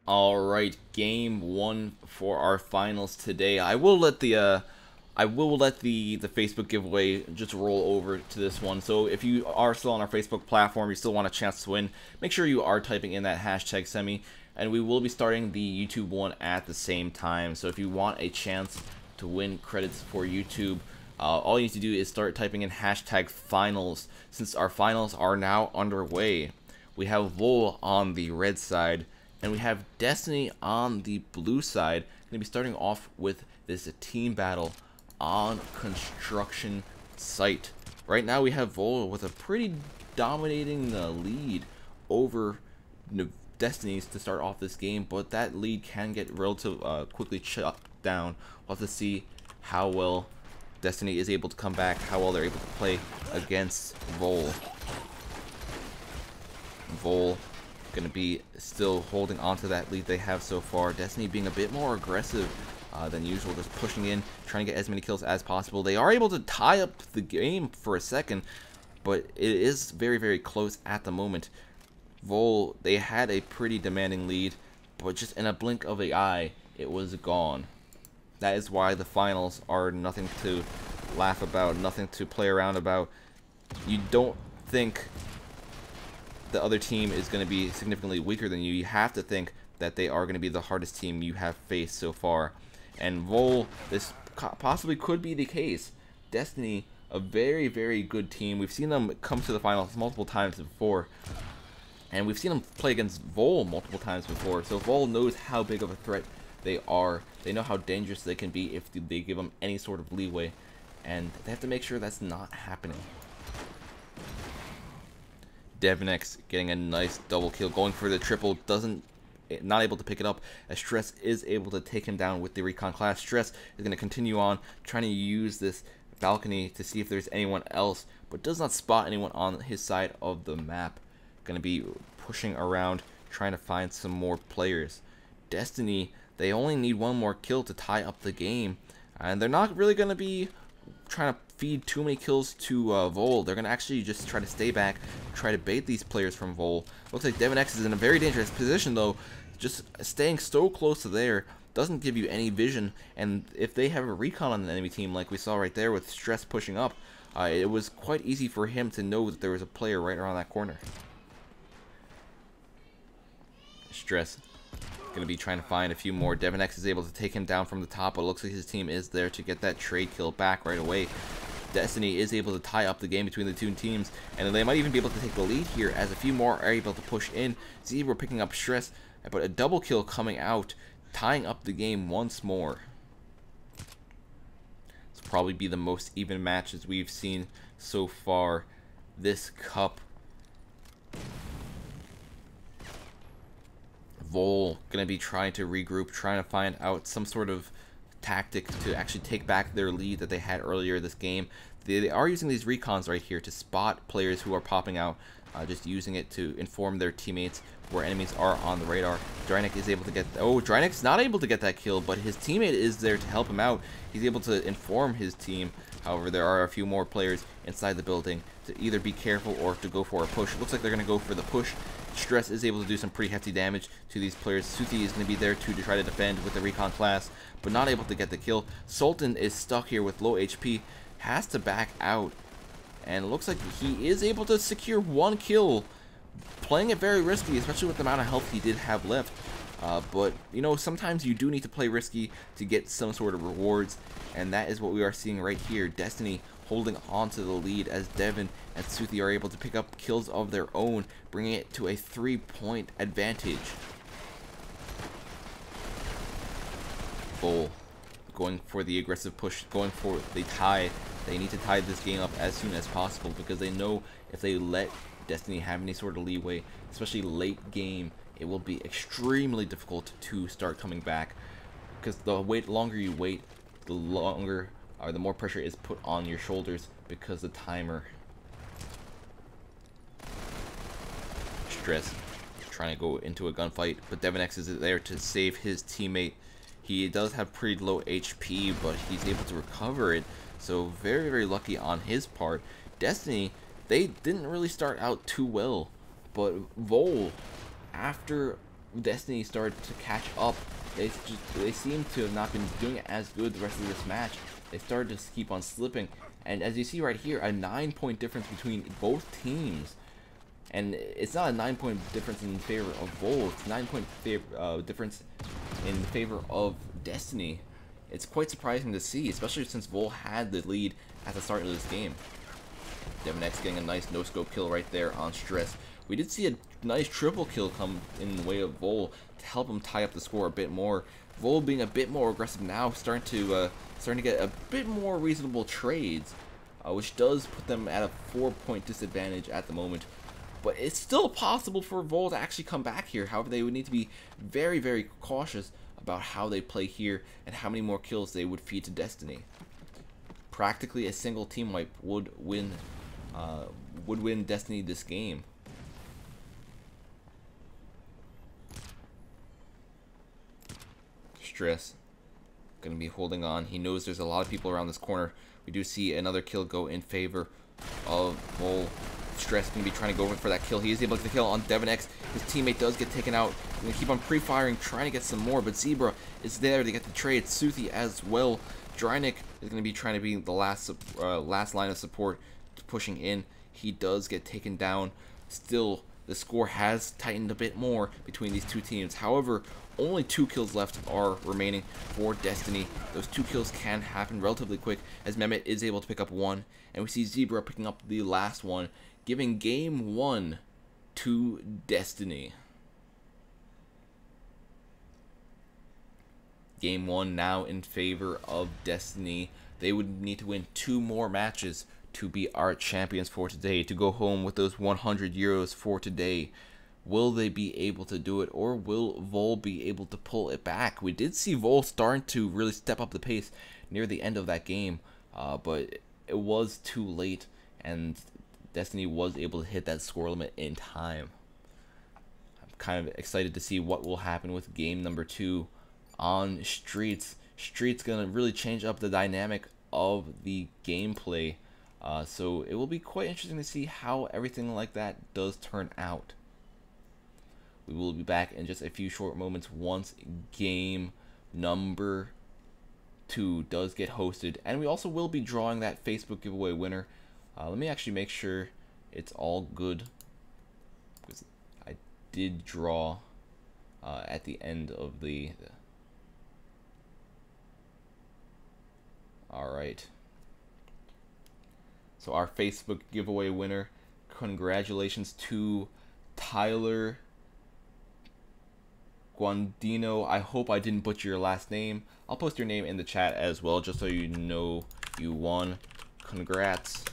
Alright, game one for our finals today. I will let the Facebook giveaway just roll over to this one. So if you are still on our Facebook platform, you still want a chance to win, make sure you are typing in that hashtag semi, and we will be starting the YouTube one at the same time. So if you want a chance to win credits for YouTube, all you need to do is start typing in hashtag finals, since our finals are now underway. We have Vol on the red side, and we have Destiny on the blue side. Going to be starting off with this team battle on construction site. Right now we have Vol with a pretty dominating lead over Destiny's to start off this game, but that lead can get relatively quickly shut down. We'll have to see how well Destiny is able to come back, how well they're able to play against Vol. Vol going to be still holding on to that lead they have so far. Destiny being a bit more aggressive than usual, just pushing in, trying to get as many kills as possible. They are able to tie up the game for a second, but it is very, very close at the moment. Vol, they had a pretty demanding lead, but just in a blink of an eye, it was gone. That is why the finals are nothing to laugh about, nothing to play around about. You don't think the other team is going to be significantly weaker than you. You have to think that they are going to be the hardest team you have faced so far. And Vol, this possibly could be the case. Destiny, a very, very good team. We've seen them come to the finals multiple times before, and we've seen them play against Vol multiple times before. So Vol knows how big of a threat they are. They know how dangerous they can be if they give them any sort of leeway, and they have to make sure that's not happening. Devinex getting a nice double kill, going for the triple, doesn't not able to pick it up, as Stress is able to take him down with the recon class. Stress is going to continue on trying to use this balcony to see if there's anyone else, but does not spot anyone on his side of the map. Going to be pushing around trying to find some more players. Destiny, they only need one more kill to tie up the game, and they're not really going to be trying to feed too many kills to Vol. They're going to actually just try to stay back, try to bait these players from Vol. Looks like Devin X is in a very dangerous position though. Just staying so close to there doesn't give you any vision, and if they have a recon on the enemy team like we saw right there with Stress pushing up, it was quite easy for him to know that there was a player right around that corner. Stress going to be trying to find a few more. Devin X is able to take him down from the top, but it looks like his team is there to get that trade kill back right away. Destiny is able to tie up the game between the two teams, and they might even be able to take the lead here as a few more are able to push in. Zebra picking up Stress, but a double kill coming out, tying up the game once more. This will probably be the most even matches we've seen so far this cup. Vol going to be trying to regroup, trying to find out some sort of tactic to actually take back their lead that they had earlier this game. They are using these recons right here to spot players who are popping out, just using it to inform their teammates where enemies are on the radar. Drynek is able to get... Oh, Drynek's not able to get that kill, but his teammate is there to help him out. He's able to inform his team. However, there are a few more players inside the building to either be careful or to go for a push. It looks like they're going to go for the push. Stress is able to do some pretty hefty damage to these players. Suthi is going to be there too to try to defend with the recon class, but not able to get the kill. Sultan is stuck here with low HP, has to back out, and it looks like he is able to secure one kill, playing it very risky, especially with the amount of health he did have left. But, you know, sometimes you do need to play risky to get some sort of rewards, and that is what we are seeing right here. Destiny holding on to the lead as Devin and Suthi are able to pick up kills of their own, bringing it to a 3-point advantage. Vol going for the aggressive push, going for the tie. They need to tie this game up as soon as possible because they know if they let Destiny have any sort of leeway, especially late game, it will be extremely difficult to start coming back, because the longer you wait, the longer or the more pressure is put on your shoulders because the timer. Stress trying to go into a gunfight, but Devin X is there to save his teammate. He does have pretty low HP, but he's able to recover it, so very, very lucky on his part. Destiny, they didn't really start out too well, but Vol, after Destiny started to catch up, they seem to have not been doing as good the rest of this match. They started to keep on slipping, and as you see right here, a 9-point difference between both teams. And it's not a 9-point difference in favor of Vol, it's a 9-point difference in favor of Destiny. It's quite surprising to see, especially since Vol had the lead at the start of this game. Devin X getting a nice no-scope kill right there on Stress. We did see a nice triple kill come in the way of Vol to help him tie up the score a bit more. Vol being a bit more aggressive now, starting to get a bit more reasonable trades, which does put them at a 4-point disadvantage at the moment. But it's still possible for Vol to actually come back here. However, they would need to be very, very cautious about how they play here and how many more kills they would feed to Destiny. Practically a single team wipe would win Destiny this game. Stress gonna be holding on. He knows there's a lot of people around this corner. We do see another kill go in favor of Vol. Stress gonna be trying to go in for that kill. He is able to kill on Devin X. His teammate does get taken out. Gonna keep on pre-firing, trying to get some more, but Zebra is there to get the trade. Suthi as well. Drynek is gonna be trying to be the last line of support, pushing in. He does get taken down. Still, the score has tightened a bit more between these two teams. However, only 2 kills left are remaining for Destiny. Those 2 kills can happen relatively quick as Mehmet is able to pick up 1, and we see Zebra picking up the last one, giving game 1 to Destiny. Game 1 now in favor of Destiny. They would need to win 2 more matches to be our champions for today, to go home with those 100 euros for today. Will they be able to do it, or will Vol be able to pull it back? We did see Vol starting to really step up the pace near the end of that game, but it was too late, and Destiny was able to hit that score limit in time. I'm kind of excited to see what will happen with game number 2 on Streets. Streets gonna really change up the dynamic of the gameplay, so it will be quite interesting to see how everything like that does turn out. We will be back in just a few short moments once game number 2 does get hosted, and we also will be drawing that Facebook giveaway winner. Let me actually make sure it's all good, because I did draw at the end of the... Alright. So our Facebook giveaway winner, congratulations to Tyler Guandino. I hope I didn't butcher your last name. I'll post your name in the chat as well, just so you know you won. Congrats.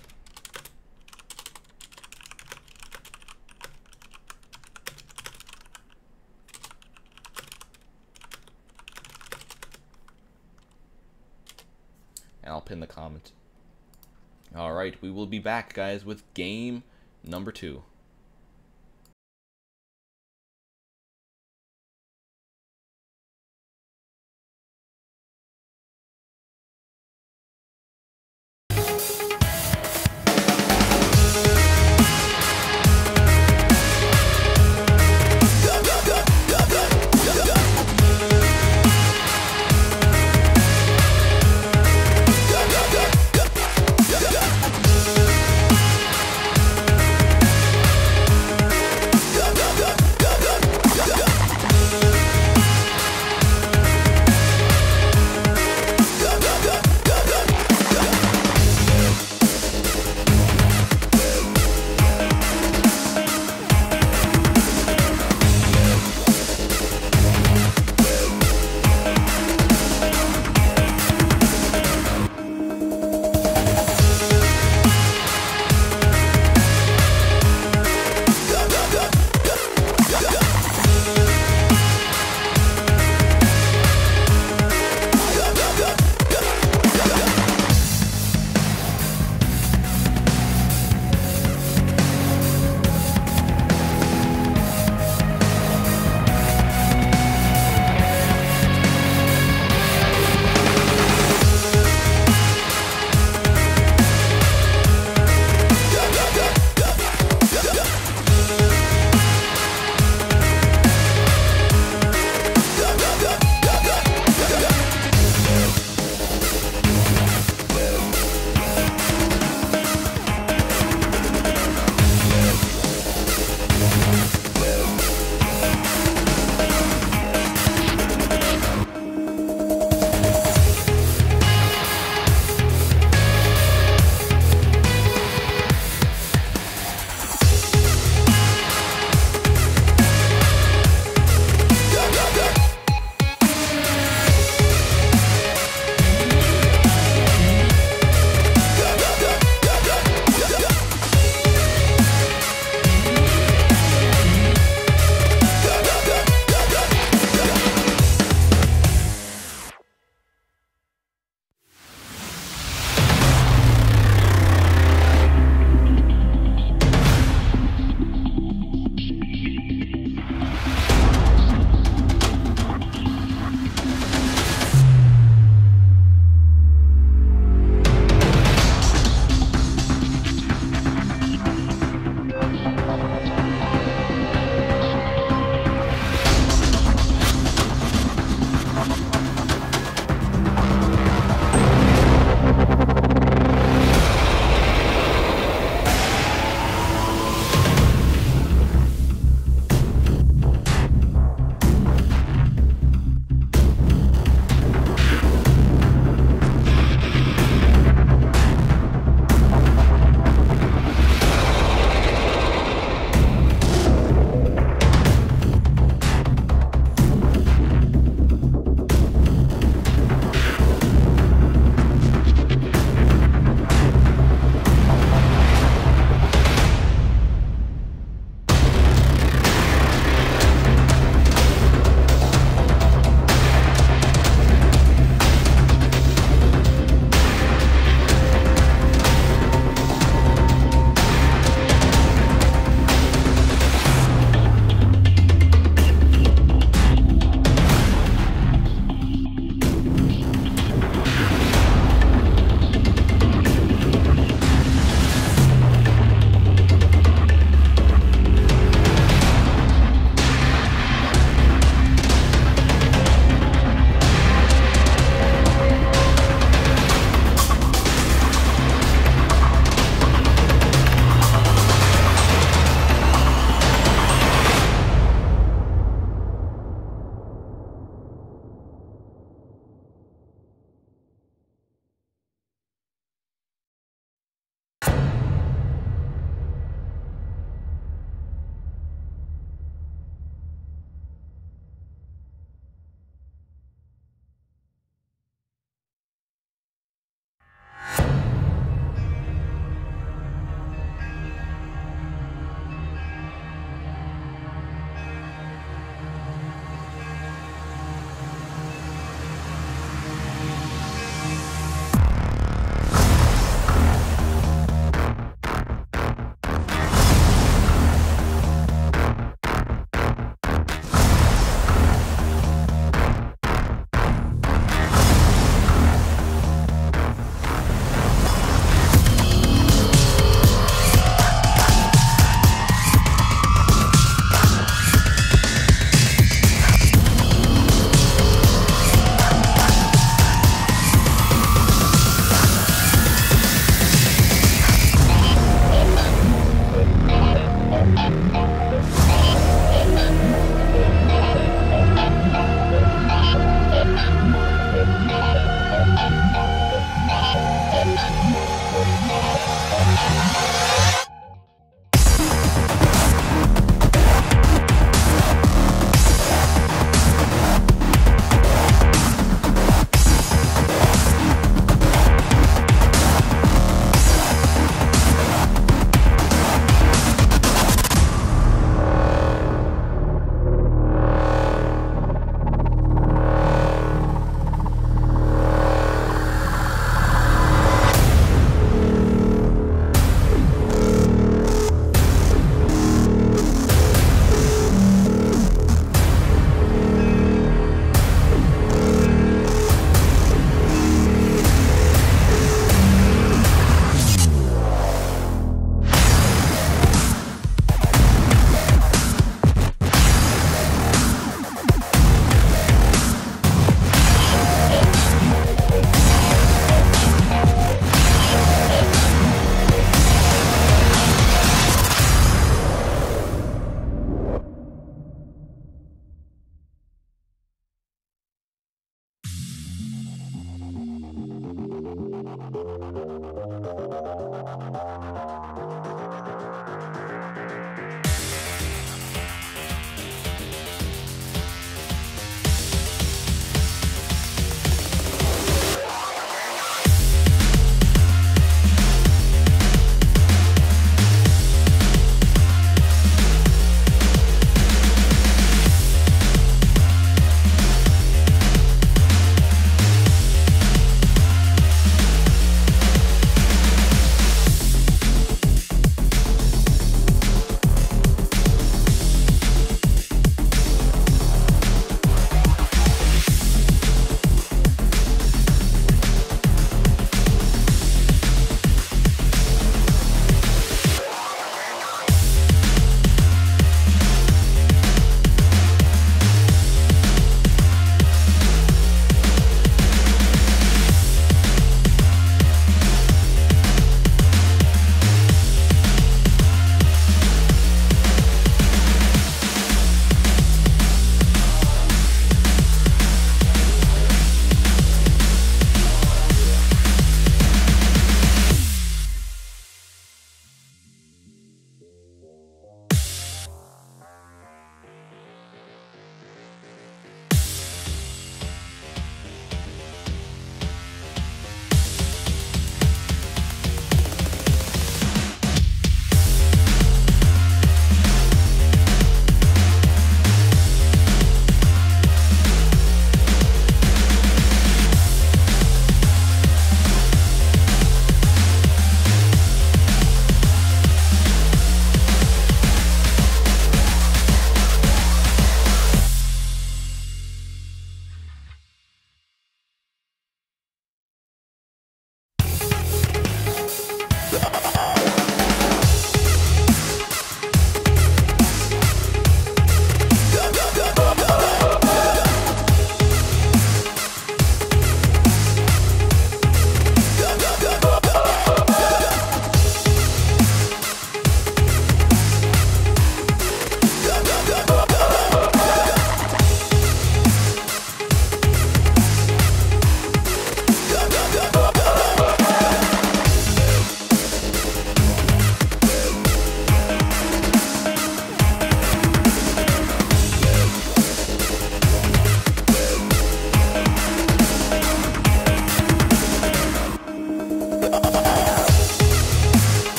And I'll pin the comment. Alright, we will be back, guys, with game number 2.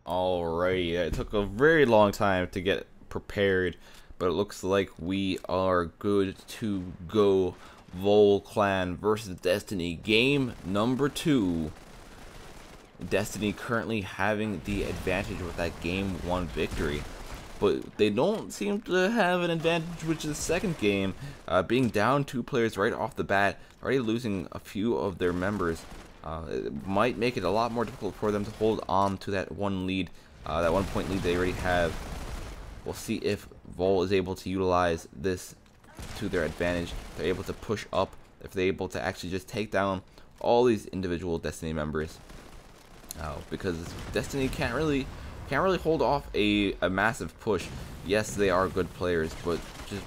Alrighty, it took a very long time to get prepared, but it looks like we are good to go. Vol Clan versus Destiny, game number 2. Destiny currently having the advantage with that game 1 victory, but they don't seem to have an advantage with the second game, being down 2 players right off the bat, already losing a few of their members. It might make it a lot more difficult for them to hold on to that 1 lead, that 1 point lead they already have. We'll see if Vol is able to utilize this to their advantage. They're able to push up, if they're able to actually just take down all these individual Destiny members. Because Destiny can't really can't really hold off a massive push. Yes, they are good players, but just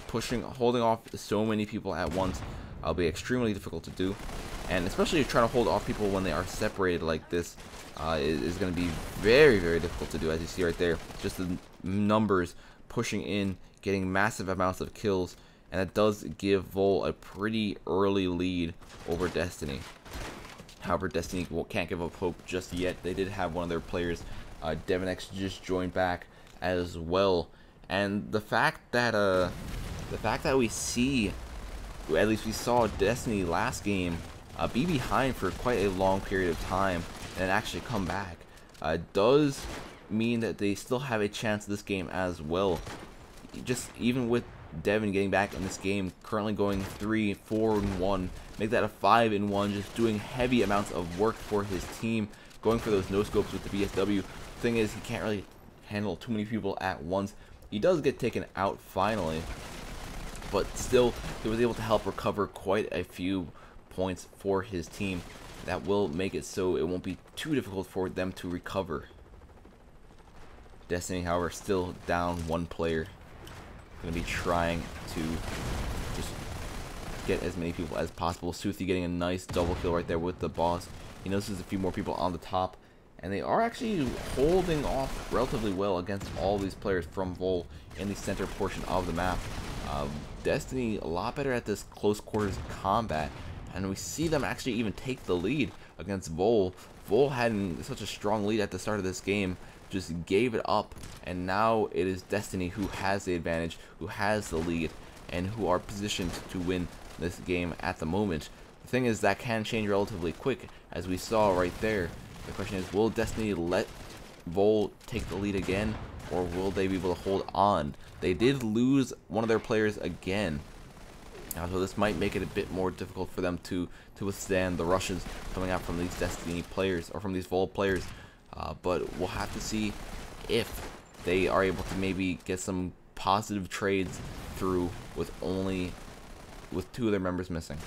holding off so many people at once will be extremely difficult to do. And especially trying to hold off people when they are separated like this is going to be very, very difficult to do, as you see right there. Just the numbers pushing in, getting massive amounts of kills, and that does give Vol a pretty early lead over Destiny. However, Destiny can't give up hope just yet. They did have one of their players, DevonX, just joined back as well. And the fact that we see, at least we saw Destiny last game be behind for quite a long period of time and actually come back does mean that they still have a chance this game as well. Just even with Devon getting back in this game, currently going 3-4-1, make that a 5-1, just doing heavy amounts of work for his team, going for those no scopes with the BSW. Thing is, he can't really handle too many people at once. He does get taken out finally, but still he was able to help recover quite a few points for his team. That will make it so it won't be too difficult for them to recover. Destiny, however, still down one player. Going to be trying to just get as many people as possible. Suthi getting a nice double kill right there with the boss. He notices a few more people on the top, and they are actually holding off relatively well against all these players from Vol in the center portion of the map. Destiny a lot better at this close quarters combat, and we see them actually even take the lead against Vol. Vol had such a strong lead at the start of this game, just gave it up, and now it is Destiny who has the advantage, who has the lead, and who are positioned to win this game at the moment. The thing is, that can change relatively quick, as we saw right there. The question is, will Destiny let Vol take the lead again, or will they be able to hold on? They did lose one of their players again, so this might make it a bit more difficult for them to withstand the rushes coming out from these Destiny players, or from these Vol players. But we'll have to see if they are able to maybe get some positive trades through with two of their members missing.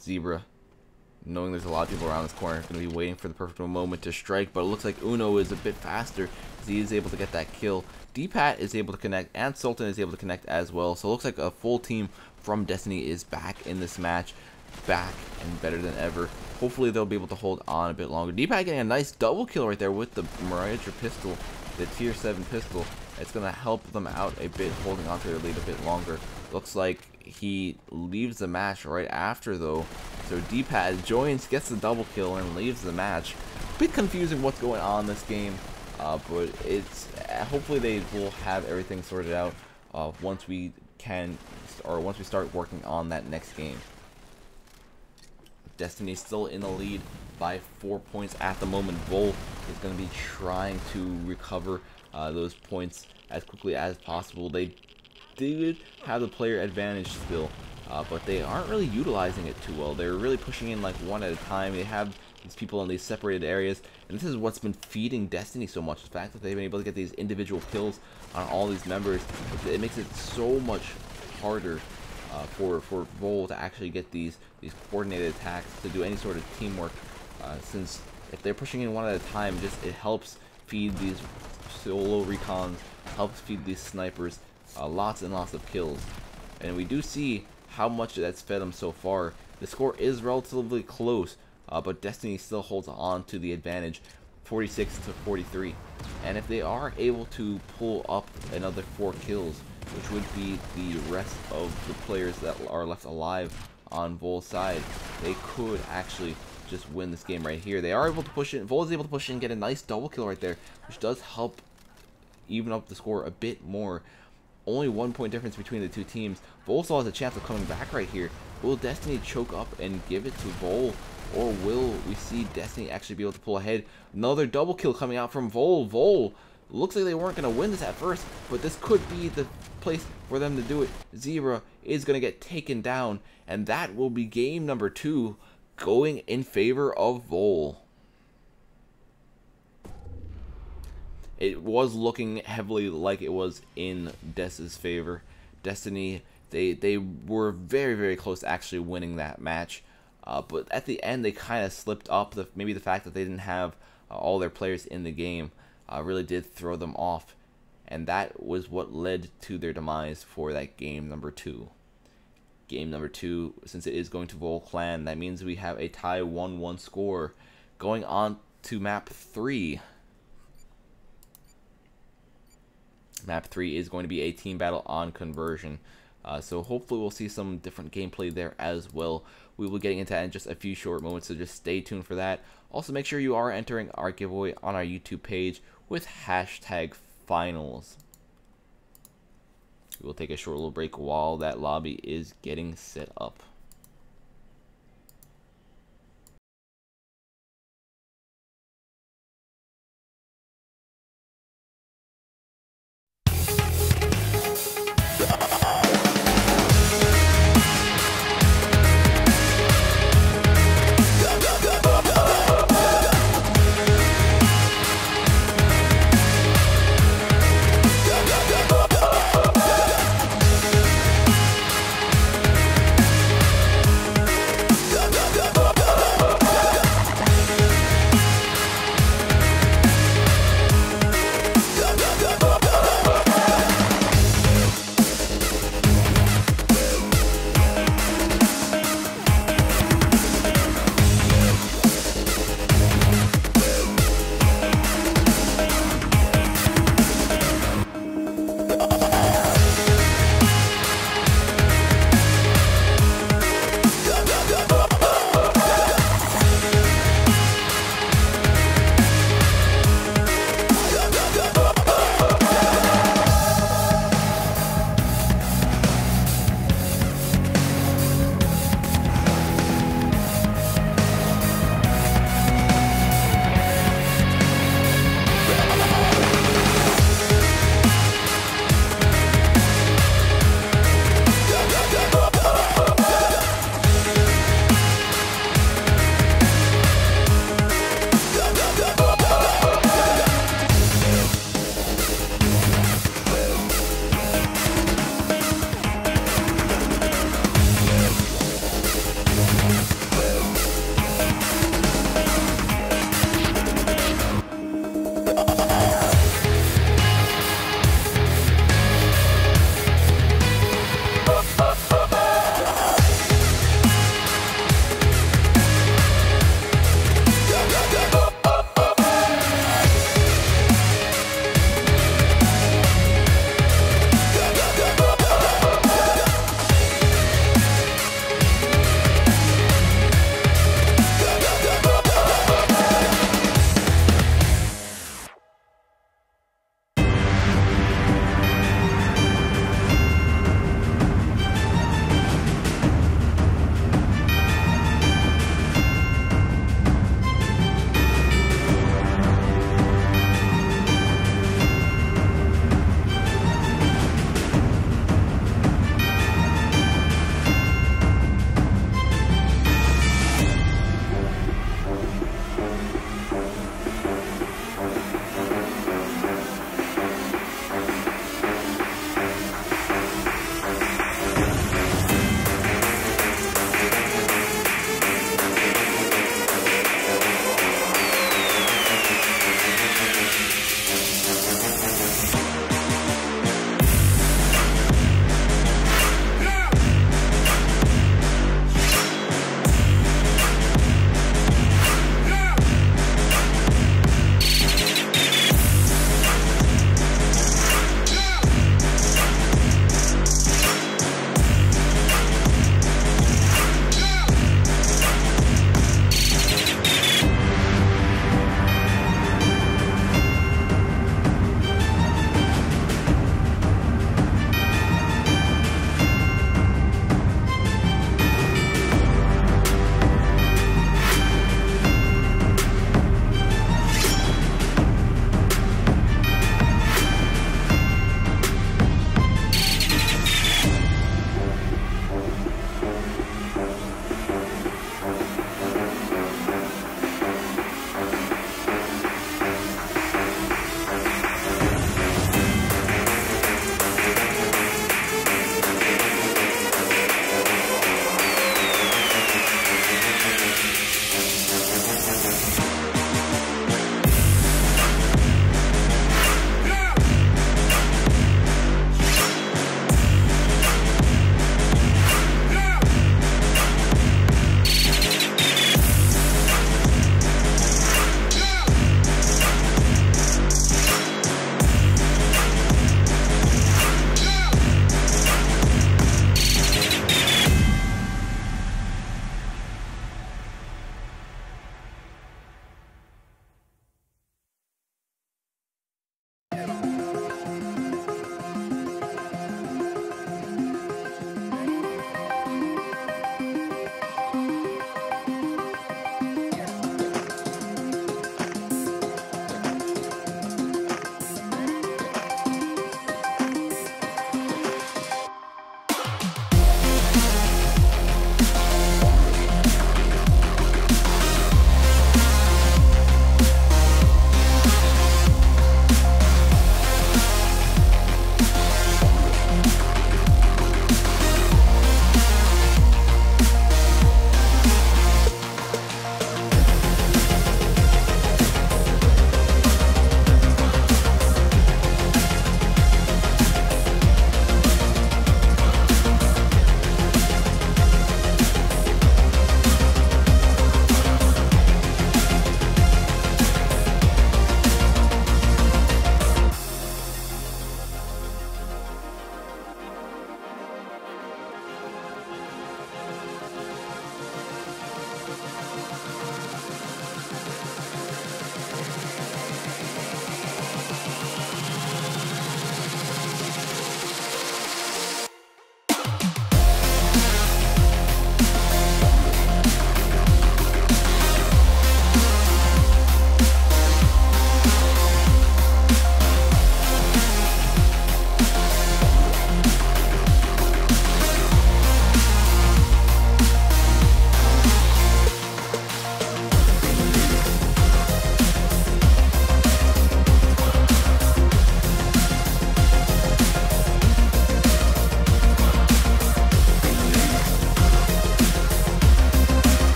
Zebra, knowing there's a lot of people around this corner, going to be waiting for the perfect moment to strike, but it looks like Uno is a bit faster as he is able to get that kill. D-Pat is able to connect, and Sultan is able to connect as well, so it looks like a full team from Destiny is back in this match, back and better than ever. Hopefully they'll be able to hold on a bit longer. D-Pat getting a nice double kill right there with the Mirage pistol, the tier 7 pistol. It's going to help them out a bit, holding on to their lead a bit longer. Looks like he leaves the match right after though. So D-Pat joins, gets the double kill, and leaves the match. A bit confusing what's going on in this game, but it's hopefully they will have everything sorted out once we start working on that next game. Destiny still in the lead by 4 points at the moment. Vol is going to be trying to recover those points as quickly as possible. They did have the player advantage still, but they aren't really utilizing it too well. They're really pushing in like one at a time. They have these people in these separated areas, and this is what's been feeding Destiny so much. The fact that they've been able to get these individual kills on all these members, it makes it so much harder for Vol to actually get these coordinated attacks, to do any sort of teamwork, since if they're pushing in one at a time, it helps feed these solo recons, helps feed these snipers lots and lots of kills. And we do see how much that's fed them so far. The score is relatively close, but Destiny still holds on to the advantage, 46-43. And if they are able to pull up another 4 kills, which would be the rest of the players that are left alive on Vol's side, they could actually just win this game right here. They are able to push it. Vol is able to push it and get a nice double kill right there, which does help even up the score a bit more. Only 1 point difference between the two teams. Vol still has a chance of coming back right here. Will Destiny choke up and give it to Vol, or will we see Destiny actually be able to pull ahead? Another double kill coming out from Vol. Vol looks like they weren't going to win this at first, but this could be the place for them to do it. Zebra is going to get taken down, and that will be game number 2 going in favor of Vol. It was looking heavily like it was in Dest's favor. Destiny, they were very, very close to actually winning that match. But at the end, they kind of slipped up. Maybe the fact that they didn't have all their players in the game really did throw them off. And that was what led to their demise for that game number 2. Game number 2, since it is going to Volclan, that means we have a tie 1-1 score. Going on to map 3. Map 3 is going to be a team battle on conversion. So hopefully we'll see some different gameplay there as well. We will be getting into that in just a few short moments, so just stay tuned for that. Also, make sure you are entering our giveaway on our YouTube page with hashtag finals. We will take a short little break while that lobby is getting set up.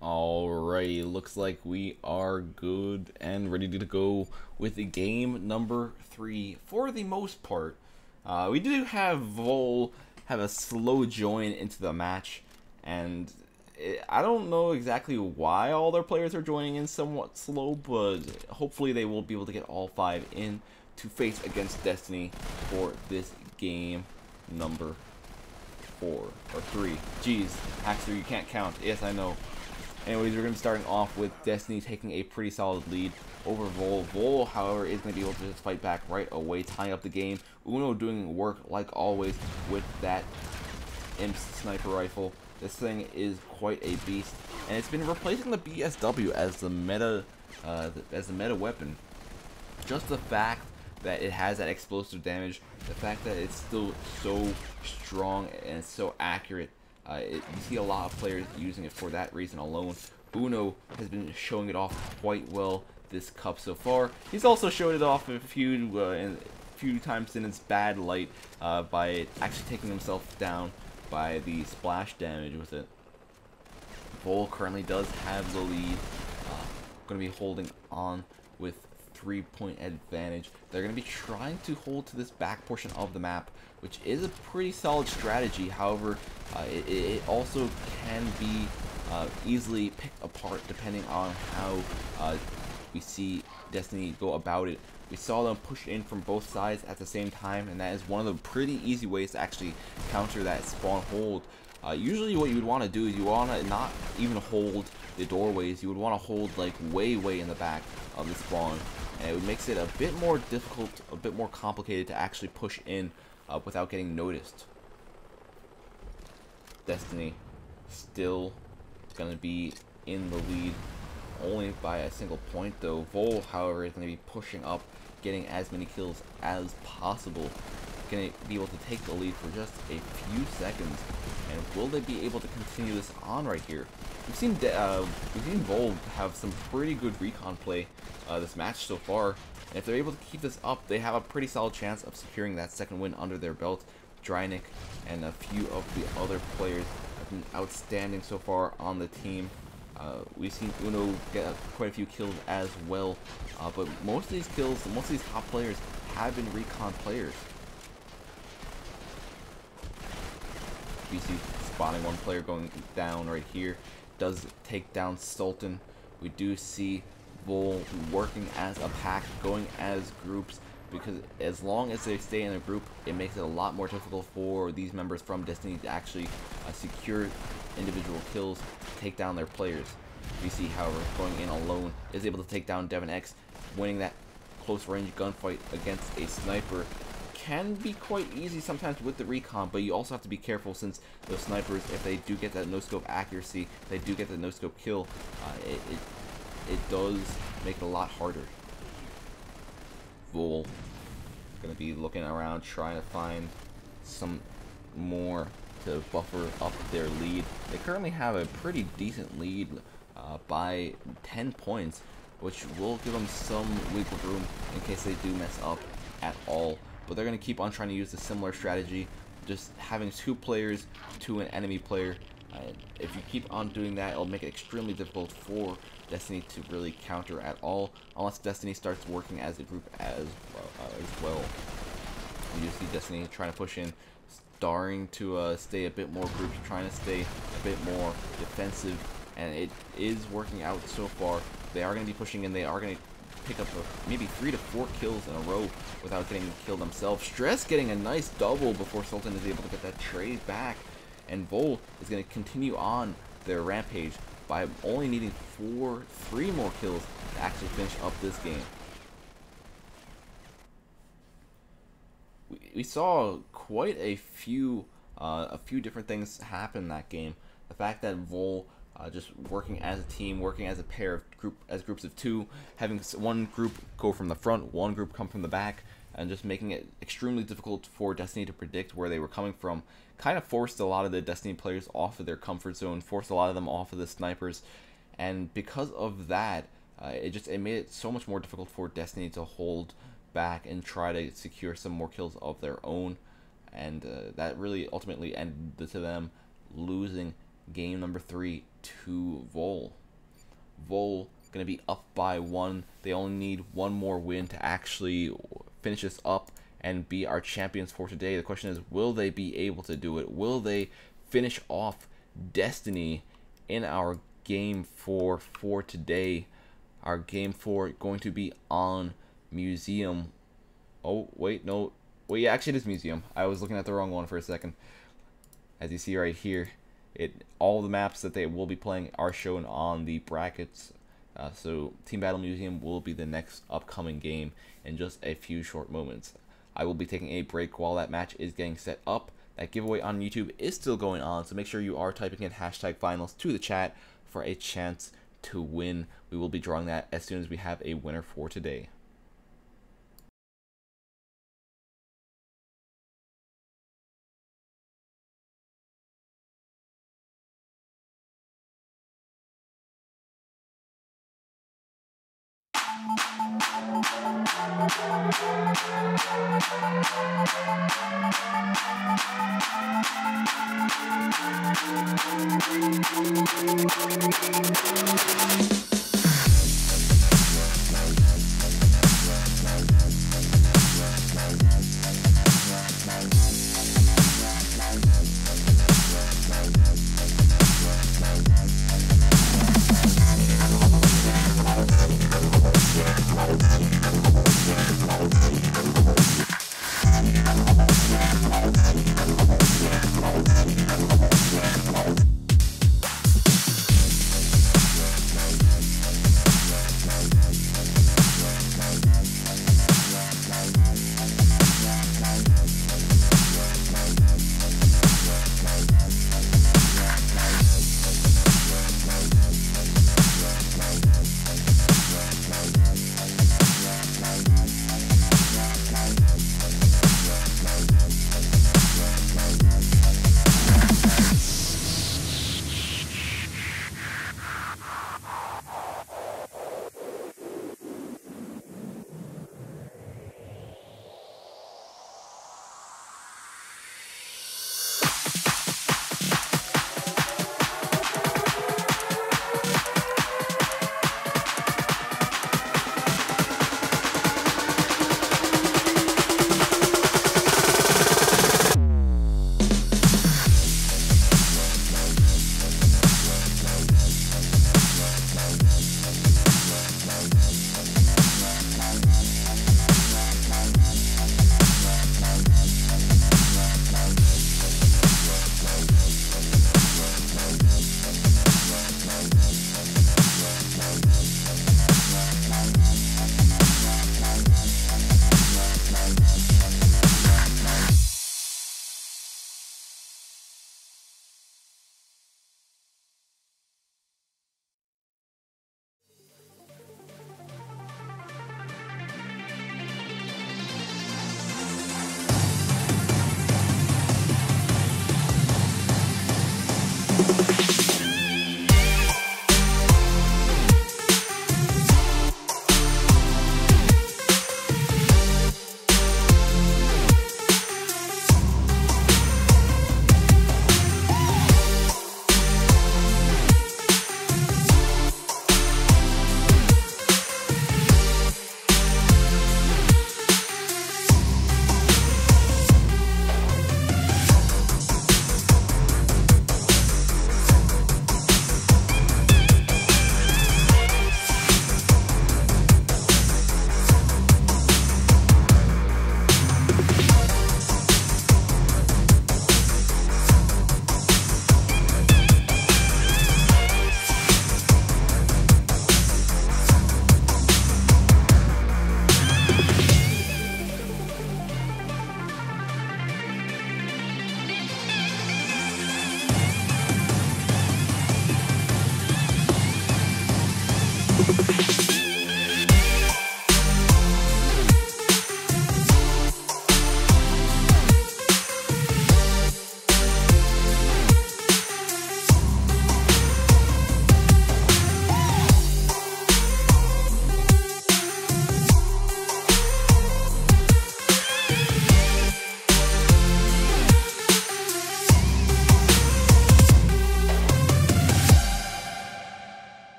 Alrighty, looks like we are good and ready to go with the game number 3 for the most part. We do have Vol have a slow join into the match, and I don't know exactly why all their players are joining in somewhat slow, but hopefully they will be able to get all 5 in to face against Destiny for this game number 4 or 3. Jeez, Hackster, you can't count. Yes, I know. Anyways, we're going to be starting off with Destiny taking a pretty solid lead over Vol. Vol, however, is going to be able to just fight back right away, tying up the game. Uno doing work like always with that Imp's sniper rifle. This thing is quite a beast, and it's been replacing the BSW as the meta weapon. Just the fact that it has that explosive damage, the fact that it's still so strong and so accurate, you see a lot of players using it for that reason alone. Uno has been showing it off quite well this cup so far. He's also showed it off a few times in its bad light by actually taking himself down by the splash damage with it. Vol currently does have the lead. Going to be holding on with 3-point advantage. They're going to be trying to hold to this back portion of the map, which is a pretty solid strategy. However, it also can be easily picked apart depending on how we see Destiny go about it. We saw them push in from both sides at the same time, and that is one of the pretty easy ways to actually counter that spawn hold. Usually what you would want to do is you want to not even hold the doorways, you would want to hold like way in the back of the spawn, and it makes it a bit more difficult, a bit more complicated to actually push in without getting noticed. Destiny still going to be in the lead only by a single point though. Vol, however, is going to be pushing up, getting as many kills as possible, going to be able to take the lead for just a few seconds. And will they be able to continue this on right here? We've seen Vol have some pretty good recon play this match so far, and if they're able to keep this up, they have a pretty solid chance of securing that second win under their belt. Drynick and a few of the other players have been outstanding so far on the team. We've seen Uno get quite a few kills as well, but most of these kills, most of these top players have been recon players. BC spotting one player going down right here, does take down Sultan. We do see Vol working as a pack, going as groups, because as long as they stay in a group, it makes it a lot more difficult for these members from Destiny to actually secure individual kills, take down their players. BC, however, going in alone, is able to take down Devon X, winning that close range gunfight against a sniper. Can be quite easy sometimes with the recon, but you also have to be careful, since those snipers, if they do get that no-scope accuracy, they do get the no-scope kill, it does make it a lot harder. Vol going to be looking around, trying to find some more to buffer up their lead. They currently have a pretty decent lead by 10 points, which will give them some wiggle room in case they do mess up at all. But they're going to keep on trying to use a similar strategy, just having two players to an enemy player. If you keep on doing that, it'll make it extremely difficult for Destiny to really counter at all, unless Destiny starts working as a group as well. You see Destiny trying to push in, starting to stay a bit more grouped, trying to stay a bit more defensive, and it is working out so far. They are going to be pushing in, they are going to pick up maybe 3 to 4 kills in a row without getting killed themselves. Stress getting a nice double before Sultan is able to get that trade back, and Vol is going to continue on their rampage by only needing 3 more kills to actually finish up this game. We saw quite a few different things happen in that game. The fact that Vol just working as a team, working as a pair of groups of 2, having one group go from the front, one group come from the back, and just making it extremely difficult for Destiny to predict where they were coming from, kind of forced a lot of the Destiny players off of their comfort zone, forced a lot of them off of the snipers, and because of that, it made it so much more difficult for Destiny to hold back and try to secure some more kills of their own, and that really ultimately ended to them losing game number 3 to Vol. Vol going to be up by 1. They only need one more win to actually finish this up and be our champions for today. The question is, will they be able to do it? Will they finish off Destiny in our game 4 for today? Our game 4 going to be on Museum. Oh, wait, no. Wait, yeah, actually it is Museum. I was looking at the wrong one for a second. As you see right here, all the maps that they will be playing are shown on the brackets. So Team Battle Museum will be the next upcoming game in just a few short moments. I will be taking a break while that match is getting set up. That giveaway on YouTube is still going on, so make sure you are typing in #finals to the chat for a chance to win. We will be drawing that as soon as we have a winner for today.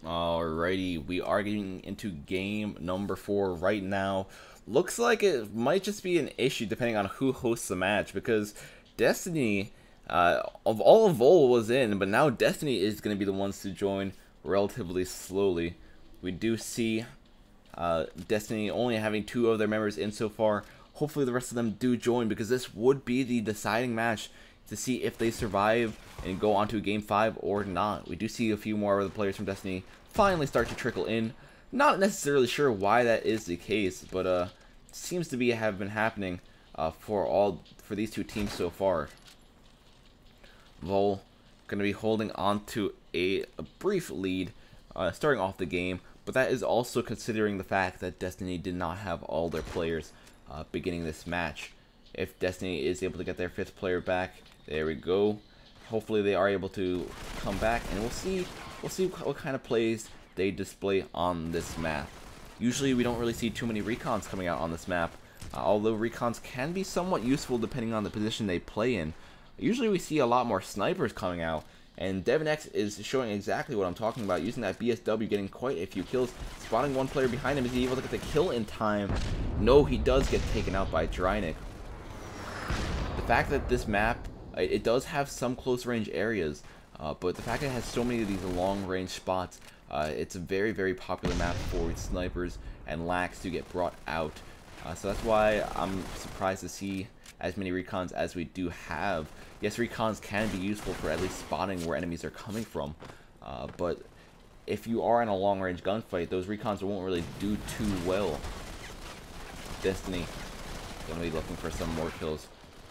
Alrighty, we are getting into game number 4 right now. Looks like it might just be an issue depending on who hosts the match, because Destiny, of all of Vol was in, but now Destiny is going to be the ones to join relatively slowly. We do see Destiny only having 2 of their members in so far. Hopefully the rest of them do join, because this would be the deciding match to see if they survive and go on to Game 5 or not. We do see a few more of the players from Destiny finally start to trickle in. Not necessarily sure why that is the case, but seems to have been happening for these 2 teams so far. Vol going to be holding on to a brief lead starting off the game, but that is also considering the fact that Destiny did not have all their players beginning this match. If Destiny is able to get their 5th player back, there we go. Hopefully they are able to come back, and we'll see what kind of plays they display on this map. Usually we don't really see too many recons coming out on this map, although recons can be somewhat useful depending on the position they play in. Usually we see a lot more snipers coming out, and DevonX is showing exactly what I'm talking about, using that BSW, getting quite a few kills, spotting one player behind him. Is he able to get the kill in time? No, he does get taken out by Drynick. The fact that this map, it does have some close range areas, but the fact that it has so many of these long range spots, it's a very, very popular map for snipers and lax to get brought out. So that's why I'm surprised to see as many recons as we do have. Yes, recons can be useful for at least spotting where enemies are coming from, but if you are in a long range gunfight, those recons won't really do too well. Destiny gonna be looking for some more kills,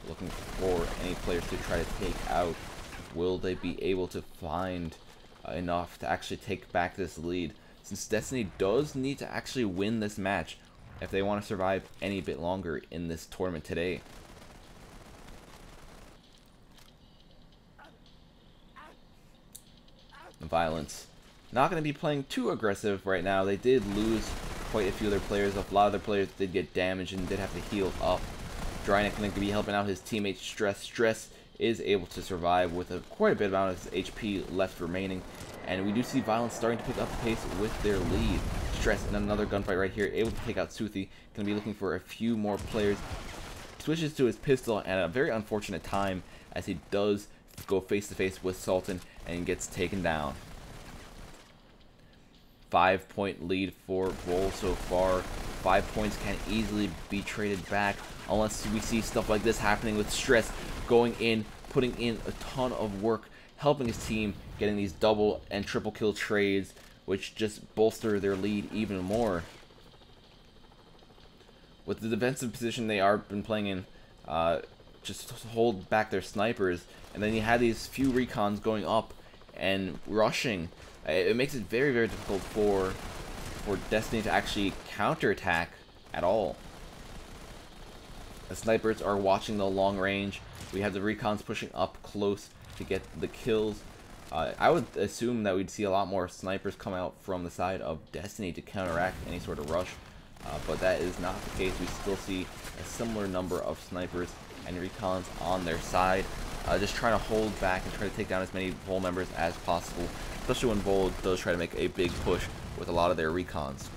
looking for any players to try to take out. Will they be able to find enough to actually take back this lead, since Destiny does need to actually win this match if they want to survive any bit longer in this tournament today. The Violence not going to be playing too aggressive right now. They did lose quite a few of their players. A lot of their players did get damaged and did have to heal up. Drynick going to be helping out his teammate Stress. Stress is able to survive with quite a bit amount of his HP left remaining, and we do see Violence starting to pick up the pace with their lead. Stress in another gunfight right here, able to take out Suthi. Going to be looking for a few more players. Switches to his pistol at a very unfortunate time, as he does go face to face with Sultan and gets taken down. 5-point lead for Vol so far. 5 points can easily be traded back unless we see stuff like this happening with Stress going in, putting in a ton of work, helping his team, getting these double and triple kill trades, which just bolster their lead even more. With the defensive position they are been playing in, just to hold back their snipers, and then you had these few recons going up and rushing. It makes it very, very difficult for Destiny to actually counterattack at all. The snipers are watching the long range. We have the recons pushing up close to get the kills. I would assume that we'd see a lot more snipers come out from the side of Destiny to counteract any sort of rush, but that is not the case. We still see a similar number of snipers and recons on their side, just trying to hold back and try to take down as many Vol members as possible, especially when Vol does try to make a big push with a lot of their recons.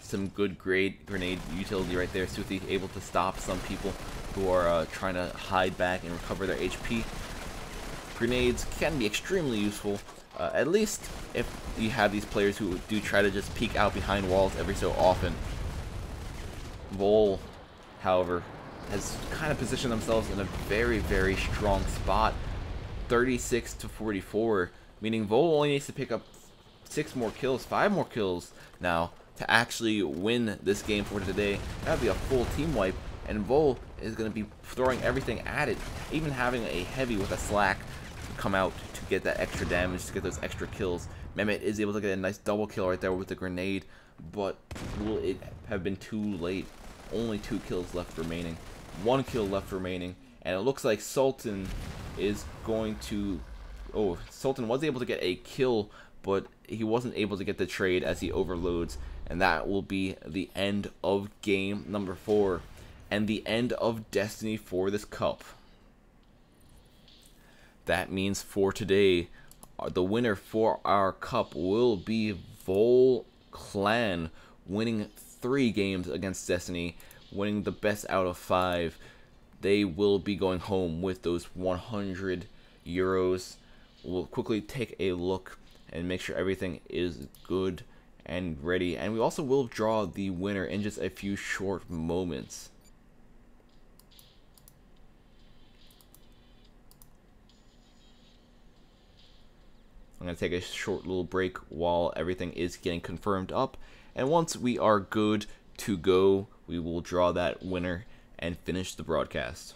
Some good grenade utility right there. Suthi able to stop some people who are trying to hide back and recover their HP. Grenades can be extremely useful, at least if you have these players who do try to just peek out behind walls every so often. Vol, however, has kind of positioned themselves in a very, very strong spot. 36 to 44, meaning Vol only needs to pick up 5 more kills now to actually win this game for today. That would be a full team wipe, and Vol is going to be throwing everything at it, even having a heavy with a slack come out to get that extra damage, to get those extra kills. Mehmet is able to get a nice double kill right there with the grenade, but will it have been too late? Only 2 kills left remaining. 1 kill left remaining, and it looks like Sultan is going to... Oh, Sultan was able to get a kill, but he wasn't able to get the trade as he overloads, and that will be the end of game number 4 and the end of Destiny for this cup. That means for today, the winner for our cup will be Vol Clan, winning 3 games against Destiny, winning the best out of 5. They will be going home with those 100 euros. We'll quickly take a look and make sure everything is good and ready, and we also will draw the winner in just a few short moments. I'm going to take a short little break while everything is getting confirmed up, and once we are good to go, we will draw that winner and finish the broadcast.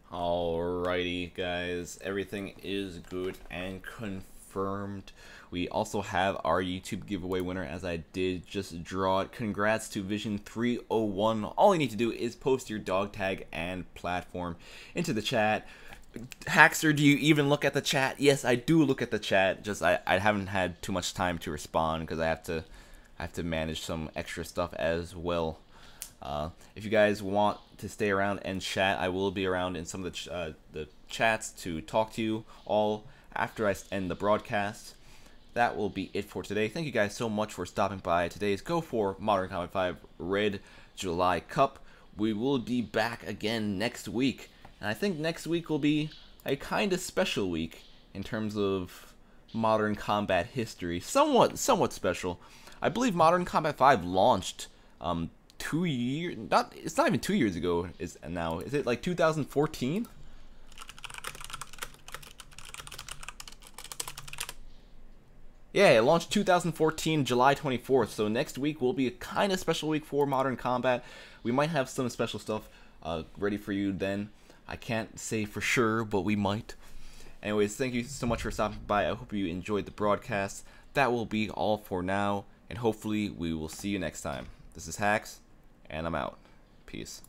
Alrighty guys, everything is good and confirmed. We also have our YouTube giveaway winner, as I did just draw it. Congrats to Vision301. All you need to do is post your dog tag and platform into the chat. Hackster, do you even look at the chat? Yes, I do look at the chat. Just I haven't had too much time to respond because I have to manage some extra stuff as well. If you guys want to stay around and chat, I will be around in some of the chats to talk to you all after I end the broadcast. That will be it for today. Thank you guys so much for stopping by today's Go4 Modern Combat 5 Red July Cup. We will be back again next week, and I think next week will be a kind of special week in terms of Modern Combat history. Somewhat special. I believe Modern Combat 5 launched 2 years. It's not even 2 years ago. Is it like 2014? Yeah, it launched 2014, July 24th, so next week will be a kind of special week for Modern Combat. We might have some special stuff ready for you then. I can't say for sure, but we might. Anyways, thank you so much for stopping by. I hope you enjoyed the broadcast. That will be all for now, and hopefully we will see you next time. This is Hacks, and I'm out. Peace.